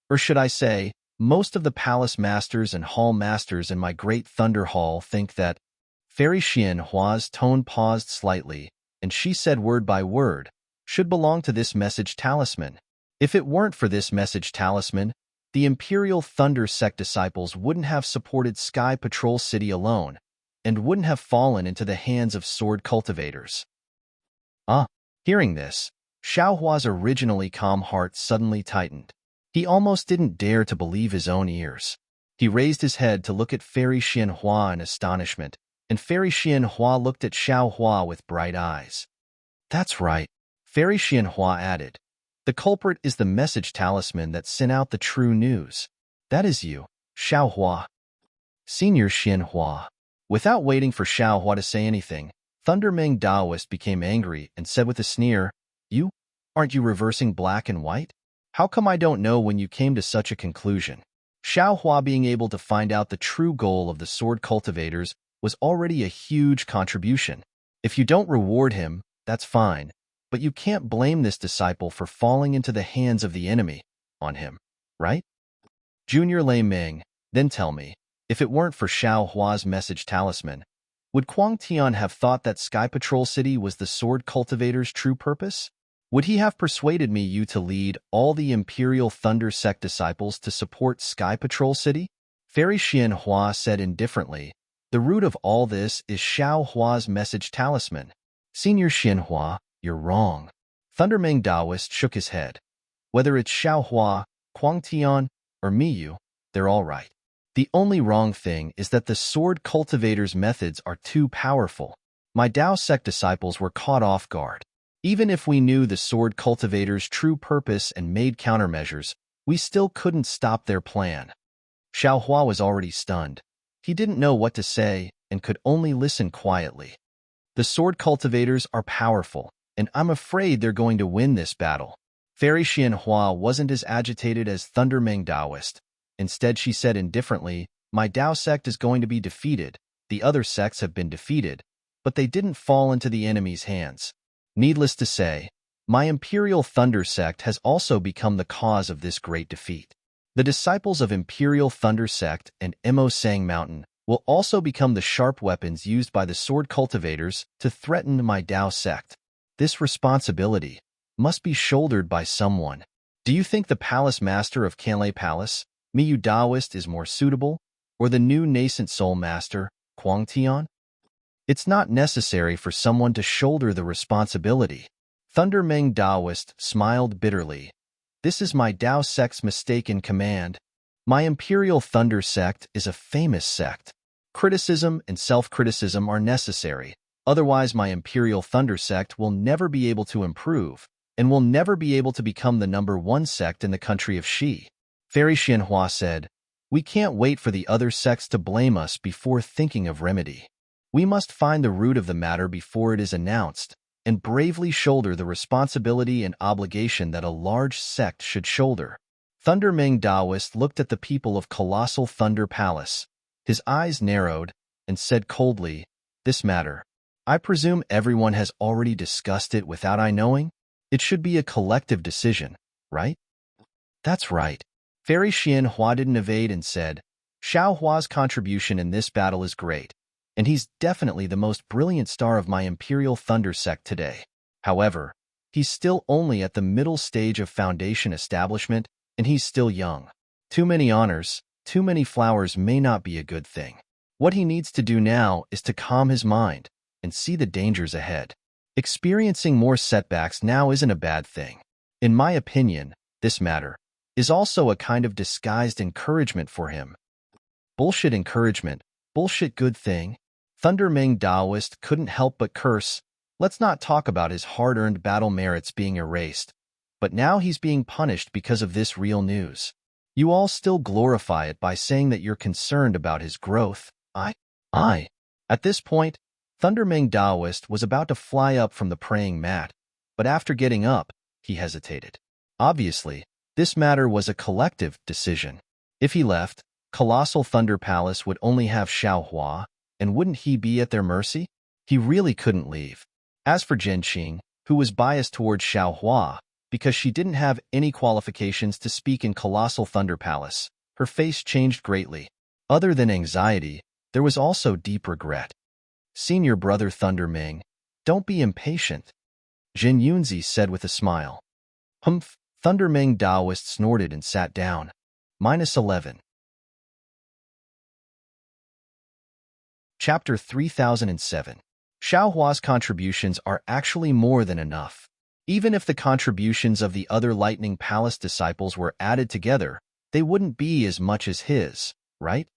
or should I say, most of the palace masters and hall masters in my great Thunder Hall think that. Fairy Xianhua's tone paused slightly, and she said word by word, should belong to this message talisman. If it weren't for this message talisman, the Imperial Thunder sect disciples wouldn't have supported Sky Patrol City alone, and wouldn't have fallen into the hands of sword cultivators. Hearing this, Xiaohua's originally calm heart suddenly tightened. He almost didn't dare to believe his own ears. He raised his head to look at Fairy Xianhua in astonishment, and Fairy Xianhua looked at Xiaohua with bright eyes. That's right, Fairy Xianhua added. The culprit is the message talisman that sent out the true news. That is you, Xiaohua. Senior Xianhua. Without waiting for Xiaohua to say anything, Thundermeng Daoist became angry and said with a sneer, You? Aren't you reversing black and white? How come I don't know when you came to such a conclusion? Xiaohua being able to find out the true goal of the sword cultivators was already a huge contribution. If you don't reward him, that's fine, but you can't blame this disciple for falling into the hands of the enemy on him, right? Junior Lei Ming, then tell me, if it weren't for Xiaohua's message talisman, Would Kuang Tian have thought that Sky Patrol City was the sword cultivator's true purpose? Would he have persuaded you to lead all the Imperial Thunder Sect disciples to support Sky Patrol City? Fairy Xian Hua said indifferently, the root of all this is Xiao Hua's message talisman. Senior Xian Hua, you're wrong. Thundermang Daoist shook his head. Whether it's Xiao Hua, Kuang Tian, or Miyu, they're all right. The only wrong thing is that the sword cultivator's methods are too powerful. My Dao sect disciples were caught off guard. Even if we knew the sword cultivator's true purpose and made countermeasures, we still couldn't stop their plan. Xiao Hua was already stunned. He didn't know what to say and could only listen quietly. The sword cultivators are powerful, and I'm afraid they're going to win this battle. Fairy Xian Hua wasn't as agitated as Thundermang Daoist. Instead, she said indifferently, my Dao sect is going to be defeated. The other sects have been defeated, but they didn't fall into the enemy's hands. Needless to say, my Imperial Thunder sect has also become the cause of this great defeat. The disciples of Imperial Thunder sect and Mo Sang Mountain will also become the sharp weapons used by the sword cultivators to threaten my Dao sect. This responsibility must be shouldered by someone. Do you think the Palace Master of Canlay Palace, Miyu Daoist, is more suitable, or the new nascent Soul Master, Kuang Tian? It's not necessary for someone to shoulder the responsibility. Thundermang Daoist smiled bitterly. This is my Dao sect's mistaken command. My Imperial Thunder sect is a famous sect. Criticism and self-criticism are necessary. Otherwise, my Imperial Thunder sect will never be able to improve, and will never be able to become the #1 sect in the country of Xi. Fairy Xian Hua said, we can't wait for the other sects to blame us before thinking of remedy. We must find the root of the matter before it is announced, and bravely shoulder the responsibility and obligation that a large sect should shoulder. Thundermang Daoist looked at the people of Colossal Thunder Palace. His eyes narrowed and said coldly, this matter, I presume everyone has already discussed it without I knowing? It should be a collective decision, right? That's right. Fairy Xian Hua didn't evade and said, Xiao Hua's contribution in this battle is great, and he's definitely the most brilliant star of my Imperial Thunder sect today. However, he's still only at the middle stage of foundation establishment, and he's still young. Too many honors, too many flowers may not be a good thing. What he needs to do now is to calm his mind and see the dangers ahead. Experiencing more setbacks now isn't a bad thing. In my opinion, this matter is also a kind of disguised encouragement for him. Bullshit encouragement, bullshit good thing. Thundermang Daoist couldn't help but curse. Let's not talk about his hard-earned battle merits being erased. But now he's being punished because of this real news. You all still glorify it by saying that you're concerned about his growth. At this point, Thundermang Daoist was about to fly up from the praying mat, but after getting up, he hesitated. Obviously, this matter was a collective decision. If he left, Colossal Thunder Palace would only have Xiao Hua, and wouldn't he be at their mercy? He really couldn't leave. As for Zhenqing, who was biased towards Xiao Hua, because she didn't have any qualifications to speak in Colossal Thunder Palace, her face changed greatly. Other than anxiety, there was also deep regret. Senior brother Thundermang, don't be impatient, Jin Yunzi said with a smile. Humph, Thundermang Daoist snorted and sat down. -11. Chapter 3007. Xiao Hua's contributions are actually more than enough. Even if the contributions of the other Lightning Palace disciples were added together, they wouldn't be as much as his, right?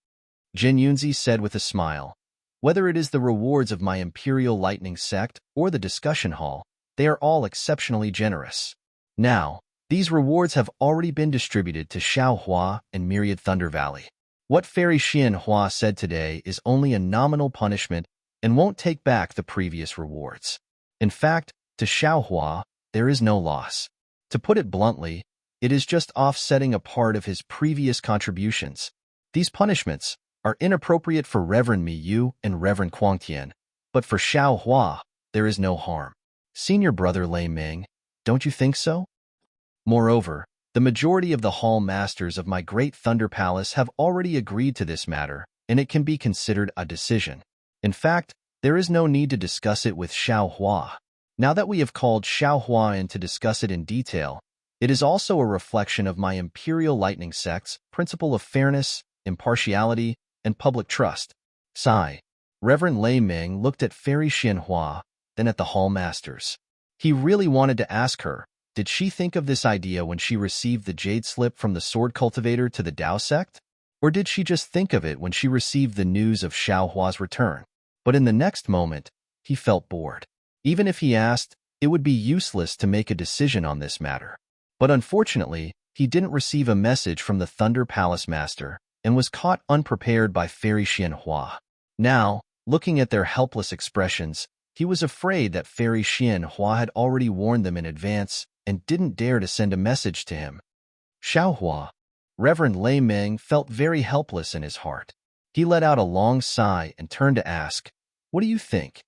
Jin Yunzi said with a smile. Whether it is the rewards of my Imperial Lightning sect or the discussion hall, they are all exceptionally generous. Now, these rewards have already been distributed to Xiao Hua and Myriad Thunder Valley. What Fairy Xian Hua said today is only a nominal punishment and won't take back the previous rewards. In fact, to Xiao Hua, there is no loss. To put it bluntly, it is just offsetting a part of his previous contributions. These punishments are inappropriate for Reverend Miyu and Reverend Kuangtian, but for Xiao Hua, there is no harm. Senior brother Lei Ming, don't you think so? Moreover, the majority of the hall masters of my great Thunder Palace have already agreed to this matter, and it can be considered a decision. In fact, There is no need to discuss it with Xiao Hua. Now that we have called Xiao Hua in to discuss it in detail, it is also a reflection of my Imperial Lightning Sect's principle of fairness, impartiality, and public trust. Sigh. Reverend Lei Ming looked at Fairy Xianhua, then at the Hall Masters. He really wanted to ask her, did she think of this idea when she received the jade slip from the sword cultivator to the Dao sect? Or did she just think of it when she received the news of Xiao Hua's return? But in the next moment, he felt bored. Even if he asked, it would be useless to make a decision on this matter. But unfortunately, he didn't receive a message from the Thunder Palace Master and was caught unprepared by Fairy Xianhua. Now, looking at their helpless expressions, he was afraid that Fairy Xianhua had already warned them in advance and didn't dare to send a message to him. Xiaohua. Reverend Lei Ming felt very helpless in his heart. He let out a long sigh and turned to ask, "What do you think?"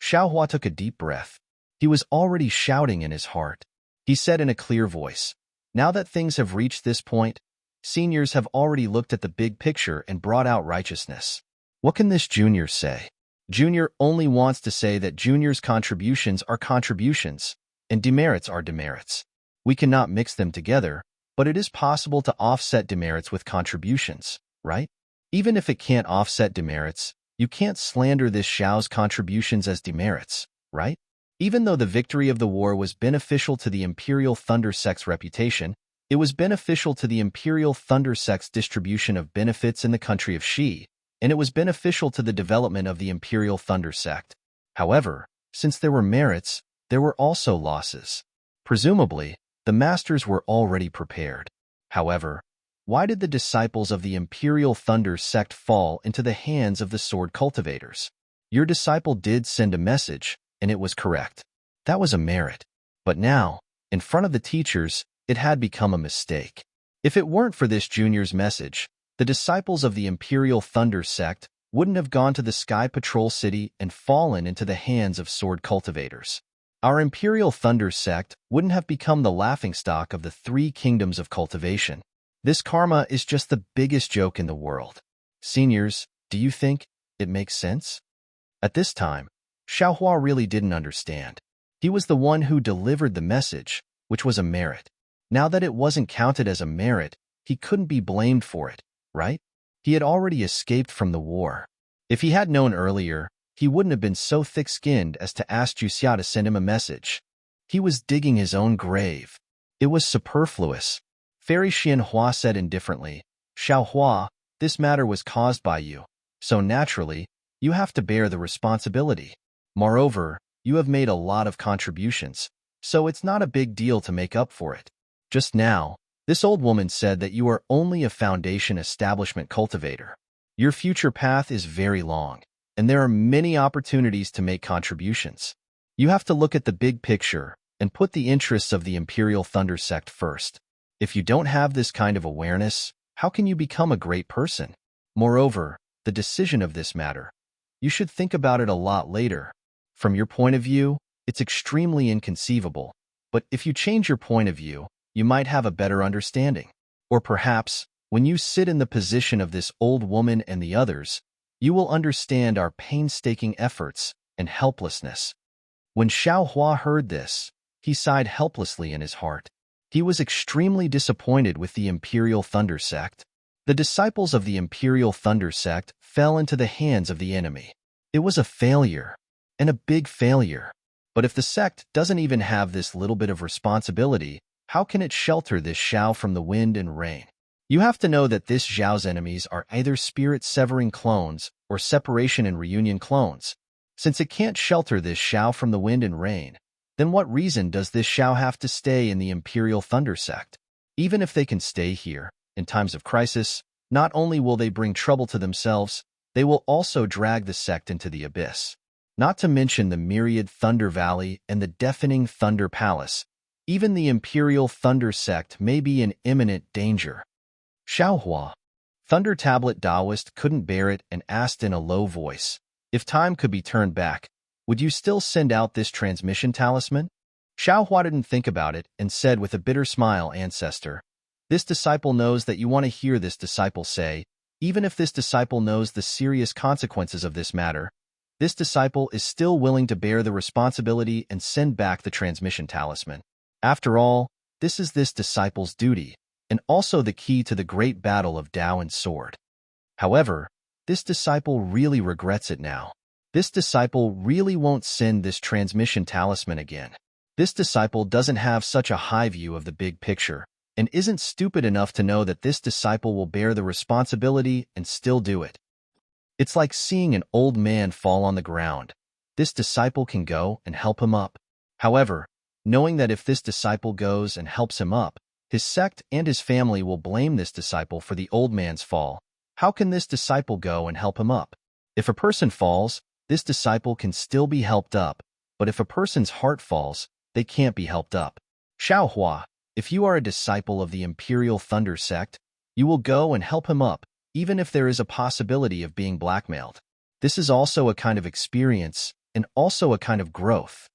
Xiaohua took a deep breath. He was already shouting in his heart. He said in a clear voice, "Now that things have reached this point, seniors have already looked at the big picture and brought out righteousness. What can this junior say? Junior only wants to say that junior's contributions are contributions, and demerits are demerits. We cannot mix them together, but it is possible to offset demerits with contributions, right? Even if it can't offset demerits, you can't slander this Xiao's contributions as demerits, right? Even though the victory of the war was beneficial to the Imperial Thunder Sect's reputation, it was beneficial to the Imperial Thunder Sect's distribution of benefits in the country of Xi, and it was beneficial to the development of the Imperial Thunder Sect. However, since there were merits, there were also losses. Presumably, the masters were already prepared. However, why did the disciples of the Imperial Thunder Sect fall into the hands of the sword cultivators? Your disciple did send a message, and it was correct. That was a merit. But now, in front of the teachers, it had become a mistake. If it weren't for this junior's message, the disciples of the Imperial Thunder Sect wouldn't have gone to the Sky Patrol City and fallen into the hands of sword cultivators. Our Imperial Thunder Sect wouldn't have become the laughingstock of the 3 kingdoms of cultivation. This karma is just the biggest joke in the world. Seniors, do you think it makes sense? At this time, Xiaohua really didn't understand. He was the one who delivered the message, which was a merit. Now that it wasn't counted as a merit, he couldn't be blamed for it, right? He had already escaped from the war. If he had known earlier, he wouldn't have been so thick-skinned as to ask Juxia to send him a message. He was digging his own grave. It was superfluous. Fairy Xianhua said indifferently, "Xiaohua, this matter was caused by you, so naturally, you have to bear the responsibility. Moreover, you have made a lot of contributions, so it's not a big deal to make up for it. Just now, this old woman said that you are only a foundation establishment cultivator. Your future path is very long, and there are many opportunities to make contributions. You have to look at the big picture and put the interests of the Imperial Thunder Sect first. If you don't have this kind of awareness, how can you become a great person? Moreover, the decision of this matter, you should think about it a lot later. From your point of view, it's extremely inconceivable, but if you change your point of view, you might have a better understanding. Or perhaps, when you sit in the position of this old woman and the others, you will understand our painstaking efforts and helplessness." When Xiaohua heard this, he sighed helplessly in his heart. He was extremely disappointed with the Imperial Thunder Sect. The disciples of the Imperial Thunder Sect fell into the hands of the enemy. It was a failure, and a big failure. But if the sect doesn't even have this little bit of responsibility, how can it shelter this Xiao from the wind and rain? You have to know that this Xiao's enemies are either spirit-severing clones or separation and reunion clones. Since it can't shelter this Xiao from the wind and rain, then what reason does this Xiao have to stay in the Imperial Thunder Sect? Even if they can stay here, in times of crisis, not only will they bring trouble to themselves, they will also drag the sect into the abyss. Not to mention the myriad Thunder Valley and the deafening Thunder Palace. Even the Imperial Thunder Sect may be in imminent danger. Xiaohua. Thunder Tablet Taoist couldn't bear it and asked in a low voice, "If time could be turned back, would you still send out this transmission talisman?" Xiaohua didn't think about it and said with a bitter smile, "Ancestor, this disciple knows that you want to hear this disciple say, even if this disciple knows the serious consequences of this matter, This disciple is still willing to bear the responsibility and send back the transmission talisman. After all, this is this disciple's duty, and also the key to the great battle of Tao and sword. However, this disciple really regrets it now. This disciple really won't send this transmission talisman again. This disciple doesn't have such a high view of the big picture, and isn't stupid enough to know that this disciple will bear the responsibility and still do it. It's like seeing an old man fall on the ground. This disciple can go and help him up. However, knowing that if this disciple goes and helps him up, his sect and his family will blame this disciple for the old man's fall, how can this disciple go and help him up? If a person falls, this disciple can still be helped up, but if a person's heart falls, they can't be helped up. Xiaohua, if you are a disciple of the Imperial Thunder sect, you will go and help him up, even if there is a possibility of being blackmailed. This is also a kind of experience, and also a kind of growth.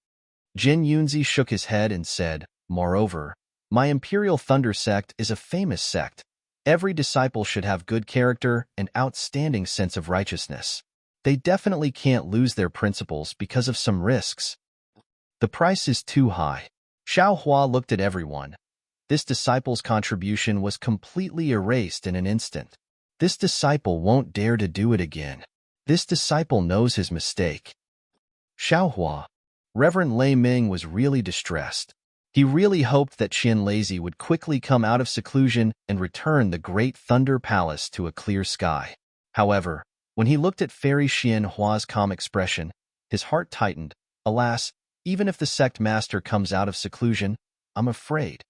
Jin Yunzi shook his head and said, moreover, my Imperial Thunder sect is a famous sect. Every disciple should have good character and outstanding sense of righteousness. They definitely can't lose their principles because of some risks. The price is too high. Xiaohua looked at everyone. This disciple's contribution was completely erased in an instant. This disciple won't dare to do it again. This disciple knows his mistake. Xiaohua. Reverend Lei Ming was really distressed. He really hoped that Qian Lazy would quickly come out of seclusion and return the great Thunder Palace to a clear sky. However, when he looked at Fairy Qian Hua's calm expression, his heart tightened. Alas, even if the sect master comes out of seclusion, I'm afraid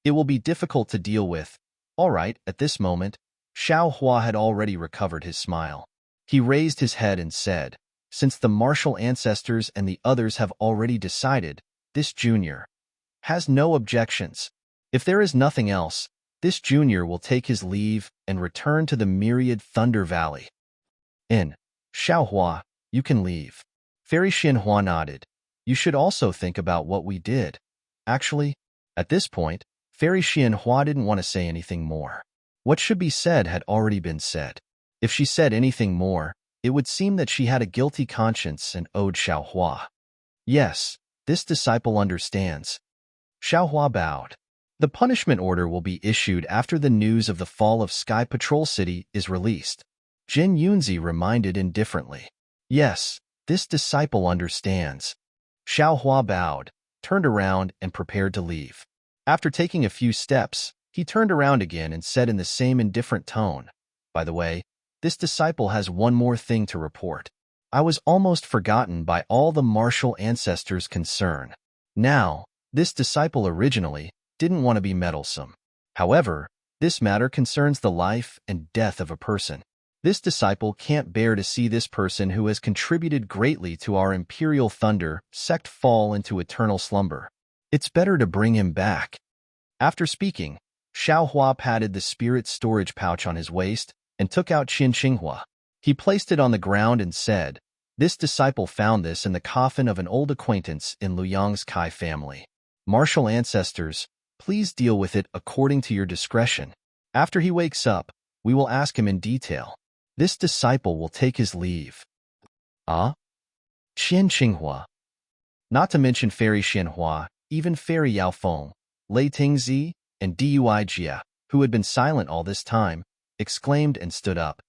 it will be difficult to deal with. All right, at this moment, Xiaohua had already recovered his smile. He raised his head and said, since the martial ancestors and the others have already decided, this junior has no objections. If there is nothing else, this junior will take his leave and return to the myriad Thunder Valley. Xiaohua, you can leave. Fairy Xinhua nodded. You should also think about what we did. Actually, at this point, Fairy Xinhua didn't want to say anything more. What should be said had already been said. If she said anything more, it would seem that she had a guilty conscience and owed Xiaohua. Yes, this disciple understands. Xiaohua bowed. The punishment order will be issued after the news of the fall of Sky Patrol City is released. Jin Yunzi reminded indifferently. Yes, this disciple understands. Xiaohua bowed, turned around, and prepared to leave. After taking a few steps, he turned around again and said in the same indifferent tone, by the way, this disciple has one more thing to report. I was almost forgotten by all the martial ancestors concerned. Now, this disciple originally didn't want to be meddlesome. However, this matter concerns the life and death of a person. This disciple can't bear to see this person who has contributed greatly to our Imperial Thunder sect fall into eternal slumber. It's better to bring him back. After speaking, Xiaohua patted the spirit storage pouch on his waist and took out Qin Xinghua. He placed it on the ground and said, this disciple found this in the coffin of an old acquaintance in Luyang's Kai family. Martial ancestors, please deal with it according to your discretion. After he wakes up, we will ask him in detail. This disciple will take his leave. Qin Xinghua. Not to mention Fairy Xianhua, even Fairy Yaofeng, Lei Tingzi, and Dui Jia, who had been silent all this time, exclaimed and stood up.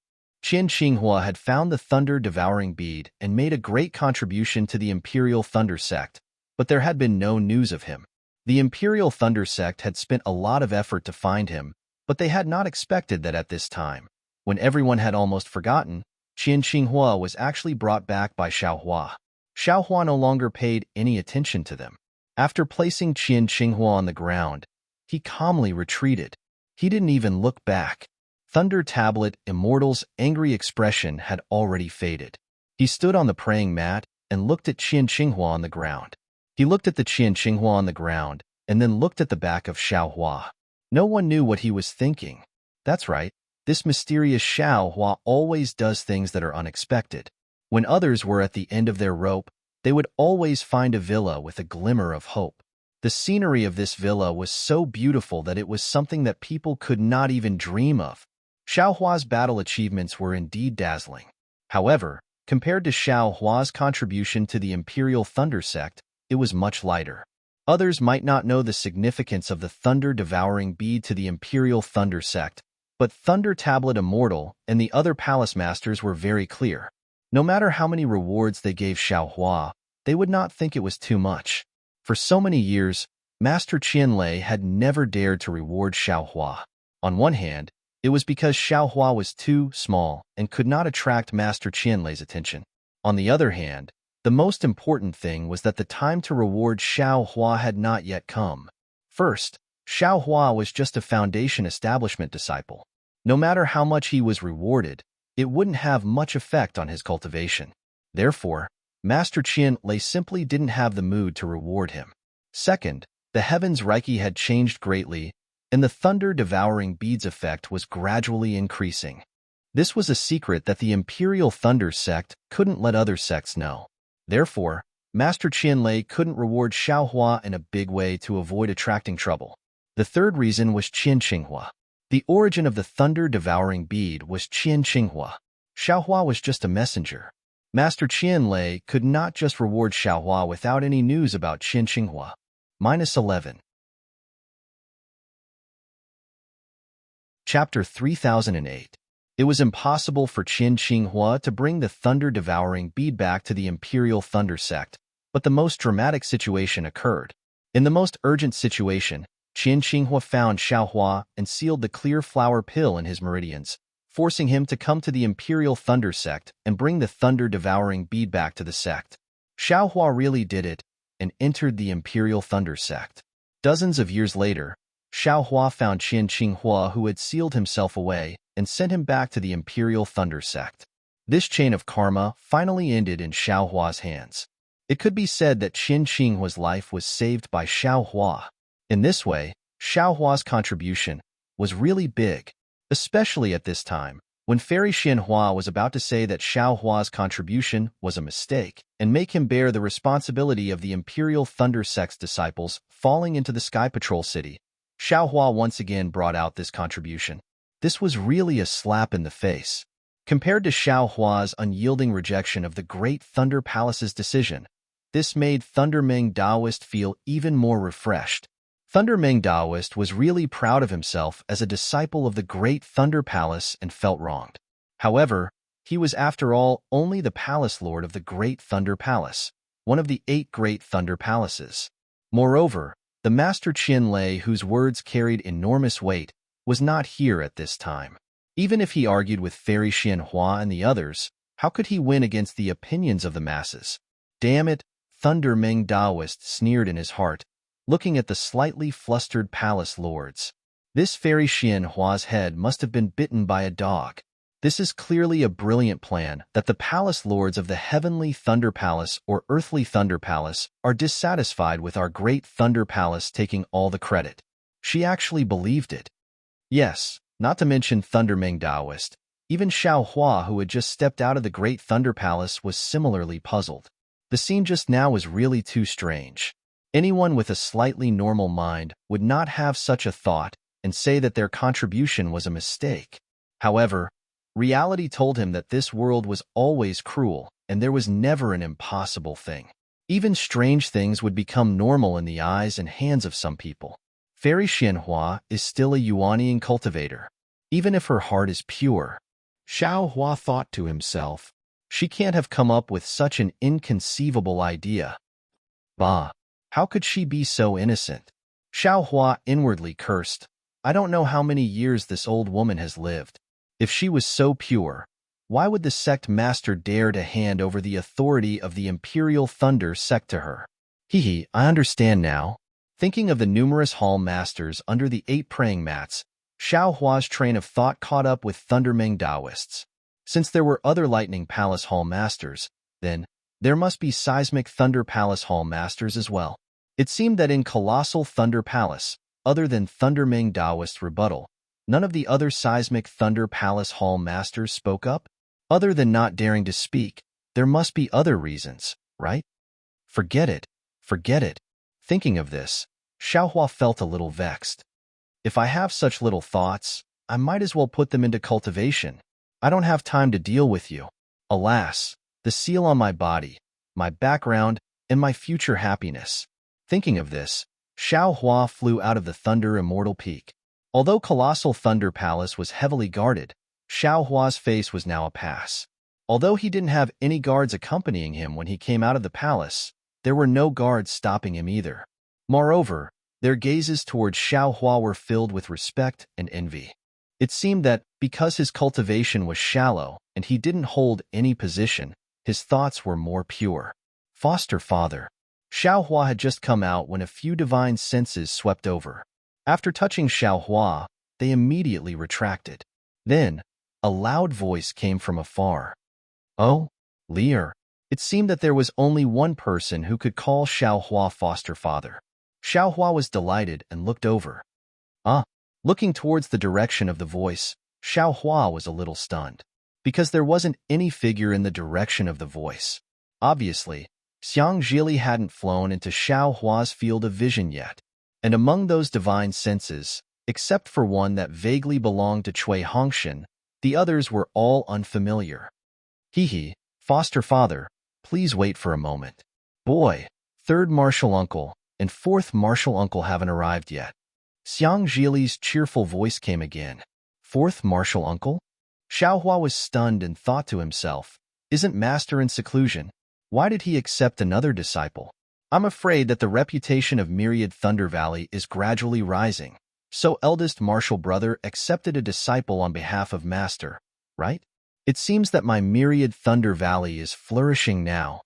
Qin Xinghua had found the thunder-devouring bead and made a great contribution to the Imperial Thunder sect, but there had been no news of him. The Imperial Thunder sect had spent a lot of effort to find him, but they had not expected that at this time, when everyone had almost forgotten, Qin Xinghua was actually brought back by Xiaohua. Xiaohua no longer paid any attention to them. After placing Qin Xinghua on the ground, he calmly retreated. He didn't even look back. Thunder Tablet Immortal's angry expression had already faded. He stood on the praying mat and looked at Qin Xinghua on the ground. He looked at the Qin Xinghua on the ground and then looked at the back of Xiaohua. No one knew what he was thinking. That's right, this mysterious Xiaohua always does things that are unexpected. When others were at the end of their rope, they would always find a villa with a glimmer of hope. The scenery of this villa was so beautiful that it was something that people could not even dream of. Xiaohua's battle achievements were indeed dazzling. However, Compared to Xiao Hua's contribution to the Imperial Thunder Sect, it was much lighter. Others might not know the significance of the thunder-devouring bead to the Imperial Thunder Sect, but Thunder Tablet Immortal and the other palace masters were very clear. No matter how many rewards they gave Xiao Hua, they would not think it was too much. For so many years, Master Qianlei had never dared to reward Xiao Hua. On one hand, it was because Xiao Hua was too small and could not attract Master Qianlei's attention. On the other hand, the most important thing was that the time to reward Xiao Hua had not yet come. First, Xiao Hua was just a foundation establishment disciple. No matter how much he was rewarded, it wouldn't have much effect on his cultivation. Therefore, Master Qianlei simply didn't have the mood to reward him. Second, the heavens Reiki had changed greatly, and the thunder-devouring beads effect was gradually increasing. This was a secret that the Imperial Thunder Sect couldn't let other sects know. Therefore, Master Qianlei couldn't reward Xiao Hua in a big way to avoid attracting trouble. The third reason was Qian Qinghua. The origin of the thunder-devouring bead was Qian Qinghua. Xiao Hua was just a messenger. Master Qianlei could not just reward Xiao Hua without any news about Qian Qinghua. -11. Chapter 3008. It was impossible for Qian Qinghua to bring the thunder-devouring bead back to the Imperial Thunder Sect, but the most dramatic situation occurred. In the most urgent situation, Qian Qinghua found Xiao Hua and sealed the clear flower pill in his meridians, forcing him to come to the Imperial Thunder Sect and bring the thunder-devouring bead back to the sect. Xiao Hua really did it and entered the Imperial Thunder Sect. Dozens of years later, Xiao Hua found Qian Qinghua, who had sealed himself away, and sent him back to the Imperial Thunder Sect. This chain of karma finally ended in Xiao Hua's hands. It could be said that Qian Qinghua's life was saved by Xiao Hua. In this way, Xiao Hua's contribution was really big, especially at this time, when Fairy Xianhua was about to say that Xiao Hua's contribution was a mistake and make him bear the responsibility of the Imperial Thunder Sect's disciples falling into the Sky Patrol City. Xiao Hua once again brought out this contribution. This was really a slap in the face. Compared to Xiao Hua's unyielding rejection of the Great Thunder Palace's decision, this made Thunder Meng Daoist feel even more refreshed. Thunder Meng Daoist was really proud of himself as a disciple of the Great Thunder Palace and felt wronged. However, he was after all only the Palace Lord of the Great Thunder Palace, one of the 8 Great Thunder Palaces. Moreover, the Master Qianlei, whose words carried enormous weight, was not here at this time. Even if he argued with Fairy Xianhua and the others, how could he win against the opinions of the masses? Damn it, Thunder Meng Daoist sneered in his heart, looking at the slightly flustered palace lords. This Fairy Xianhua's head must have been bitten by a dog. This is clearly a brilliant plan that the palace lords of the Heavenly Thunder Palace or Earthly Thunder Palace are dissatisfied with our Great Thunder Palace taking all the credit. She actually believed it. Yes, not to mention Thunder Meng Daoist. Even Xiao Hua, who had just stepped out of the Great Thunder Palace, was similarly puzzled. The scene just now was really too strange. Anyone with a slightly normal mind would not have such a thought and say that their contribution was a mistake. However, reality told him that this world was always cruel and there was never an impossible thing. Even strange things would become normal in the eyes and hands of some people. Fairy Xianhua is still a Yuanian cultivator, even if her heart is pure. Xiao Hua thought to himself, she can't have come up with such an inconceivable idea. Bah! How could she be so innocent? Xiao Hua inwardly cursed. I don't know how many years this old woman has lived. If she was so pure, why would the sect master dare to hand over the authority of the Imperial Thunder Sect to her? I understand now. Thinking of the numerous hall masters under the 8 praying mats, Xiao Hua's train of thought caught up with Thunder Meng Daoists. Since there were other Lightning Palace hall masters, then there must be Seismic Thunder Palace hall masters as well. It seemed that in Colossal Thunder Palace, other than Thunder Meng Daoist's rebuttal, none of the other Seismic Thunder Palace hall masters spoke up. Other than not daring to speak, there must be other reasons, right? Forget it. Forget it. Thinking of this, Xiao Hua felt a little vexed. If I have such little thoughts, I might as well put them into cultivation. I don't have time to deal with you. Alas, the seal on my body, my background, and my future happiness. Thinking of this, Xiao Hua flew out of the Thunder Immortal Peak. Although Colossal Thunder Palace was heavily guarded, Xiao Hua's face was now a pass. Although he didn't have any guards accompanying him when he came out of the palace, there were no guards stopping him either. Moreover, their gazes towards Xiao Hua were filled with respect and envy. It seemed that, because his cultivation was shallow and he didn't hold any position, his thoughts were more pure. Foster father. Xiao Hua had just come out when a few divine senses swept over. After touching Xiao Hua, they immediately retracted. Then, a loud voice came from afar. Oh, Lear. It seemed that there was only one person who could call Xiao Hua foster father. Xiao Hua was delighted and looked over. Looking towards the direction of the voice, Xiao Hua was a little stunned, because there wasn't any figure in the direction of the voice. Obviously, Xiang Zhili hadn't flown into Xiao Hua's field of vision yet, and among those divine senses, except for one that vaguely belonged to Cui Hongshan, the others were all unfamiliar. Hee, foster father, please wait for a moment. Boy, third martial uncle and fourth martial uncle haven't arrived yet. Xiang Zhili's cheerful voice came again. Fourth martial uncle? Xiao Hua was stunned and thought to himself, isn't master in seclusion? Why did he accept another disciple? I'm afraid that the reputation of Myriad Thunder Valley is gradually rising. So eldest martial brother accepted a disciple on behalf of master, right? It seems that my Myriad Thunder Valley is flourishing now.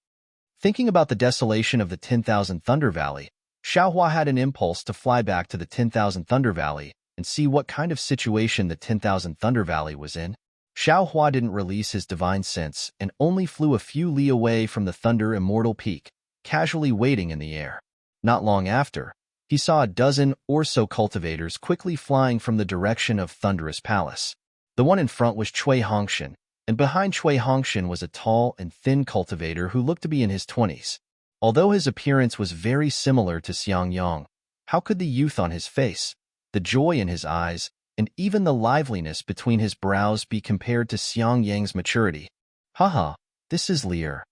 Thinking about the desolation of the 10,000 Thunder Valley, Xiao Hua had an impulse to fly back to the 10,000 Thunder Valley and see what kind of situation the 10,000 Thunder Valley was in. Xiao Hua didn't release his divine sense and only flew a few li away from the Thunder Immortal Peak, casually waiting in the air. Not long after, he saw a dozen or so cultivators quickly flying from the direction of Thunderous Palace. The one in front was Cui Hongshan, and behind Cui Hongshan was a tall and thin cultivator who looked to be in his 20s. Although his appearance was very similar to Xiang Yang, how could the youth on his face, the joy in his eyes, and even the liveliness between his brows be compared to Xiang Yang's maturity? Haha, this is Lear.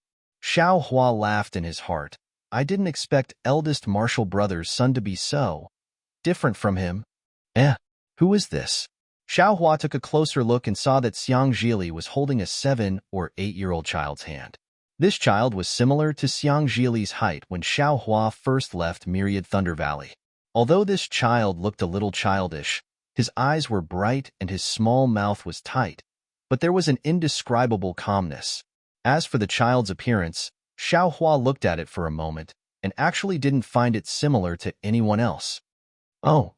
Xiao Hua laughed in his heart. I didn't expect eldest martial brother's son to be so different from him. Who is this? Xiao Hua took a closer look and saw that Xiang Zhili was holding a 7- or 8-year-old child's hand. This child was similar to Xiang Zhili's height when Xiao Hua first left Myriad Thunder Valley. Although this child looked a little childish, his eyes were bright and his small mouth was tight, but there was an indescribable calmness. As for the child's appearance, Xiao Hua looked at it for a moment and actually didn't find it similar to anyone else.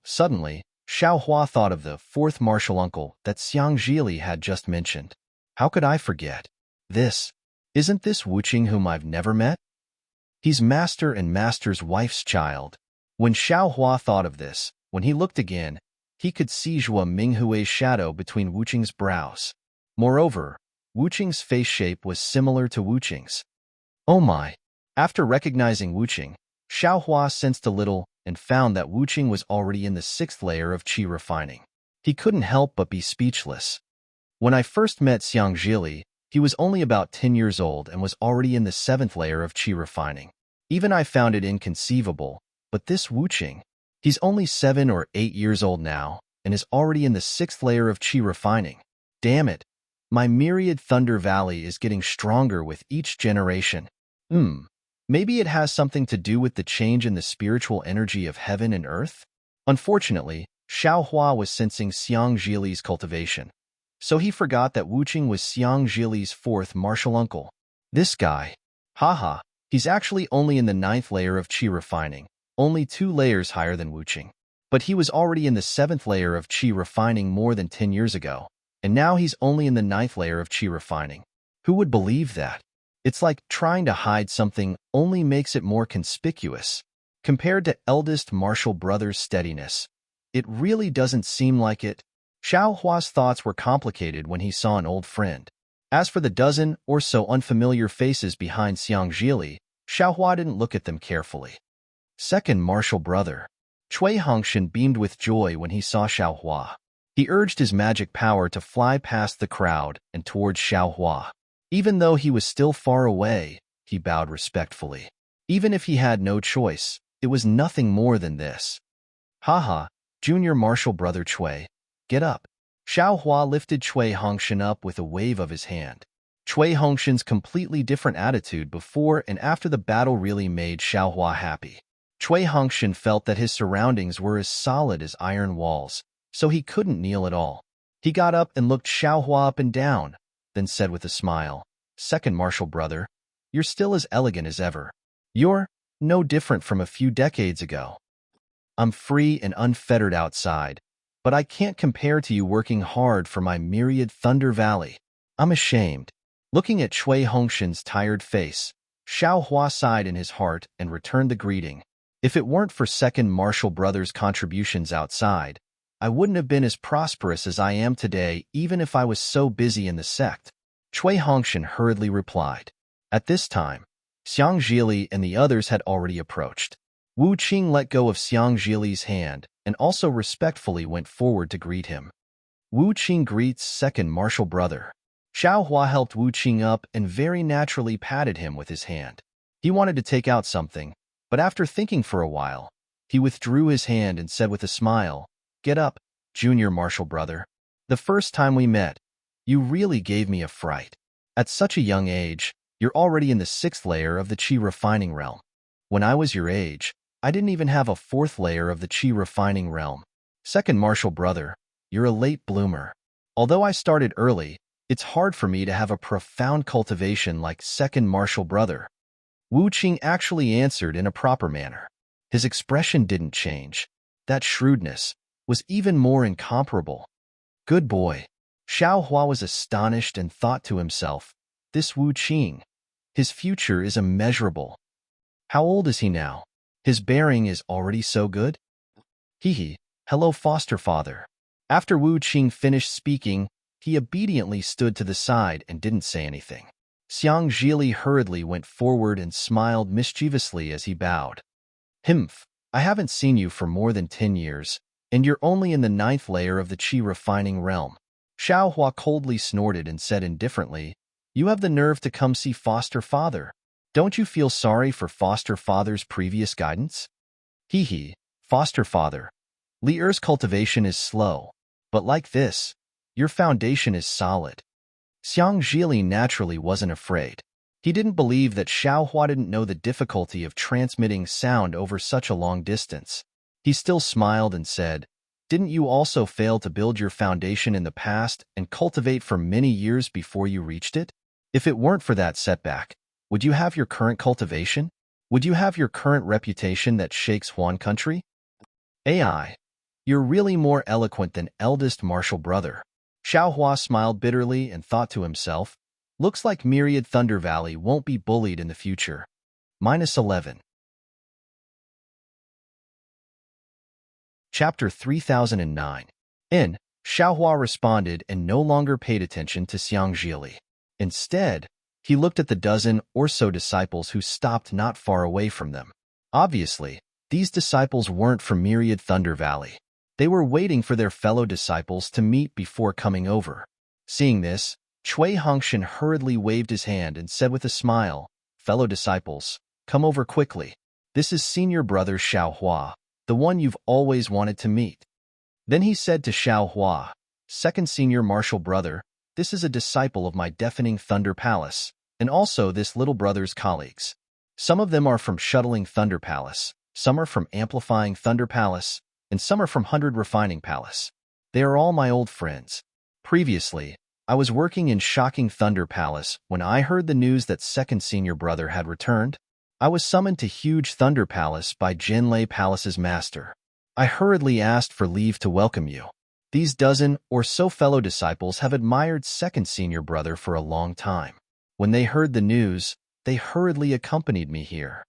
Suddenly, Xiao Hua thought of the fourth martial uncle that Xiang Zhili had just mentioned. How could I forget? Isn't this Wuqing whom I've never met? He's master and master's wife's child. When Xiao Hua thought of this, when he looked again, he could see Zhua Minghui's shadow between Wuqing's brows. Moreover, Wuqing's face shape was similar to Wuqing's. Oh my! After recognizing Wuqing, Xiao Hua sensed a little and found that Wuqing was already in the 6th layer of qi refining. He couldn't help but be speechless. When I first met Xiang Zhili, he was only about 10 years old and was already in the 7th layer of qi refining. Even I found it inconceivable, but this Wuqing, he's only 7 or 8 years old now and is already in the 6th layer of qi refining. Damn it! My Myriad Thunder Valley is getting stronger with each generation. Maybe it has something to do with the change in the spiritual energy of heaven and earth? Unfortunately, Xiao Hua was sensing Xiang Zhili's cultivation, so he forgot that Wuqing was Xiang Zhili's 4th martial uncle. This guy. Haha, he's actually only in the 9th layer of qi refining, only 2 layers higher than Wuqing. But he was already in the 7th layer of qi refining more than 10 years ago, and now he's only in the 9th layer of qi refining. Who would believe that? It's like trying to hide something only makes it more conspicuous. Compared to eldest martial brother's steadiness, it really doesn't seem like it. Xiao Hua's thoughts were complicated when he saw an old friend. As for the dozen or so unfamiliar faces behind Xiang Zhili, Xiao Hua didn't look at them carefully. Second martial brother. Cui Hongshan beamed with joy when he saw Xiao Hua. He urged his magic power to fly past the crowd and towards Xiao Hua. Even though he was still far away, he bowed respectfully. Even if he had no choice, it was nothing more than this. Haha, Junior Marshal Brother Chui, get up. Xiao Hua lifted Chui Hongshan up with a wave of his hand. Chui Hongshan's completely different attitude before and after the battle really made Xiao Hua happy. Chui Hongshan felt that his surroundings were as solid as iron walls, so he couldn't kneel at all. He got up and looked Xiao Hua up and down, then said with a smile, "Second Marshal Brother, you're still as elegant as ever. You're no different from a few decades ago. I'm free and unfettered outside, but I can't compare to you working hard for my myriad Thunder Valley. I'm ashamed." Looking at Chui Hongshan's tired face, Xiao Hua sighed in his heart and returned the greeting. If it weren't for Second Marshal Brother's contributions outside, I wouldn't have been as prosperous as I am today even if I was so busy in the sect. Chui Hongshan hurriedly replied. At this time, Xiang Zhili and the others had already approached. Wu Qing let go of Xiang Zhili's hand and also respectfully went forward to greet him. Wu Qing greets Second Marshal Brother. Xiao Hua helped Wu Qing up and very naturally patted him with his hand. He wanted to take out something, but after thinking for a while, he withdrew his hand and said with a smile, "Get up, Junior Marshal Brother. The first time we met, you really gave me a fright. At such a young age, you're already in the 6th layer of the Qi refining realm. When I was your age, I didn't even have a 4th layer of the Qi refining realm. Second Marshal Brother, you're a late bloomer. Although I started early, it's hard for me to have a profound cultivation like Second Marshal Brother." Wu Qing actually answered in a proper manner. His expression didn't change. That shrewdness was even more incomparable. Good boy. Xiao Hua was astonished and thought to himself, this Wu Qing, his future is immeasurable. How old is he now? His bearing is already so good? Hee. Hello, foster father. After Wu Qing finished speaking, he obediently stood to the side and didn't say anything. Xiang Zhili hurriedly went forward and smiled mischievously as he bowed. Himph, I haven't seen you for more than 10 years, and you're only in the 9th layer of the Qi refining realm. Xiao Hua coldly snorted and said indifferently, "You have the nerve to come see foster father. Don't you feel sorry for foster father's previous guidance?" Hee. Foster father, Li Er's cultivation is slow, but like this, your foundation is solid. Xiang Zhili naturally wasn't afraid. He didn't believe that Xiao Hua didn't know the difficulty of transmitting sound over such a long distance. He still smiled and said, "Didn't you also fail to build your foundation in the past and cultivate for many years before you reached it? If it weren't for that setback, would you have your current cultivation? Would you have your current reputation that shakes Huan country? AI, you're really more eloquent than eldest Marshal Brother." Xiao Hua smiled bitterly and thought to himself, looks like Myriad Thunder Valley won't be bullied in the future. -11. Chapter 3009. Xiao Hua responded and no longer paid attention to Xiang Zhili. Instead, he looked at the dozen or so disciples who stopped not far away from them. Obviously, these disciples weren't from Myriad Thunder Valley. They were waiting for their fellow disciples to meet before coming over. Seeing this, Chui Hongshan hurriedly waved his hand and said with a smile, "Fellow disciples, come over quickly. This is senior brother Xiao Hua, the one you've always wanted to meet." Then he said to Xiao Hua, "Second senior martial brother, this is a disciple of my deafening Thunder Palace, and also this little brother's colleagues. Some of them are from Shuttling Thunder Palace, some are from Amplifying Thunder Palace, and some are from 100 Refining Palace. They are all my old friends. Previously, I was working in Shocking Thunder Palace when I heard the news that second senior brother had returned. I was summoned to Huge Thunder Palace by Jinlei Palace's master. I hurriedly asked for leave to welcome you. These dozen or so fellow disciples have admired second senior brother for a long time. When they heard the news, they hurriedly accompanied me here."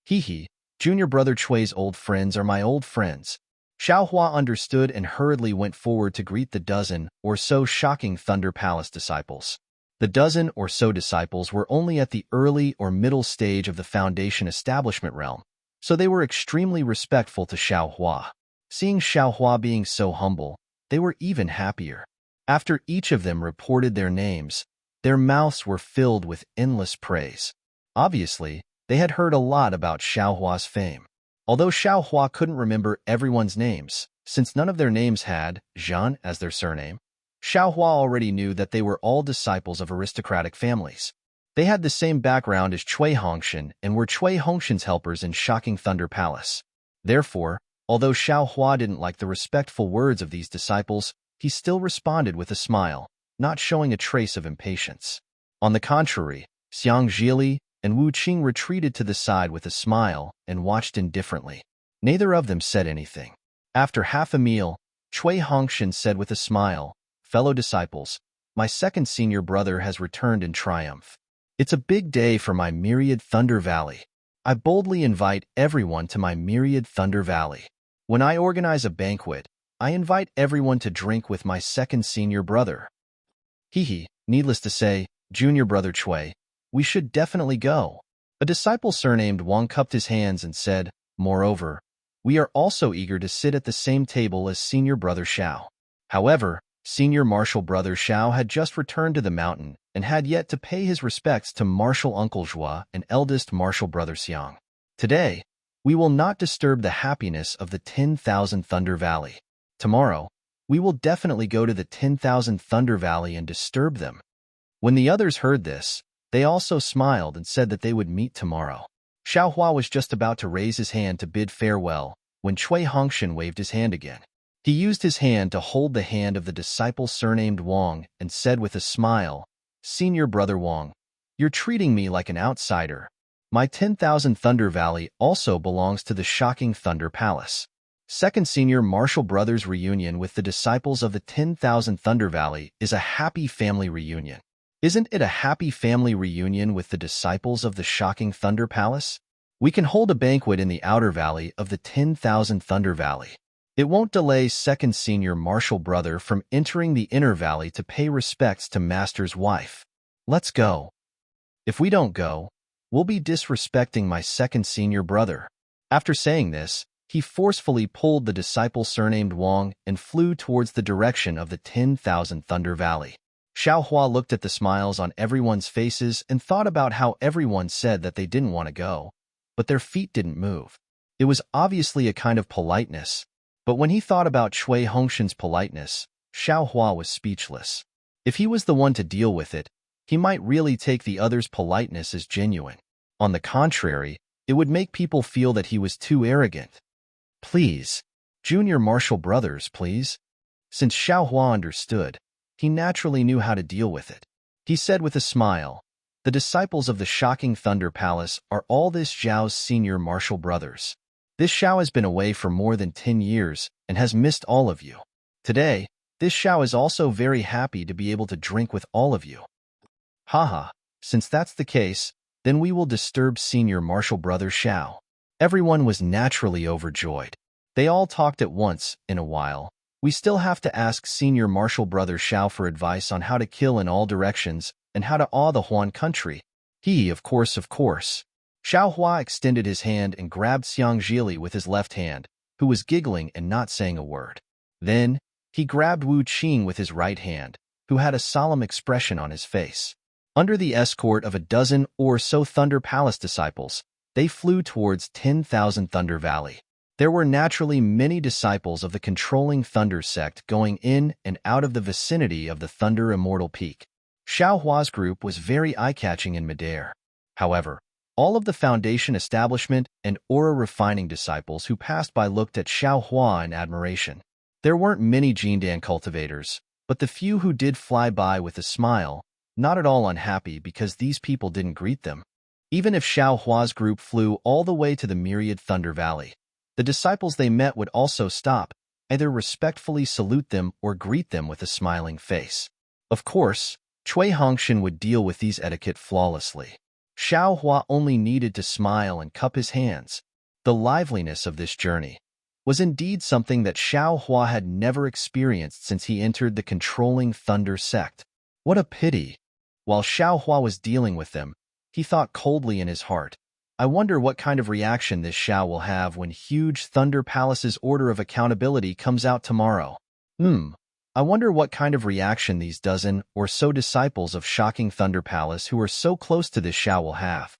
Hee. Junior brother Chui's old friends are my old friends. Xiao Hua understood and hurriedly went forward to greet the dozen or so Shocking Thunder Palace disciples. The dozen or so disciples were only at the early or middle stage of the Foundation establishment realm, so they were extremely respectful to Xiao Hua. Seeing Xiao Hua being so humble, they were even happier. After each of them reported their names, Their mouths were filled with endless praise. Obviously, they had heard a lot about Xiaohua's fame. Although Xiaohua couldn't remember everyone's names, since none of their names had Zhan as their surname, Xiaohua already knew that they were all disciples of aristocratic families. They had the same background as Cui Hongshan and were Cui Hongshan's helpers in Shocking Thunder Palace. Therefore, although Xiaohua didn't like the respectful words of these disciples, he still responded with a smile, not showing a trace of impatience. On the contrary, Xiang Zhili and Wu Qing retreated to the side with a smile and watched indifferently. Neither of them said anything. After half a meal, Cui Hongshan said with a smile, "Fellow disciples, my second senior brother has returned in triumph. It's a big day for my myriad Thunder Valley. I boldly invite everyone to my myriad Thunder Valley. When I organize a banquet, I invite everyone to drink with my second senior brother." Needless to say, junior brother Cui, we should definitely go. A disciple surnamed Wang cupped his hands and said, "Moreover, we are also eager to sit at the same table as senior brother Xiao." However, senior martial brother Xiao had just returned to the mountain and had yet to pay his respects to martial uncle Zhua and eldest martial brother Xiang. Today, we will not disturb the happiness of the 10,000 Thunder Valley. Tomorrow, we will definitely go to the 10,000 Thunder Valley and disturb them. When the others heard this, they also smiled and said that they would meet tomorrow. Xiaohua was just about to raise his hand to bid farewell when Cui Hongshan waved his hand again. He used his hand to hold the hand of the disciple surnamed Wang and said with a smile, "Senior brother Wang, you're treating me like an outsider. My 10,000 Thunder Valley also belongs to the Shocking Thunder Palace. Second senior martial brothers reunion with the disciples of the 10,000 Thunder Valley is a happy family reunion. Isn't it a happy family reunion with the disciples of the Shocking Thunder Palace? We can hold a banquet in the outer valley of the 10,000 Thunder Valley. It won't delay second senior martial brother from entering the inner valley to pay respects to master's wife. Let's go. If we don't go, we'll be disrespecting my second senior brother." After saying this, he forcefully pulled the disciple surnamed Wang and flew towards the direction of the 10,000 Thunder Valley. Xiaohua looked at the smiles on everyone's faces and thought about how everyone said that they didn't want to go, but their feet didn't move. It was obviously a kind of politeness, but when he thought about Cui Hongshan's politeness, Xiaohua was speechless. If he was the one to deal with it, he might really take the other's politeness as genuine. On the contrary, it would make people feel that he was too arrogant. "Please, junior martial brothers, please." Since Xiaohua understood, he naturally knew how to deal with it. He said with a smile, "The disciples of the Shocking Thunder Palace are all this Zhao's senior martial brothers. This Xiao has been away for more than 10 years and has missed all of you. Today, this Xiao is also very happy to be able to drink with all of you." Haha, since that's the case, then we will disturb senior martial brother Xiao. Everyone was naturally overjoyed. They all talked at once. "In a while, we still have to ask senior martial brother Xiao for advice on how to kill in all directions and how to awe the Huan country." Of course. Xiaohua extended his hand and grabbed Xiang Zhili with his left hand, who was giggling and not saying a word. Then, he grabbed Wu Qing with his right hand, who had a solemn expression on his face. Under the escort of a dozen or so Thunder Palace disciples, they flew towards 10,000 Thunder Valley. There were naturally many disciples of the controlling Thunder sect going in and out of the vicinity of the Thunder Immortal Peak. Xiaohua's group was very eye-catching in midair. However, all of the Foundation Establishment and Aura Refining disciples who passed by looked at Xiaohua in admiration. There weren't many Jindan cultivators, but the few who did fly by with a smile, not at all unhappy because these people didn't greet them. Even if Xiaohua's group flew all the way to the myriad Thunder Valley, the disciples they met would also stop, either respectfully salute them or greet them with a smiling face. Of course, Cui Hongshan would deal with these etiquette flawlessly. Xiaohua only needed to smile and cup his hands. The liveliness of this journey was indeed something that Xiaohua had never experienced since he entered the controlling Thunder sect. What a pity! While Xiaohua was dealing with them, he thought coldly in his heart, "I wonder what kind of reaction this Xiao will have when huge Thunder Palace's Order of Accountability comes out tomorrow. I wonder what kind of reaction these dozen or so disciples of shocking Thunder Palace who are so close to this Xiao will have.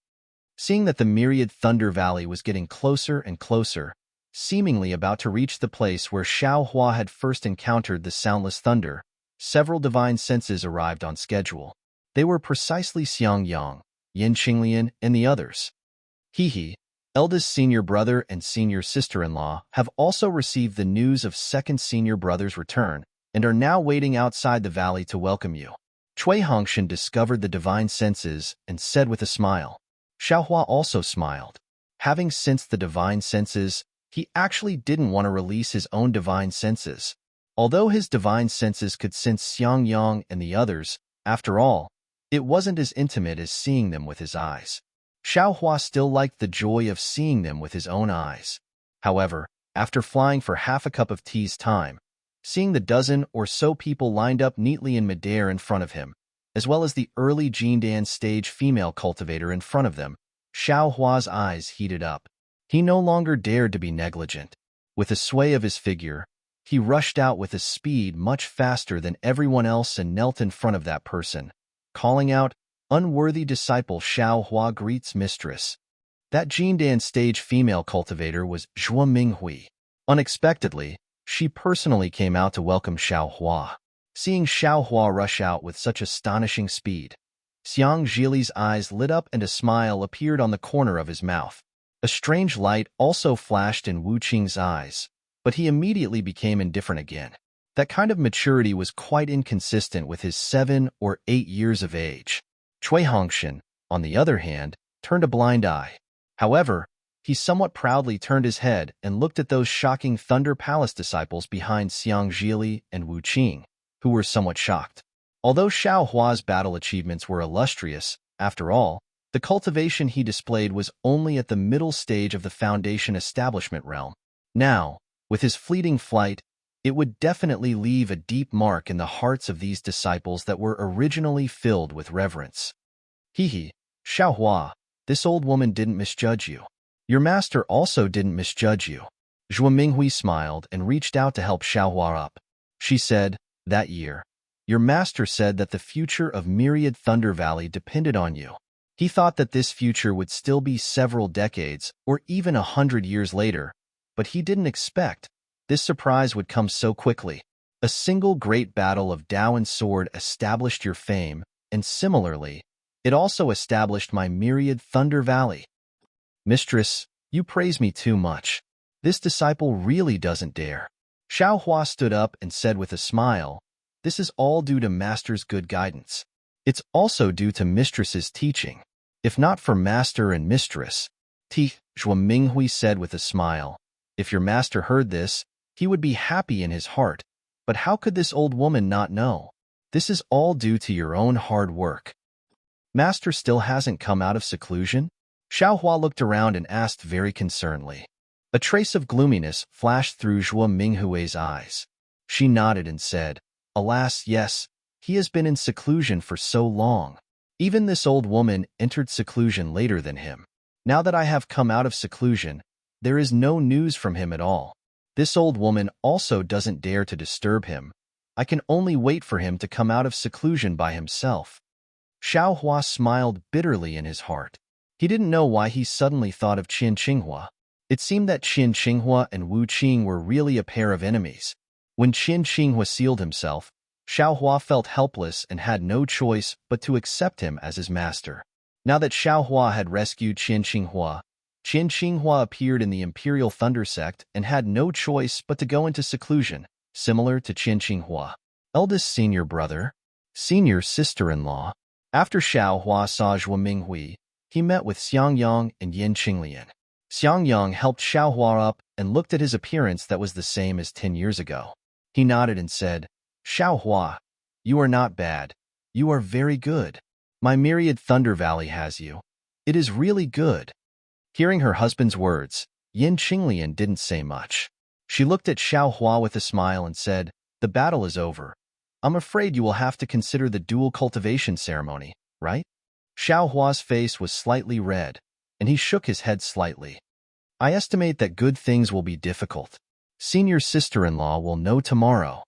Seeing that the myriad Thunder Valley was getting closer and closer, seemingly about to reach the place where Xiao Hua had first encountered the soundless thunder, several divine senses arrived on schedule. They were precisely Xiang Yang, Yin Qinglian, and the others. He, eldest senior brother and senior sister-in-law, have also received the news of second senior brother's return and are now waiting outside the valley to welcome you. Cui Hongshan discovered the divine senses and said with a smile. Xiaohua also smiled. Having sensed the divine senses, he actually didn't want to release his own divine senses. Although his divine senses could sense Xiang Yang and the others, after all, it wasn't as intimate as seeing them with his eyes. Xiaohua still liked the joy of seeing them with his own eyes. However, after flying for half a cup of tea's time, seeing the dozen or so people lined up neatly in midair in front of him, as well as the early Jindan stage female cultivator in front of them, Xiaohua's eyes heated up. He no longer dared to be negligent. With a sway of his figure, he rushed out with a speed much faster than everyone else and knelt in front of that person, calling out, "Unworthy disciple Xiaohua greets mistress." That Jindan stage female cultivator was Zhuo Minghui. Unexpectedly, she personally came out to welcome Xiaohua. Seeing Xiaohua rush out with such astonishing speed, Xiang Zhili's eyes lit up and a smile appeared on the corner of his mouth. A strange light also flashed in Wu Qing's eyes, but he immediately became indifferent again. That kind of maturity was quite inconsistent with his 7 or 8 years of age. Cui Hongshan, on the other hand, turned a blind eye. However, he somewhat proudly turned his head and looked at those shocking Thunder Palace disciples behind Xiang Zhili and Wu Qing, who were somewhat shocked. Although Xiao Hua's battle achievements were illustrious, after all, the cultivation he displayed was only at the middle stage of the Foundation establishment realm. Now, with his fleeting flight, it would definitely leave a deep mark in the hearts of these disciples that were originally filled with reverence. Xiao Hua, this old woman didn't misjudge you. Your master also didn't misjudge you. Zhuo Minghui smiled and reached out to help Xiaohua up. She said, that year, your master said that the future of Myriad Thunder Valley depended on you. He thought that this future would still be several decades or even 100 years later, but he didn't expect this surprise would come so quickly. A single great battle of Dao and sword established your fame, and similarly, it also established my Myriad Thunder Valley. Mistress, you praise me too much. This disciple really doesn't dare. Xiaohua stood up and said with a smile, this is all due to master's good guidance. It's also due to mistress's teaching. If not for master and mistress, Zhuo Minghui said with a smile, if your master heard this, he would be happy in his heart. But how could this old woman not know? This is all due to your own hard work. Master still hasn't come out of seclusion? Xiaohua looked around and asked very concernedly. A trace of gloominess flashed through Zhuo Minghui's eyes. She nodded and said, alas, yes, he has been in seclusion for so long. Even this old woman entered seclusion later than him. Now that I have come out of seclusion, there is no news from him at all. This old woman also doesn't dare to disturb him. I can only wait for him to come out of seclusion by himself. Xiaohua smiled bitterly in his heart. He didn't know why he suddenly thought of Qin Qinghua. It seemed that Qin Qinghua and Wu Qing were really a pair of enemies. When Qin Qinghua sealed himself, Xiaohua felt helpless and had no choice but to accept him as his master. Now that Xiaohua had rescued Qin Qinghua appeared in the Imperial Thunder Sect and had no choice but to go into seclusion, similar to Qin Qinghua. Eldest senior brother, senior sister-in-law. After Xiaohua saw Zhuo Minghui, he met with Xiang Yang and Yin Qinglian. Xiang Yang helped Xiaohua up and looked at his appearance that was the same as 10 years ago. He nodded and said, Xiaohua, you are not bad. You are very good. My Myriad Thunder Valley has you. It is really good. Hearing her husband's words, Yin Qinglian didn't say much. She looked at Xiaohua with a smile and said, the battle is over. I'm afraid you will have to consider the dual cultivation ceremony, right? Xiaohua's face was slightly red, and he shook his head slightly. I estimate that good things will be difficult. Senior sister-in-law will know tomorrow.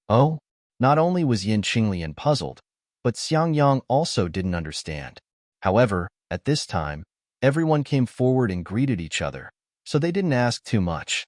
Oh? Not only was Yin Qinglian puzzled, but Xiang Yang also didn't understand. However, at this time, everyone came forward and greeted each other, so they didn't ask too much.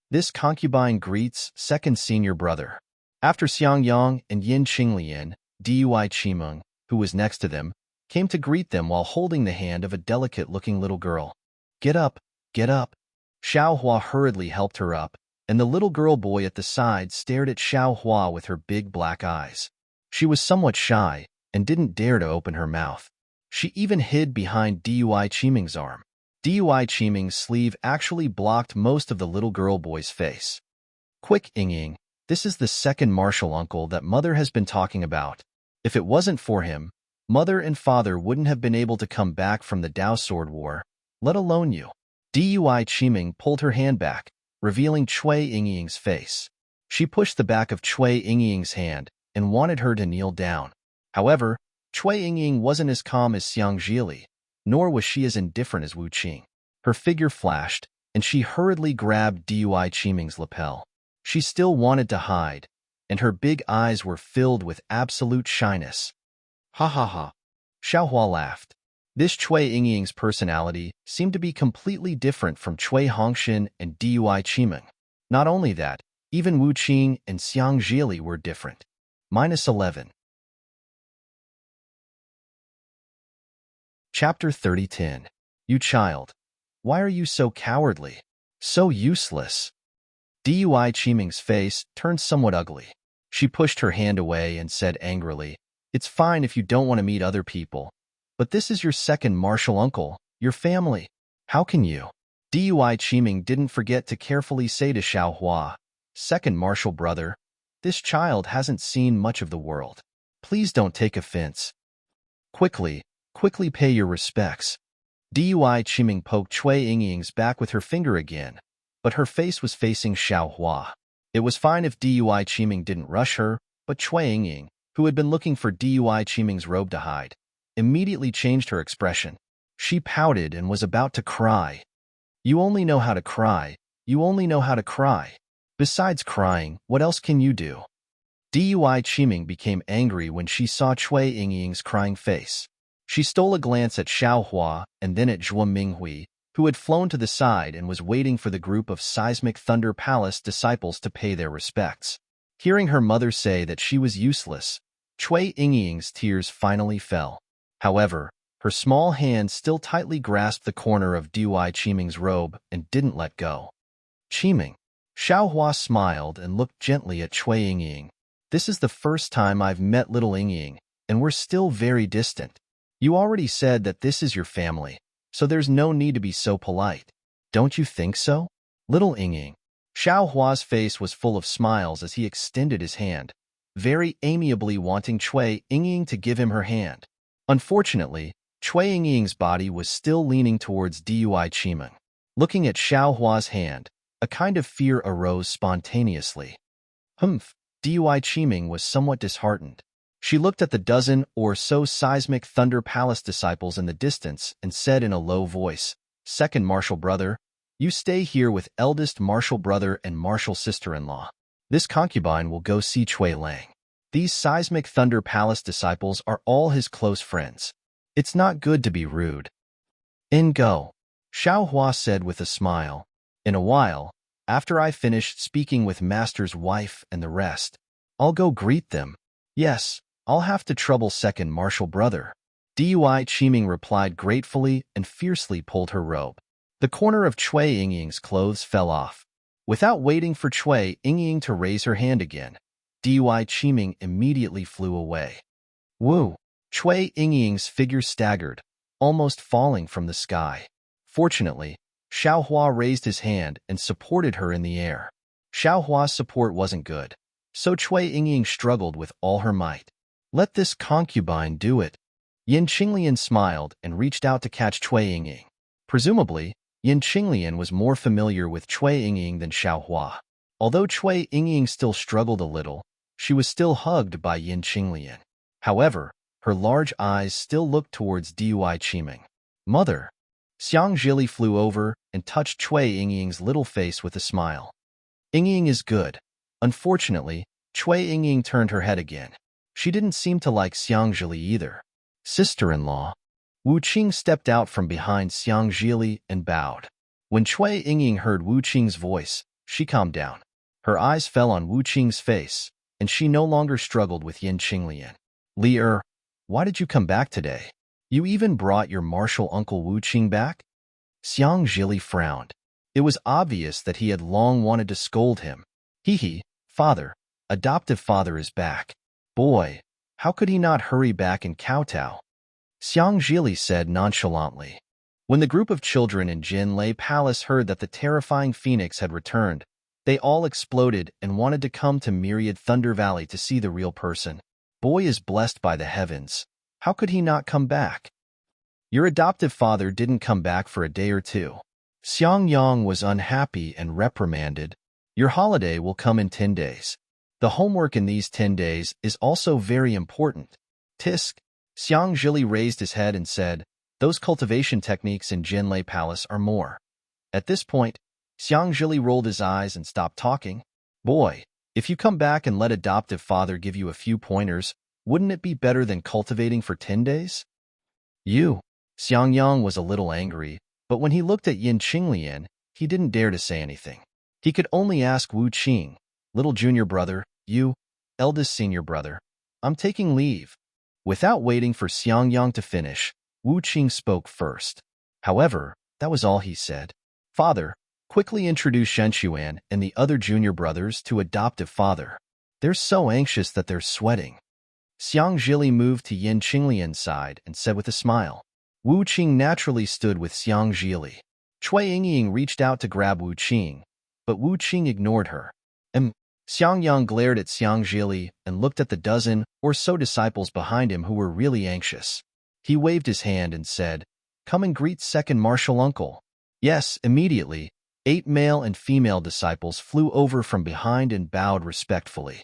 This concubine greets second senior brother. After Xiang Yang and Yin Qinglian, Dui Qimeng, who was next to them, came to greet them while holding the hand of a delicate-looking little girl. Get up, get up. Xiao Hua hurriedly helped her up, and the little girl boy at the side stared at Xiao Hua with her big black eyes. She was somewhat shy and didn't dare to open her mouth. She even hid behind Dui Qimeng's arm. Dui Qimeng's sleeve actually blocked most of the little girl boy's face. Quick, Ying, this is the second martial uncle that Mother has been talking about. If it wasn't for him, Mother and Father wouldn't have been able to come back from the Dao Sword War, let alone you. Dui Qimeng pulled her hand back, revealing Cui Yingying's face. She pushed the back of Cui Yingying's hand and wanted her to kneel down. However, Cui Yingying wasn't as calm as Xiang Zhili, nor was she as indifferent as Wu Qing. Her figure flashed, and she hurriedly grabbed Dui Qimeng's lapel. She still wanted to hide, and her big eyes were filled with absolute shyness. Ha ha ha. Xiaohua laughed. This Cui Yingying's personality seemed to be completely different from Cui Hongxin and Dui Qimeng. Not only that, even Wu Qing and Xiang Zhili were different. -11. Chapter 30:10. You child. Why are you so cowardly? So useless. Dui Qimeng's face turned somewhat ugly. She pushed her hand away and said angrily, It's fine if you don't want to meet other people, but this is your second martial uncle, your family. How can you? Dui Qimeng didn't forget to carefully say to Xiao Hua, second martial brother, this child hasn't seen much of the world. Please don't take offense. Quickly pay your respects. Dui Qimeng poked Cui Yingying's back with her finger again, but her face was facing Xiao Hua. It was fine if Dui Qimeng didn't rush her, but Cui Yingying, who had been looking for Dui Qimeng's robe to hide, immediately changed her expression. She pouted and was about to cry. You only know how to cry. You only know how to cry. Besides crying, what else can you do? Dui Qimeng became angry when she saw Cui Yingying's crying face. She stole a glance at Xiao Hua and then at Zhuo Minghui, who had flown to the side and was waiting for the group of Seismic Thunder Palace disciples to pay their respects. Hearing her mother say that she was useless, Cui Yingying's tears finally fell. However, her small hand still tightly grasped the corner of Dui Qimeng's robe and didn't let go. Qimeng. Xiao Hua smiled and looked gently at Cui Yingying. This is the first time I've met little Yingying, and we're still very distant. You already said that this is your family, so there's no need to be so polite. Don't you think so? Little Yingying. Xiao Hua's face was full of smiles as he extended his hand, very amiably wanting Cui Yingying to give him her hand. Unfortunately, Cui Yingying's body was still leaning towards Dui Qimeng. Looking at Xiao Hua's hand, a kind of fear arose spontaneously. Humph, Dui Qimeng was somewhat disheartened. She looked at the dozen or so Seismic Thunder Palace disciples in the distance and said in a low voice, Second martial brother, you stay here with eldest martial brother and martial sister-in-law. This concubine will go see Cui Lang. These Seismic Thunder Palace disciples are all his close friends. It's not good to be rude. In go, Xiao Hua said with a smile. In a while, after I finish speaking with Master's wife and the rest, I'll go greet them. Yes, I'll have to trouble second martial brother. Dui Qimeng replied gratefully and fiercely pulled her robe. The corner of Cui Yingying's clothes fell off. Without waiting for Cui Yingying to raise her hand again, Dui Qimeng immediately flew away. Woo! Cui Yingying's figure staggered, almost falling from the sky. Fortunately, Xiao Hua raised his hand and supported her in the air. Xiao Hua's support wasn't good, so Cui Yingying struggled with all her might. Let this concubine do it. Yin Qinglian smiled and reached out to catch Cui Yingying. Presumably, Yin Qinglian was more familiar with Cui Yingying than Xiao Hua. Although Cui Yingying still struggled a little, she was still hugged by Yin Qinglian. However, her large eyes still looked towards Dui Qimeng. Mother. Xiang Zhili flew over and touched Cui Yingying's little face with a smile. Yingying is good. Unfortunately, Cui Yingying turned her head again. She didn't seem to like Xiang Zhili either. Sister-in-law. Wu Qing stepped out from behind Xiang Zhili and bowed. When Cui Yingying heard Wu Qing's voice, she calmed down. Her eyes fell on Wu Qing's face, and she no longer struggled with Yin Qinglian. Li Er, why did you come back today? You even brought your martial uncle Wu Qing back? Xiang Zhili frowned. It was obvious that he had long wanted to scold him. Hee, father, adoptive father is back. Boy, how could he not hurry back and kowtow? Xiang Zhili said nonchalantly. When the group of children in Jinlei Palace heard that the terrifying phoenix had returned, they all exploded and wanted to come to Myriad Thunder Valley to see the real person. Boy is blessed by the heavens. How could he not come back? Your adoptive father didn't come back for a day or two. Xiang Yang was unhappy and reprimanded. Your holiday will come in 10 days. The homework in these 10 days is also very important. Tisk. Xiang Zhili raised his head and said, those cultivation techniques in Jinlei Palace are more. At this point, Xiang Zhili rolled his eyes and stopped talking. Boy, if you come back and let adoptive father give you a few pointers, wouldn't it be better than cultivating for 10 days? Xiang Yang was a little angry, but when he looked at Yin Qinglian, he didn't dare to say anything. He could only ask Wu Qing, little junior brother, you, eldest senior brother, I'm taking leave. Without waiting for Xiang Yang to finish, Wu Qing spoke first. However, that was all he said. Father, quickly introduce Shenxuan and the other junior brothers to adoptive father. They're so anxious that they're sweating. Xiang Zhili moved to Yin Qinglian's side and said with a smile. Wu Qing naturally stood with Xiang Zhili. Cui Yingying reached out to grab Wu Qing, but Wu Qing ignored her. Xiang Yang glared at Xiang Zhili and looked at the dozen or so disciples behind him who were really anxious. He waved his hand and said, come and greet second martial uncle. Yes, immediately, 8 male and female disciples flew over from behind and bowed respectfully.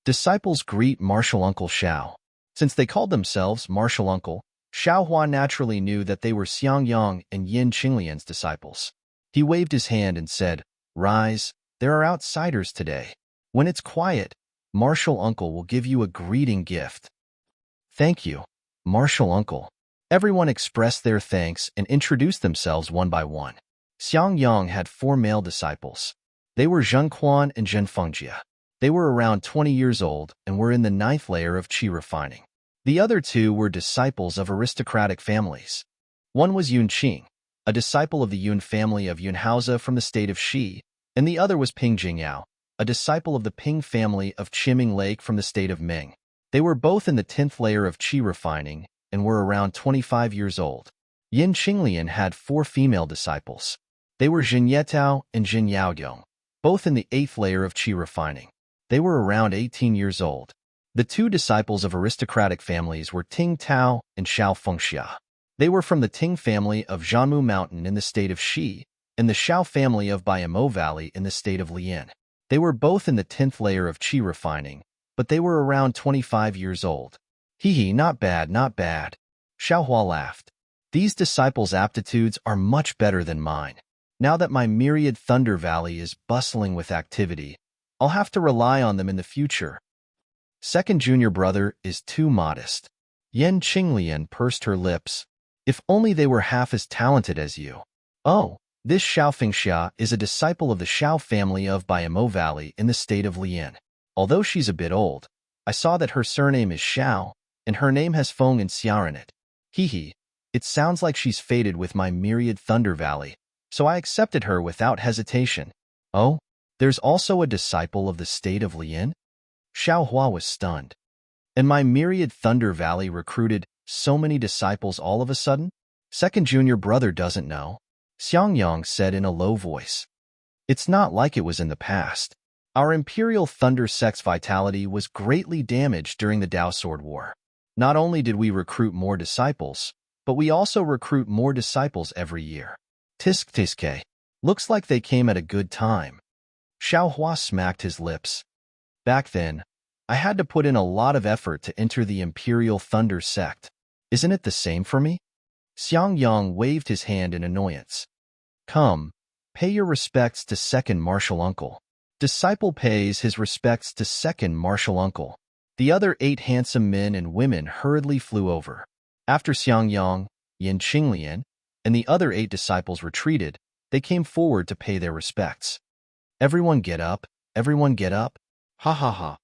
Disciples greet martial uncle Xiao. Since they called themselves martial uncle, Xiao Hua naturally knew that they were Xiang Yang and Yin Qinglian's disciples. He waved his hand and said, rise, there are outsiders today. When it's quiet, martial uncle will give you a greeting gift. Thank you, martial uncle. Everyone expressed their thanks and introduced themselves one by one. Xiang Yang had 4 male disciples. They were Zheng Quan and Zhen Fengjie. They were around 20 years old and were in the 9th layer of qi refining. The other 2 were disciples of aristocratic families. One was Yun Qing, a disciple of the Yun family of Yunhausa from the state of Shi, and the other was Ping Jingyao, a disciple of the Ping family of Chiming Lake from the state of Ming. They were both in the 10th layer of qi refining and were around 25 years old. Yin Qinglian had 4 female disciples. They were Jin Yetao and Jin Yaoyong, both in the 8th layer of qi refining. They were around 18 years old. The 2 disciples of aristocratic families were Ting Tao and Xiao Fengxia. They were from the Ting family of Zhanmu Mountain in the state of Shi and the Xiao family of Baiyamo Valley in the state of Lian. They were both in the 10th layer of qi refining, but they were around 25 years old. Not bad, not bad. Xiao Hua laughed. These disciples' aptitudes are much better than mine. Now that my Myriad Thunder Valley is bustling with activity, I'll have to rely on them in the future. Second junior brother is too modest. Yin Qinglian pursed her lips. If only they were half as talented as you. Oh, this Xiao Fengxia is a disciple of the Xiao family of Baiyamo Valley in the state of Lian. Although she's a bit old, I saw that her surname is Xiao, and her name has Feng and Xiao in it. It sounds like she's fated with my Myriad Thunder Valley, so I accepted her without hesitation. Oh, there's also a disciple of the state of Lian? Xiao Hua was stunned. And my Myriad Thunder Valley recruited so many disciples all of a sudden? Second junior brother doesn't know. Xiang Yang said in a low voice. It's not like it was in the past. Our Imperial Thunder Sect's vitality was greatly damaged during the Dao Sword War. Not only did we recruit more disciples, but we also recruit more disciples every year. Tisk Tiske. Looks like they came at a good time. Xiao Hua smacked his lips. Back then, I had to put in a lot of effort to enter the Imperial Thunder Sect. Isn't it the same for me? Xiang Yang waved his hand in annoyance. Come, pay your respects to second martial uncle. Disciple pays his respects to second martial uncle. The other 8 handsome men and women hurriedly flew over. After Xiangyang, Yin Qinglian, and the other 8 disciples retreated, they came forward to pay their respects. Everyone get up, everyone get up. Ha ha ha.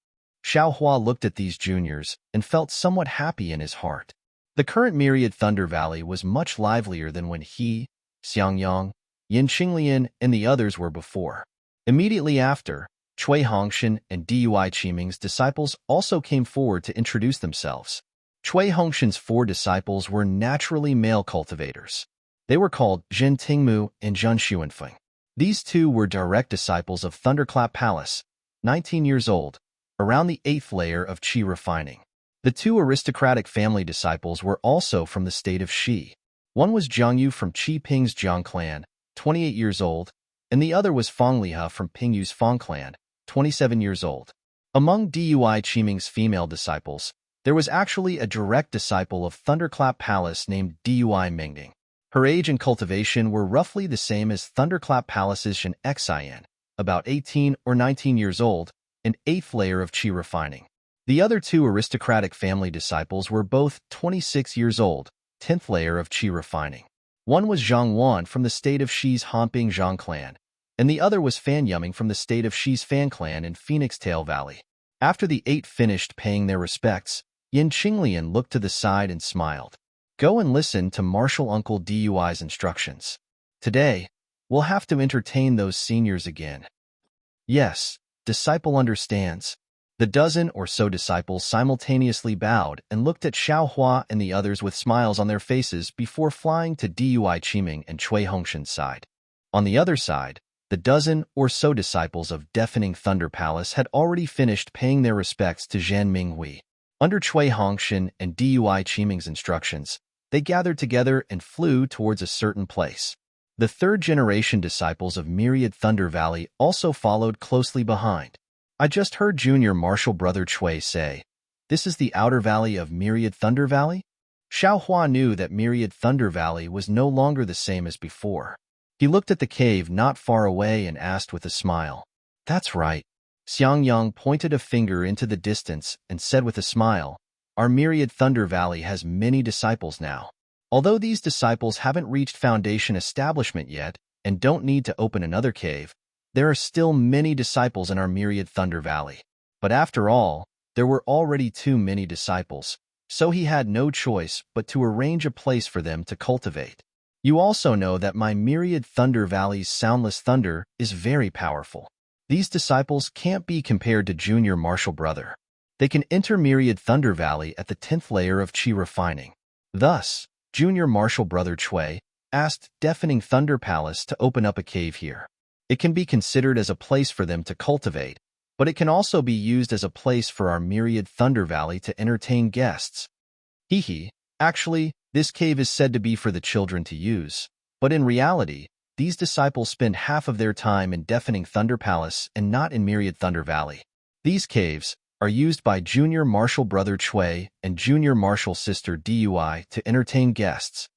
Xiao Hua looked at these juniors and felt somewhat happy in his heart. The current Myriad Thunder Valley was much livelier than when he, Xiangyang, Yin Qinglian, and the others were before. Immediately after, Cui Hongshan and Dui Qiming's disciples also came forward to introduce themselves. Cui Hongshan's 4 disciples were naturally male cultivators. They were called Zhen Tingmu and Zhen Xuanfeng. These 2 were direct disciples of Thunderclap Palace, 19 years old, around the 8th layer of Qi refining. The 2 aristocratic family disciples were also from the state of Shi. One was Jiangyu from Qi Ping's Jiang clan, 28 years old, and the other was Fang Liha from Pingyu's Fang clan, 27 years old. Among Dui Qiming's female disciples, there was actually a direct disciple of Thunderclap Palace named Dui Mingding. Her age and cultivation were roughly the same as Thunderclap Palace's Shen Xian, about 18 or 19 years old, and 8th layer of Qi refining. The other 2 aristocratic family disciples were both 26 years old, 10th layer of Qi refining. One was Zhang Wan from the state of Shi's Hanping Zhang clan, and the other was Fan Yuming from the state of Shi's Fan clan in Phoenix Tail Valley. After the 8 finished paying their respects, Yin Qinglian looked to the side and smiled. Go and listen to Martial Uncle Dui's instructions. Today, we'll have to entertain those seniors again. Yes, disciple understands. The dozen or so disciples simultaneously bowed and looked at Xiao Hua and the others with smiles on their faces before flying to Dui Qiming and Cui Hongshan's side. On the other side, the dozen or so disciples of Deafening Thunder Palace had already finished paying their respects to Zhan Minghui. Under Cui Hongshan and Dui Qiming's instructions, they gathered together and flew towards a certain place. The 3rd-generation disciples of Myriad Thunder Valley also followed closely behind. I just heard Junior Martial Brother Cui say, "This is the outer valley of Myriad Thunder Valley?" Xiao Hua knew that Myriad Thunder Valley was no longer the same as before. He looked at the cave not far away and asked with a smile, "That's right." Xiangyang pointed a finger into the distance and said with a smile, "Our Myriad Thunder Valley has many disciples now. Although these disciples haven't reached foundation establishment yet and don't need to open another cave, there are still many disciples in our Myriad Thunder Valley. But after all, there were already too many disciples, so he had no choice but to arrange a place for them to cultivate. You also know that my Myriad Thunder Valley's soundless thunder is very powerful. These disciples can't be compared to Junior Martial Brother. They can enter Myriad Thunder Valley at the 10th layer of Qi refining. Thus, Junior Martial Brother Cui asked Deafening Thunder Palace to open up a cave here. It can be considered as a place for them to cultivate, but it can also be used as a place for our Myriad Thunder Valley to entertain guests. Hee. Actually, this cave is said to be for the children to use, but in reality, these disciples spend half of their time in Deafening Thunder Palace and not in Myriad Thunder Valley. These caves are used by Junior Martial Brother Cui and Junior Martial Sister Dui to entertain guests.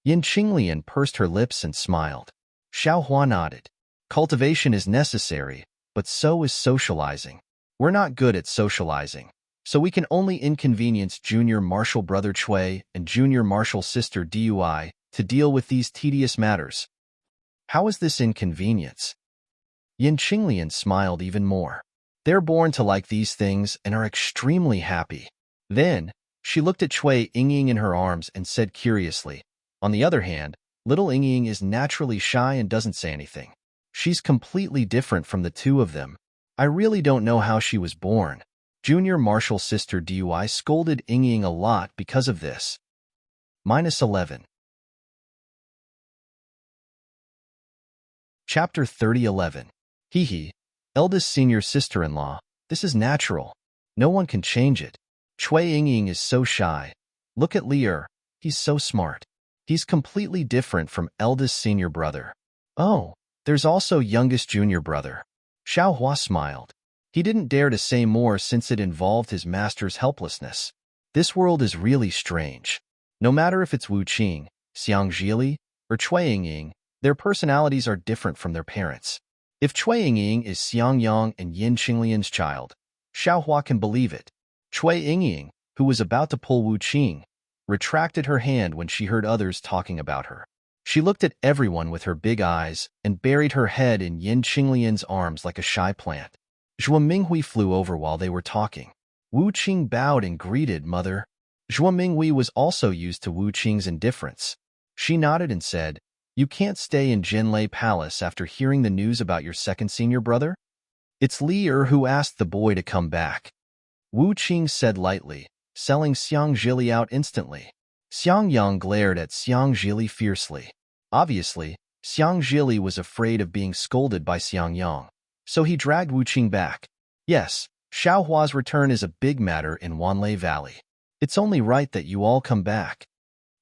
Yin Qinglian pursed her lips and smiled. Xiao Hua nodded. Cultivation is necessary, but so is socializing. We're not good at socializing, so we can only inconvenience Junior Martial Brother Cui and Junior Martial Sister Dui to deal with these tedious matters. How is this inconvenience? Yin Qinglian smiled even more. They're born to like these things and are extremely happy. Then, she looked at Cui Yingying in her arms and said curiously, on the other hand, little Yingying is naturally shy and doesn't say anything. She's completely different from the 2 of them. I really don't know how she was born. Junior Martial Sister Dui scolded Yingying a lot because of this. -11. Chapter 30:11. Hee. Eldest senior sister-in-law, this is natural. No one can change it. Cui Yingying is so shy. Look at Lier, he's so smart. He's completely different from eldest senior brother. Oh, there's also youngest junior brother. Xiao Hua smiled. He didn't dare to say more since it involved his master's helplessness. This world is really strange. No matter if it's Wu Qing, Xiang Zhili, or Cui Yingying, their personalities are different from their parents. If Cui Yingying is Xiangyang and Yin Qinglian's child, Xiaohua can believe it. Cui Yingying, who was about to pull Wu Qing, retracted her hand when she heard others talking about her. She looked at everyone with her big eyes and buried her head in Yin Qinglian's arms like a shy plant. Zhuo Minghui flew over while they were talking. Wu Qing bowed and greeted Mother. Zhuo Minghui was also used to Wu Qing's indifference. She nodded and said, "You can't stay in Jinlei Palace after hearing the news about your second senior brother?" "It's Li Er who asked the boy to come back," Wu Qing said lightly, selling Xiang Zhili out instantly. Xiang Yang glared at Xiang Zhili fiercely. Obviously, Xiang Zhili was afraid of being scolded by Xiang Yang, so he dragged Wu Qing back. "Yes, Xiaohua's return is a big matter in Wanlei Valley. It's only right that you all come back."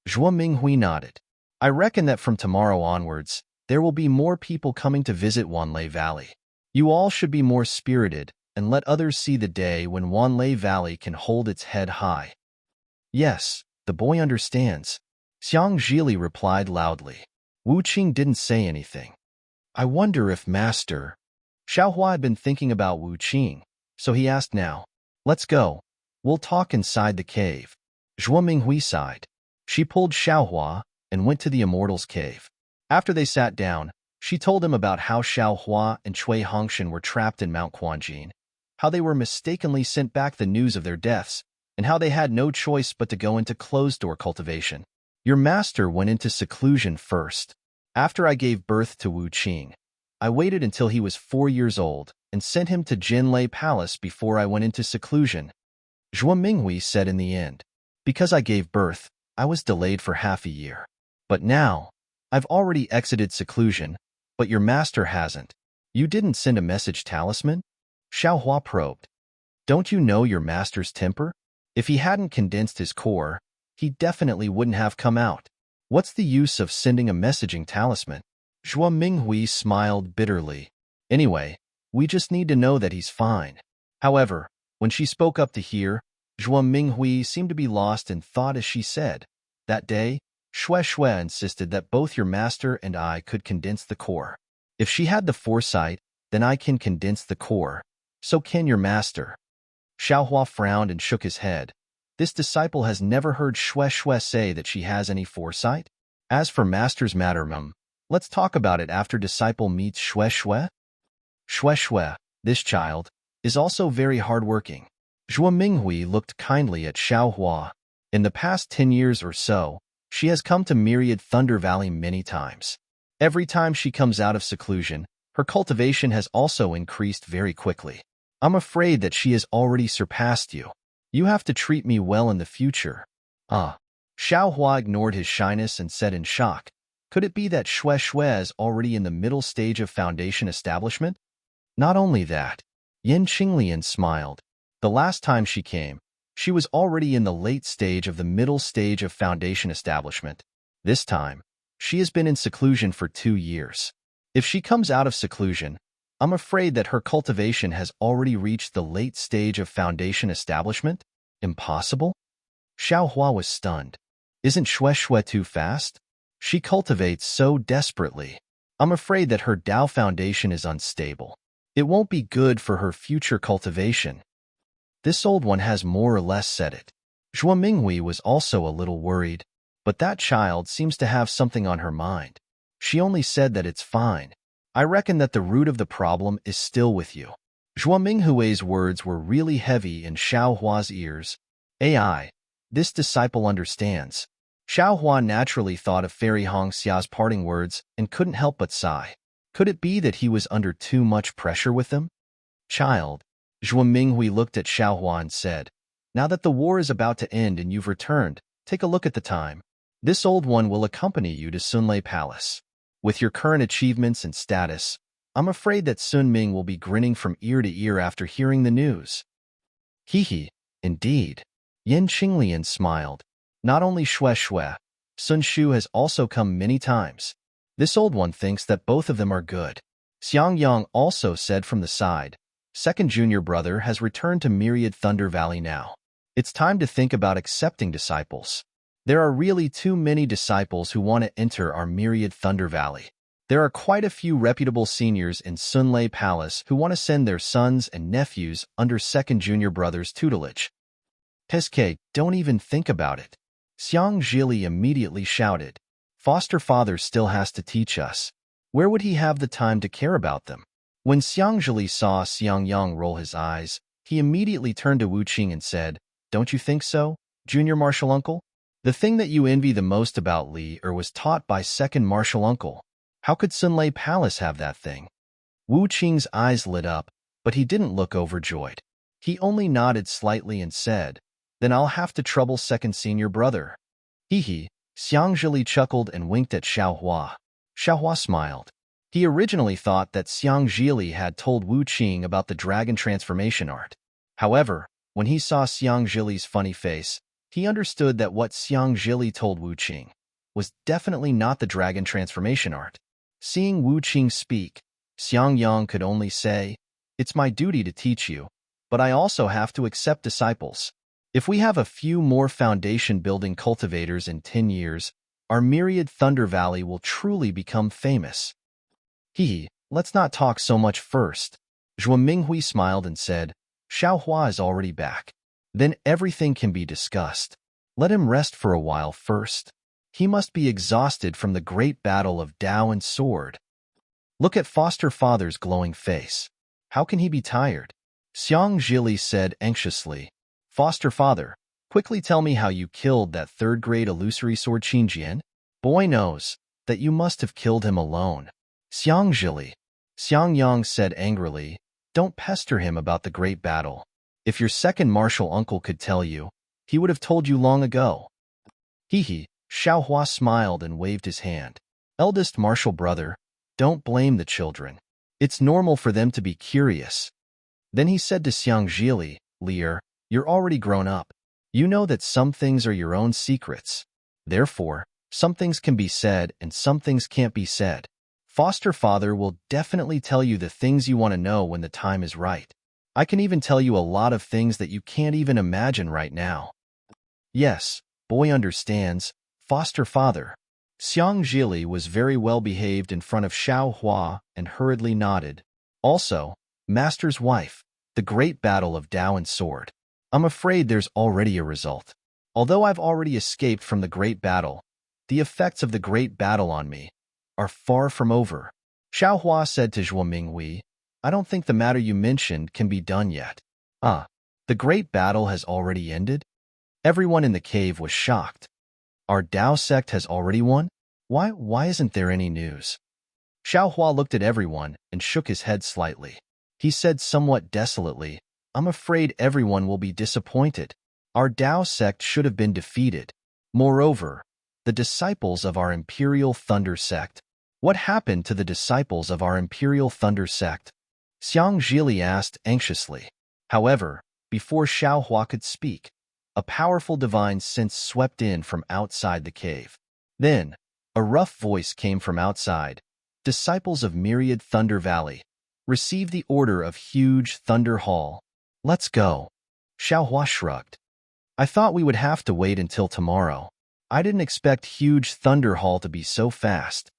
Zhuo Minghui nodded. "I reckon that from tomorrow onwards, there will be more people coming to visit Wanlei Valley. You all should be more spirited and let others see the day when Wanlei Valley can hold its head high." "Yes, the boy understands," Xiang Zhili replied loudly. Wu Qing didn't say anything. "I wonder if Master..." Xiaohua had been thinking about Wu Qing, so he asked now. "Let's go. We'll talk inside the cave." Zhuo Minghui sighed. She pulled Xiaohua and went to the Immortal's cave. After they sat down, she told him about how Xiaohua and Cui Hongshan were trapped in Mount Quanjin, how they were mistakenly sent back the news of their deaths, and how they had no choice but to go into closed-door cultivation. "Your master went into seclusion first. After I gave birth to Wu Qing, I waited until he was 4 years old and sent him to Jinlei Palace before I went into seclusion," Zhuo Minghui said in the end. "Because I gave birth, I was delayed for half a year. But now, I've already exited seclusion, but your master hasn't. You didn't send a message talisman?" Xiaohua probed. "Don't you know your master's temper? If he hadn't condensed his core, he definitely wouldn't have come out. What's the use of sending a messaging talisman?" Zhuo Minghui smiled bitterly. "Anyway, we just need to know that he's fine." However, when she spoke up to hear, Zhuo Minghui seemed to be lost in thought as she said, "That day, Shui insisted that both your master and I could condense the core. If she had the foresight, then I can condense the core. So can your master." Xiaohua frowned and shook his head. This disciple has never heard Shui say that she has any foresight. As for master's matter, let's talk about it after disciple meets Shui. Shui, this child, is also very hardworking. Zhuo Minghui looked kindly at Xiaohua. In the past 10 years or so, she has come to Myriad Thunder Valley many times. Every time she comes out of seclusion, her cultivation has also increased very quickly. I'm afraid that she has already surpassed you. You have to treat me well in the future." Xiaohua ignored his shyness and said in shock, "Could it be that Shui is already in the middle stage of foundation establishment?" "Not only that," Yin Qinglian smiled. "The last time she came, she was already in the late stage of the middle stage of foundation establishment. This time, she has been in seclusion for 2 years. If she comes out of seclusion, I'm afraid that her cultivation has already reached the late stage of foundation establishment." "Impossible?" Xiaohua was stunned. "Isn't Shui too fast? She cultivates so desperately. I'm afraid that her Dao foundation is unstable. It won't be good for her future cultivation." This old one has more or less said it. Zhuo Minghui was also a little worried, but that child seems to have something on her mind. She only said that it's fine. I reckon that the root of the problem is still with you. Zhuo Minghui's words were really heavy in Xiaohua's ears. AI, this disciple understands. Xiaohua naturally thought of Fairy Hongxia's parting words and couldn't help but sigh. Could it be that he was under too much pressure with them? "Child," Zhuo Minghui looked at Xiaohua and said, "Now that the war is about to end and you've returned, take a look at the time. This old one will accompany you to Sunlei Palace. With your current achievements and status, I'm afraid that Sun Ming will be grinning from ear to ear after hearing the news." "Hehe, indeed." Yin Qinglian smiled. "Not only Shui, Sun Shu has also come many times. This old one thinks that both of them are good." Xiang Yang also said from the side, "Second junior brother has returned to Myriad Thunder Valley now. It's time to think about accepting disciples. There are really too many disciples who want to enter our Myriad Thunder Valley. There are quite a few reputable seniors in Sunlei Palace who want to send their sons and nephews under second junior brother's tutelage. Teske, don't even think about it. Xiang Zhili immediately shouted. Foster father still has to teach us. Where would he have the time to care about them? When Xiang Zhili saw Xiang Yang roll his eyes, he immediately turned to Wu Qing and said, Don't you think so, junior martial uncle? The thing that you envy the most about Li was taught by second martial uncle. How could Sunlei Palace have that thing? Wu Qing's eyes lit up, but he didn't look overjoyed. He only nodded slightly and said, Then I'll have to trouble second senior brother. Hee. Xiang Zhili chuckled and winked at Xiao Hua. Xiao Hua smiled. He originally thought that Xiang Zhili had told Wu Qing about the dragon transformation art. However, when he saw Xiang Zhili's funny face, he understood that what Xiang Zhili told Wu Qing was definitely not the dragon transformation art. Seeing Wu Qing speak, Xiang Yang could only say, It's my duty to teach you, but I also have to accept disciples. If we have a few more foundation-building cultivators in 10 years, our myriad Thunder Valley will truly become famous. Let's not talk so much first. Zhuo Minghui smiled and said, Xiao Hua is already back. Then everything can be discussed. Let him rest for a while first. He must be exhausted from the great battle of Dao and sword. Look at foster father's glowing face. How can he be tired? Xiang Zhili said anxiously. Foster father, quickly tell me how you killed that third-grade illusory sword Qingjian. Boy knows that you must have killed him alone. Xiang Zhili. Xiang Yang said angrily, Don't pester him about the great battle. If your second martial uncle could tell you, he would have told you long ago. Xiao Hua smiled and waved his hand. Eldest martial brother, don't blame the children. It's normal for them to be curious. Then he said to Xiang Zhili, Lear, you're already grown up. You know that some things are your own secrets. Therefore, some things can be said and some things can't be said. Foster father will definitely tell you the things you want to know when the time is right. I can even tell you a lot of things that you can't even imagine right now. Yes, boy understands. Foster father. Xiang Zhili was very well behaved in front of Xiao Hua and hurriedly nodded. Also, master's wife, the great battle of Dao and sword. I'm afraid there's already a result. Although I've already escaped from the great battle, the effects of the great battle on me are far from over. Xiao Hua said to Zhuo Minghui, I don't think the matter you mentioned can be done yet. The great battle has already ended? Everyone in the cave was shocked. Our Dao sect has already won? Why isn't there any news? Xiao Hua looked at everyone and shook his head slightly. He said somewhat desolately, I'm afraid everyone will be disappointed. Our Dao sect should have been defeated. Moreover, the disciples of our Imperial Thunder sect. What happened to the disciples of our Imperial Thunder sect? Xiang Zhili asked anxiously. However, before Xiao Hua could speak, a powerful divine sense swept in from outside the cave. Then, a rough voice came from outside. Disciples of Myriad Thunder Valley, receive the order of Huge Thunder Hall. Let's go. Xiao Hua shrugged. I thought we would have to wait until tomorrow. I didn't expect Huge Thunder Hall to be so fast.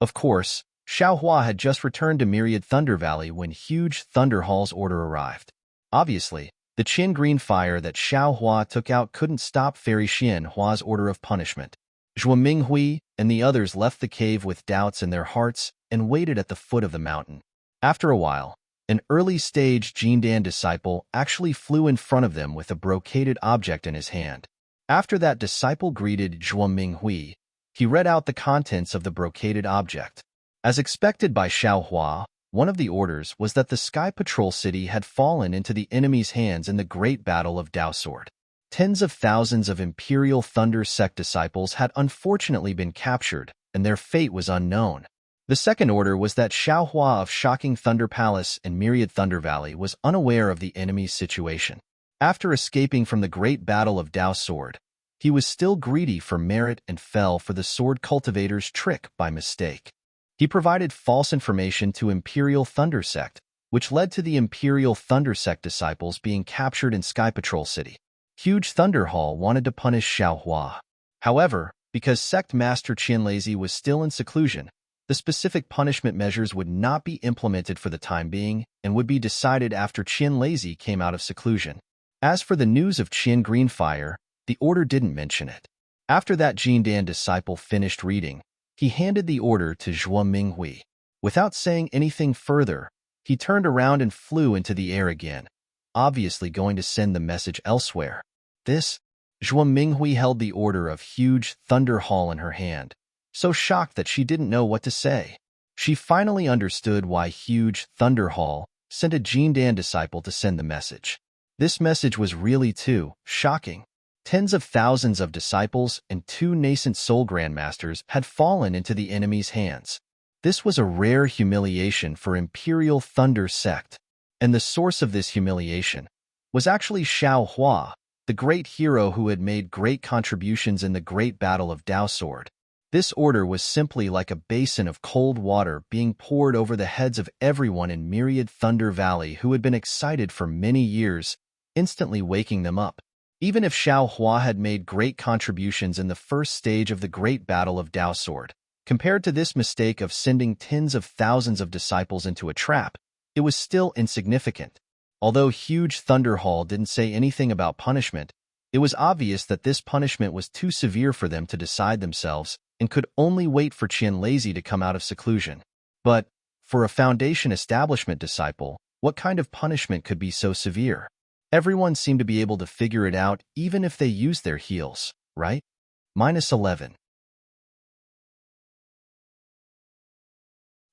Of course, Xiao Hua had just returned to Myriad Thunder Valley when Huge Thunder Hall's order arrived. Obviously, the Qin green fire that Xiao Hua took out couldn't stop Fairy Xian Hua's order of punishment. Zhuo Minghui and the others left the cave with doubts in their hearts and waited at the foot of the mountain. After a while, an early-stage Jindan disciple actually flew in front of them with a brocaded object in his hand. After that disciple greeted Zhuo Minghui, he read out the contents of the brocaded object. As expected by Xiao Hua, one of the orders was that the Sky Patrol City had fallen into the enemy's hands in the Great Battle of Dao Sword. Tens of thousands of Imperial Thunder Sect disciples had unfortunately been captured, and their fate was unknown. The second order was that Xiao Hua of Shocking Thunder Palace and Myriad Thunder Valley was unaware of the enemy's situation. After escaping from the Great Battle of Dao Sword, he was still greedy for merit and fell for the Sword Cultivator's trick by mistake. He provided false information to Imperial Thunder Sect, which led to the Imperial Thunder Sect disciples being captured in Sky Patrol City. Huge Thunder Hall wanted to punish Xiao Hua. However, because Sect Master Qianlazi was still in seclusion, The specific punishment measures would not be implemented for the time being and would be decided after Qin Lazy came out of seclusion. As for the news of Qin Greenfire, the order didn't mention it. After that Jindan disciple finished reading, he handed the order to Zhuo Minghui. Without saying anything further, he turned around and flew into the air again, obviously going to send the message elsewhere. Zhuo Minghui held the order of huge Thunder Hall in her hand, so shocked that she didn't know what to say. She finally understood why huge Thunder Hall sent a Jindan disciple to send the message. This message was really too shocking. Tens of thousands of disciples and 2 nascent soul grandmasters had fallen into the enemy's hands. This was a rare humiliation for Imperial Thunder Sect, and the source of this humiliation was actually Xiao Hua, the great hero who had made great contributions in the Great Battle of Dao Sword. This order was simply like a basin of cold water being poured over the heads of everyone in Myriad Thunder Valley who had been excited for many years, instantly waking them up. Even if Xiao Hua had made great contributions in the first stage of the Great Battle of Dao Sword, compared to this mistake of sending tens of thousands of disciples into a trap, it was still insignificant. Although huge Thunder Hall didn't say anything about punishment, it was obvious that this punishment was too severe for them to decide themselves and could only wait for Qin Lazy to come out of seclusion. But, for a Foundation Establishment disciple, what kind of punishment could be so severe? Everyone seemed to be able to figure it out even if they used their heels, right? -11.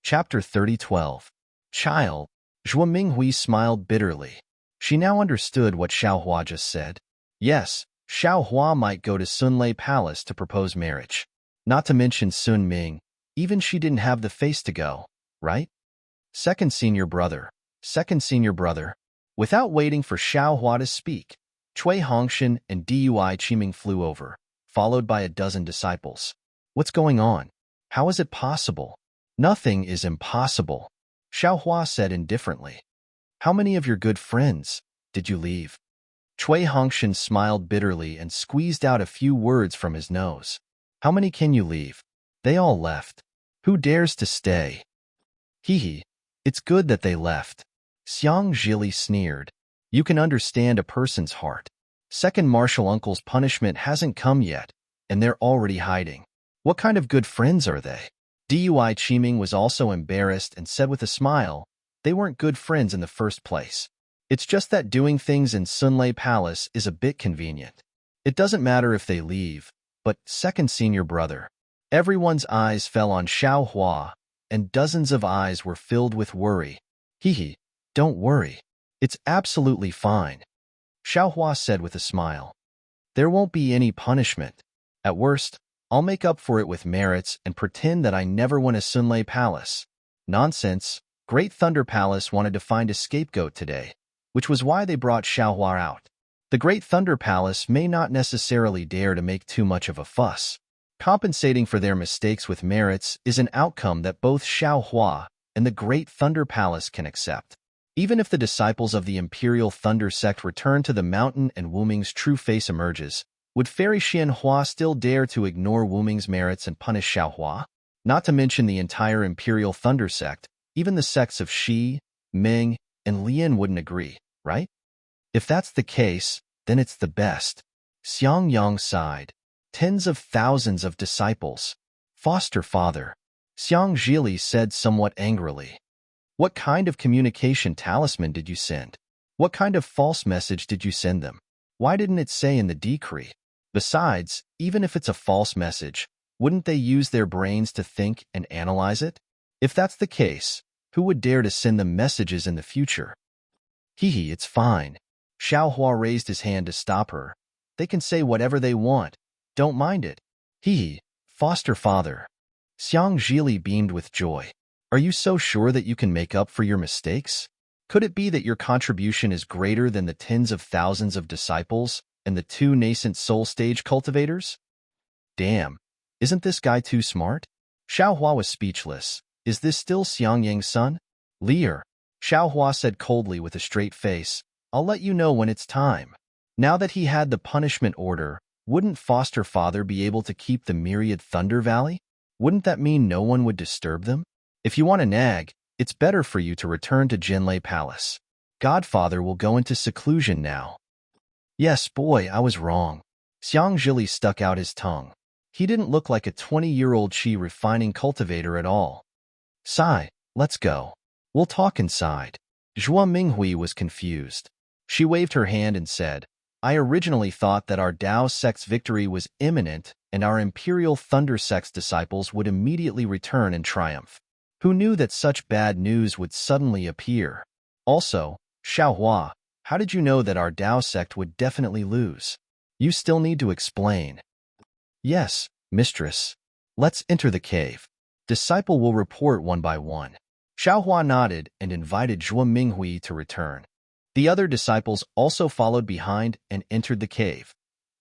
Chapter 30:12. Child. Zhuo Minghui smiled bitterly. She now understood what Xiao Hua just said. Yes, Xiao Hua might go to Sunlei Palace to propose marriage. Not to mention Sun Ming, even she didn't have the face to go, right? Second senior brother. Without waiting for Xiao Hua to speak, Cui Hongshan and Dui Qiming flew over, followed by a dozen disciples. What's going on? How is it possible? Nothing is impossible, Xiao Hua said indifferently. How many of your good friends did you leave? Cui Hongshan smiled bitterly and squeezed out a few words from his nose. How many can you leave? They all left. Who dares to stay? Hee, it's good that they left. Xiang Zhili sneered. You can understand a person's heart. Second martial uncle's punishment hasn't come yet, and they're already hiding. What kind of good friends are they? Dui Qiming was also embarrassed and said with a smile, they weren't good friends in the first place. It's just that doing things in Sunlei Palace is a bit convenient. It doesn't matter if they leave, but second senior brother. Everyone's eyes fell on Xiao Hua, and dozens of eyes were filled with worry. Hee, don't worry. It's absolutely fine, Xiao Hua said with a smile. There won't be any punishment. At worst, I'll make up for it with merits and pretend that I never went to Sunlei Palace. Nonsense. Great Thunder Palace wanted to find a scapegoat today, which was why they brought Xiao Hua out. The Great Thunder Palace may not necessarily dare to make too much of a fuss. Compensating for their mistakes with merits is an outcome that both Xiao Hua and the Great Thunder Palace can accept. Even if the disciples of the Imperial Thunder Sect return to the mountain and Wu Ming's true face emerges, would Fairy Xian Hua still dare to ignore Wu Ming's merits and punish Xiao Hua? Not to mention the entire Imperial Thunder Sect, even the sects of Shi, Ming, and Lian wouldn't agree, right? If that's the case, then it's the best. Xiang Yang sighed. Tens of thousands of disciples. Foster father. Xiang Zhili said somewhat angrily. What kind of communication talisman did you send? What kind of false message did you send them? Why didn't it say in the decree? Besides, even if it's a false message, wouldn't they use their brains to think and analyze it? If that's the case, who would dare to send them messages in the future? Hee, it's fine. Xiao Hua raised his hand to stop her. They can say whatever they want. Don't mind it. Hee, foster father. Xiang Zhili beamed with joy. Are you so sure that you can make up for your mistakes? Could it be that your contribution is greater than the tens of thousands of disciples and the 2 nascent soul stage cultivators? Damn, isn't this guy too smart? Xiao Hua was speechless. Is this still Xiang Yang's son? Lear, Xiao Hua said coldly with a straight face. I'll let you know when it's time. Now that he had the punishment order, wouldn't foster father be able to keep the Myriad Thunder Valley? Wouldn't that mean no one would disturb them? If you want to nag, it's better for you to return to Jinlei Palace. Godfather will go into seclusion now. Yes, boy, I was wrong. Xiang Zhili stuck out his tongue. He didn't look like a 20-year-old refining cultivator at all. Sai, let's go. We'll talk inside. Zhuo Minghui was confused. She waved her hand and said, I originally thought that our Dao sect's victory was imminent and our Imperial Thunder sect's disciples would immediately return in triumph. Who knew that such bad news would suddenly appear? Also, Xiaohua, how did you know that our Dao sect would definitely lose? You still need to explain. Yes, mistress. Let's enter the cave. Disciple will report one by one. Xiaohua nodded and invited Zhuo Minghui to return. The other disciples also followed behind and entered the cave.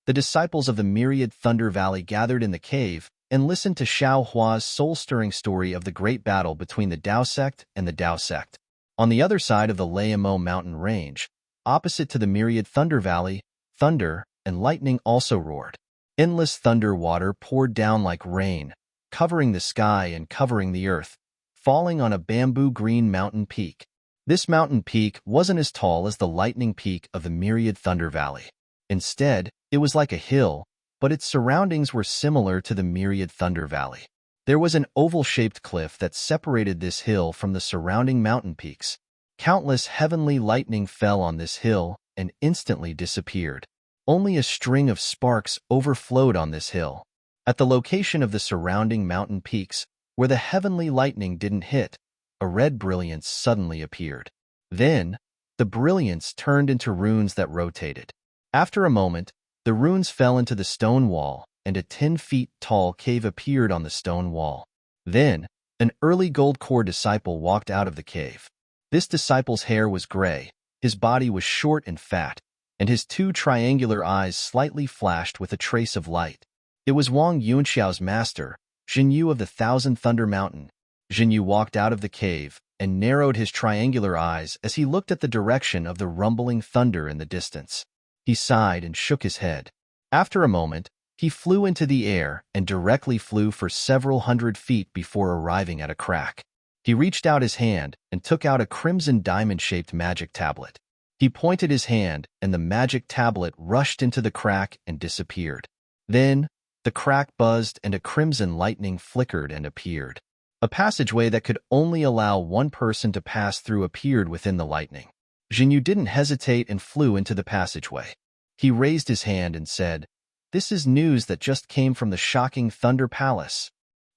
The disciples of the myriad Thunder Valley gathered in the cave and listened to Xiaohua's soul-stirring story of the great battle between the Dao sect and the Dao sect. On the other side of the Layamo mountain range, opposite to the myriad Thunder Valley, thunder and lightning also roared. Endless thunder water poured down like rain, covering the sky and covering the earth, falling on a bamboo-green mountain peak. This mountain peak wasn't as tall as the lightning peak of the myriad Thunder Valley. Instead, it was like a hill, but its surroundings were similar to the myriad Thunder Valley. There was an oval-shaped cliff that separated this hill from the surrounding mountain peaks. Countless heavenly lightning fell on this hill and instantly disappeared. Only a string of sparks overflowed on this hill. At the location of the surrounding mountain peaks, where the heavenly lightning didn't hit, a red brilliance suddenly appeared. Then, the brilliance turned into runes that rotated. After a moment, the runes fell into the stone wall, and a 10-feet-tall cave appeared on the stone wall. Then, an early gold core disciple walked out of the cave. This disciple's hair was gray, his body was short and fat, and his two triangular eyes slightly flashed with a trace of light. It was Wang Yunxiao's master, Jinyu of the Thousand Thunder Mountain. Jinyu walked out of the cave and narrowed his triangular eyes as he looked at the direction of the rumbling thunder in the distance. He sighed and shook his head. After a moment, he flew into the air and directly flew for several hundred feet before arriving at a crack. He reached out his hand and took out a crimson diamond-shaped magic tablet. He pointed his hand, and the magic tablet rushed into the crack and disappeared. Then, the crack buzzed and a crimson lightning flickered and appeared. A passageway that could only allow one person to pass through appeared within the lightning. Jinyu didn't hesitate and flew into the passageway. He raised his hand and said, "This is news that just came from the shocking Thunder Palace."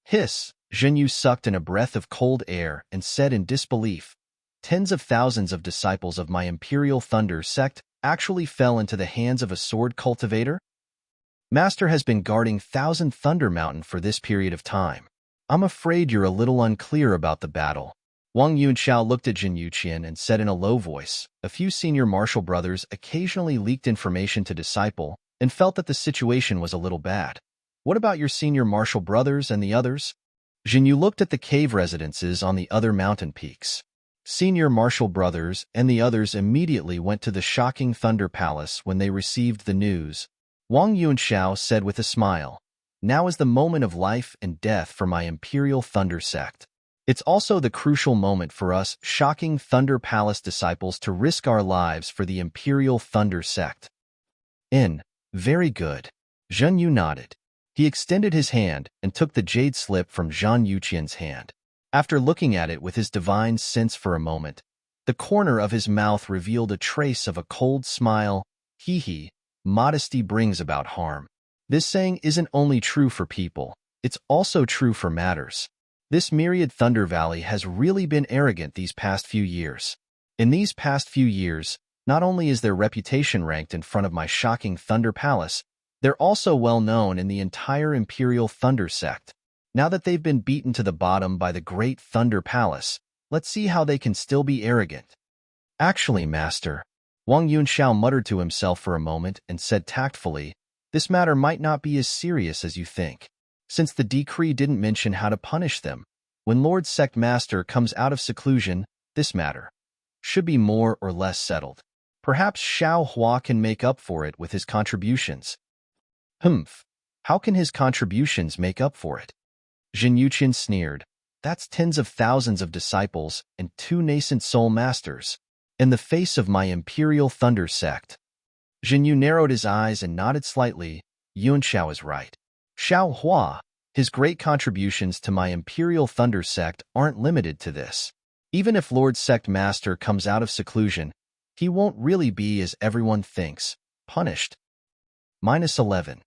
Hiss! Jinyu sucked in a breath of cold air and said in disbelief, "Tens of thousands of disciples of my Imperial Thunder sect actually fell into the hands of a sword cultivator? Master has been guarding Thousand Thunder Mountain for this period of time. I'm afraid you're a little unclear about the battle." Wang Yunxiao looked at Jin Yuqian and said in a low voice, "A few senior martial brothers occasionally leaked information to Disciple and felt that the situation was a little bad. What about your senior martial brothers and the others?" Jinyu looked at the cave residences on the other mountain peaks. Senior martial brothers and the others immediately went to the shocking Thunder Palace when they received the news. Wang Yunxiao said with a smile, "Now is the moment of life and death for my Imperial Thunder sect. It's also the crucial moment for us shocking Thunder Palace disciples to risk our lives for the Imperial Thunder sect." Very good. Zhen Yu nodded. He extended his hand and took the jade slip from Zhang Yuqian's hand. After looking at it with his divine sense for a moment, the corner of his mouth revealed a trace of a cold smile. Hee, modesty brings about harm. This saying isn't only true for people, it's also true for matters. This myriad Thunder Valley has really been arrogant these past few years. In these past few years, not only is their reputation ranked in front of my shocking Thunder Palace, they're also well known in the entire Imperial Thunder sect. Now that they've been beaten to the bottom by the Great Thunder Palace, let's see how they can still be arrogant. Actually, Master, Wang Yunxiao muttered to himself for a moment and said tactfully, "This matter might not be as serious as you think. Since the decree didn't mention how to punish them, when Lord Sect Master comes out of seclusion, this matter should be more or less settled. Perhaps Xiao Hua can make up for it with his contributions." How can his contributions make up for it? Jin Yuqin sneered. That's tens of thousands of disciples and 2 nascent soul masters. In the face of my Imperial Thunder sect. Jin Yu narrowed his eyes and nodded slightly. Yuan Shao is right. Xiao Hua, his great contributions to my Imperial Thunder sect aren't limited to this. Even if Lord Sect Master comes out of seclusion, he won't really be as everyone thinks, punished. -11.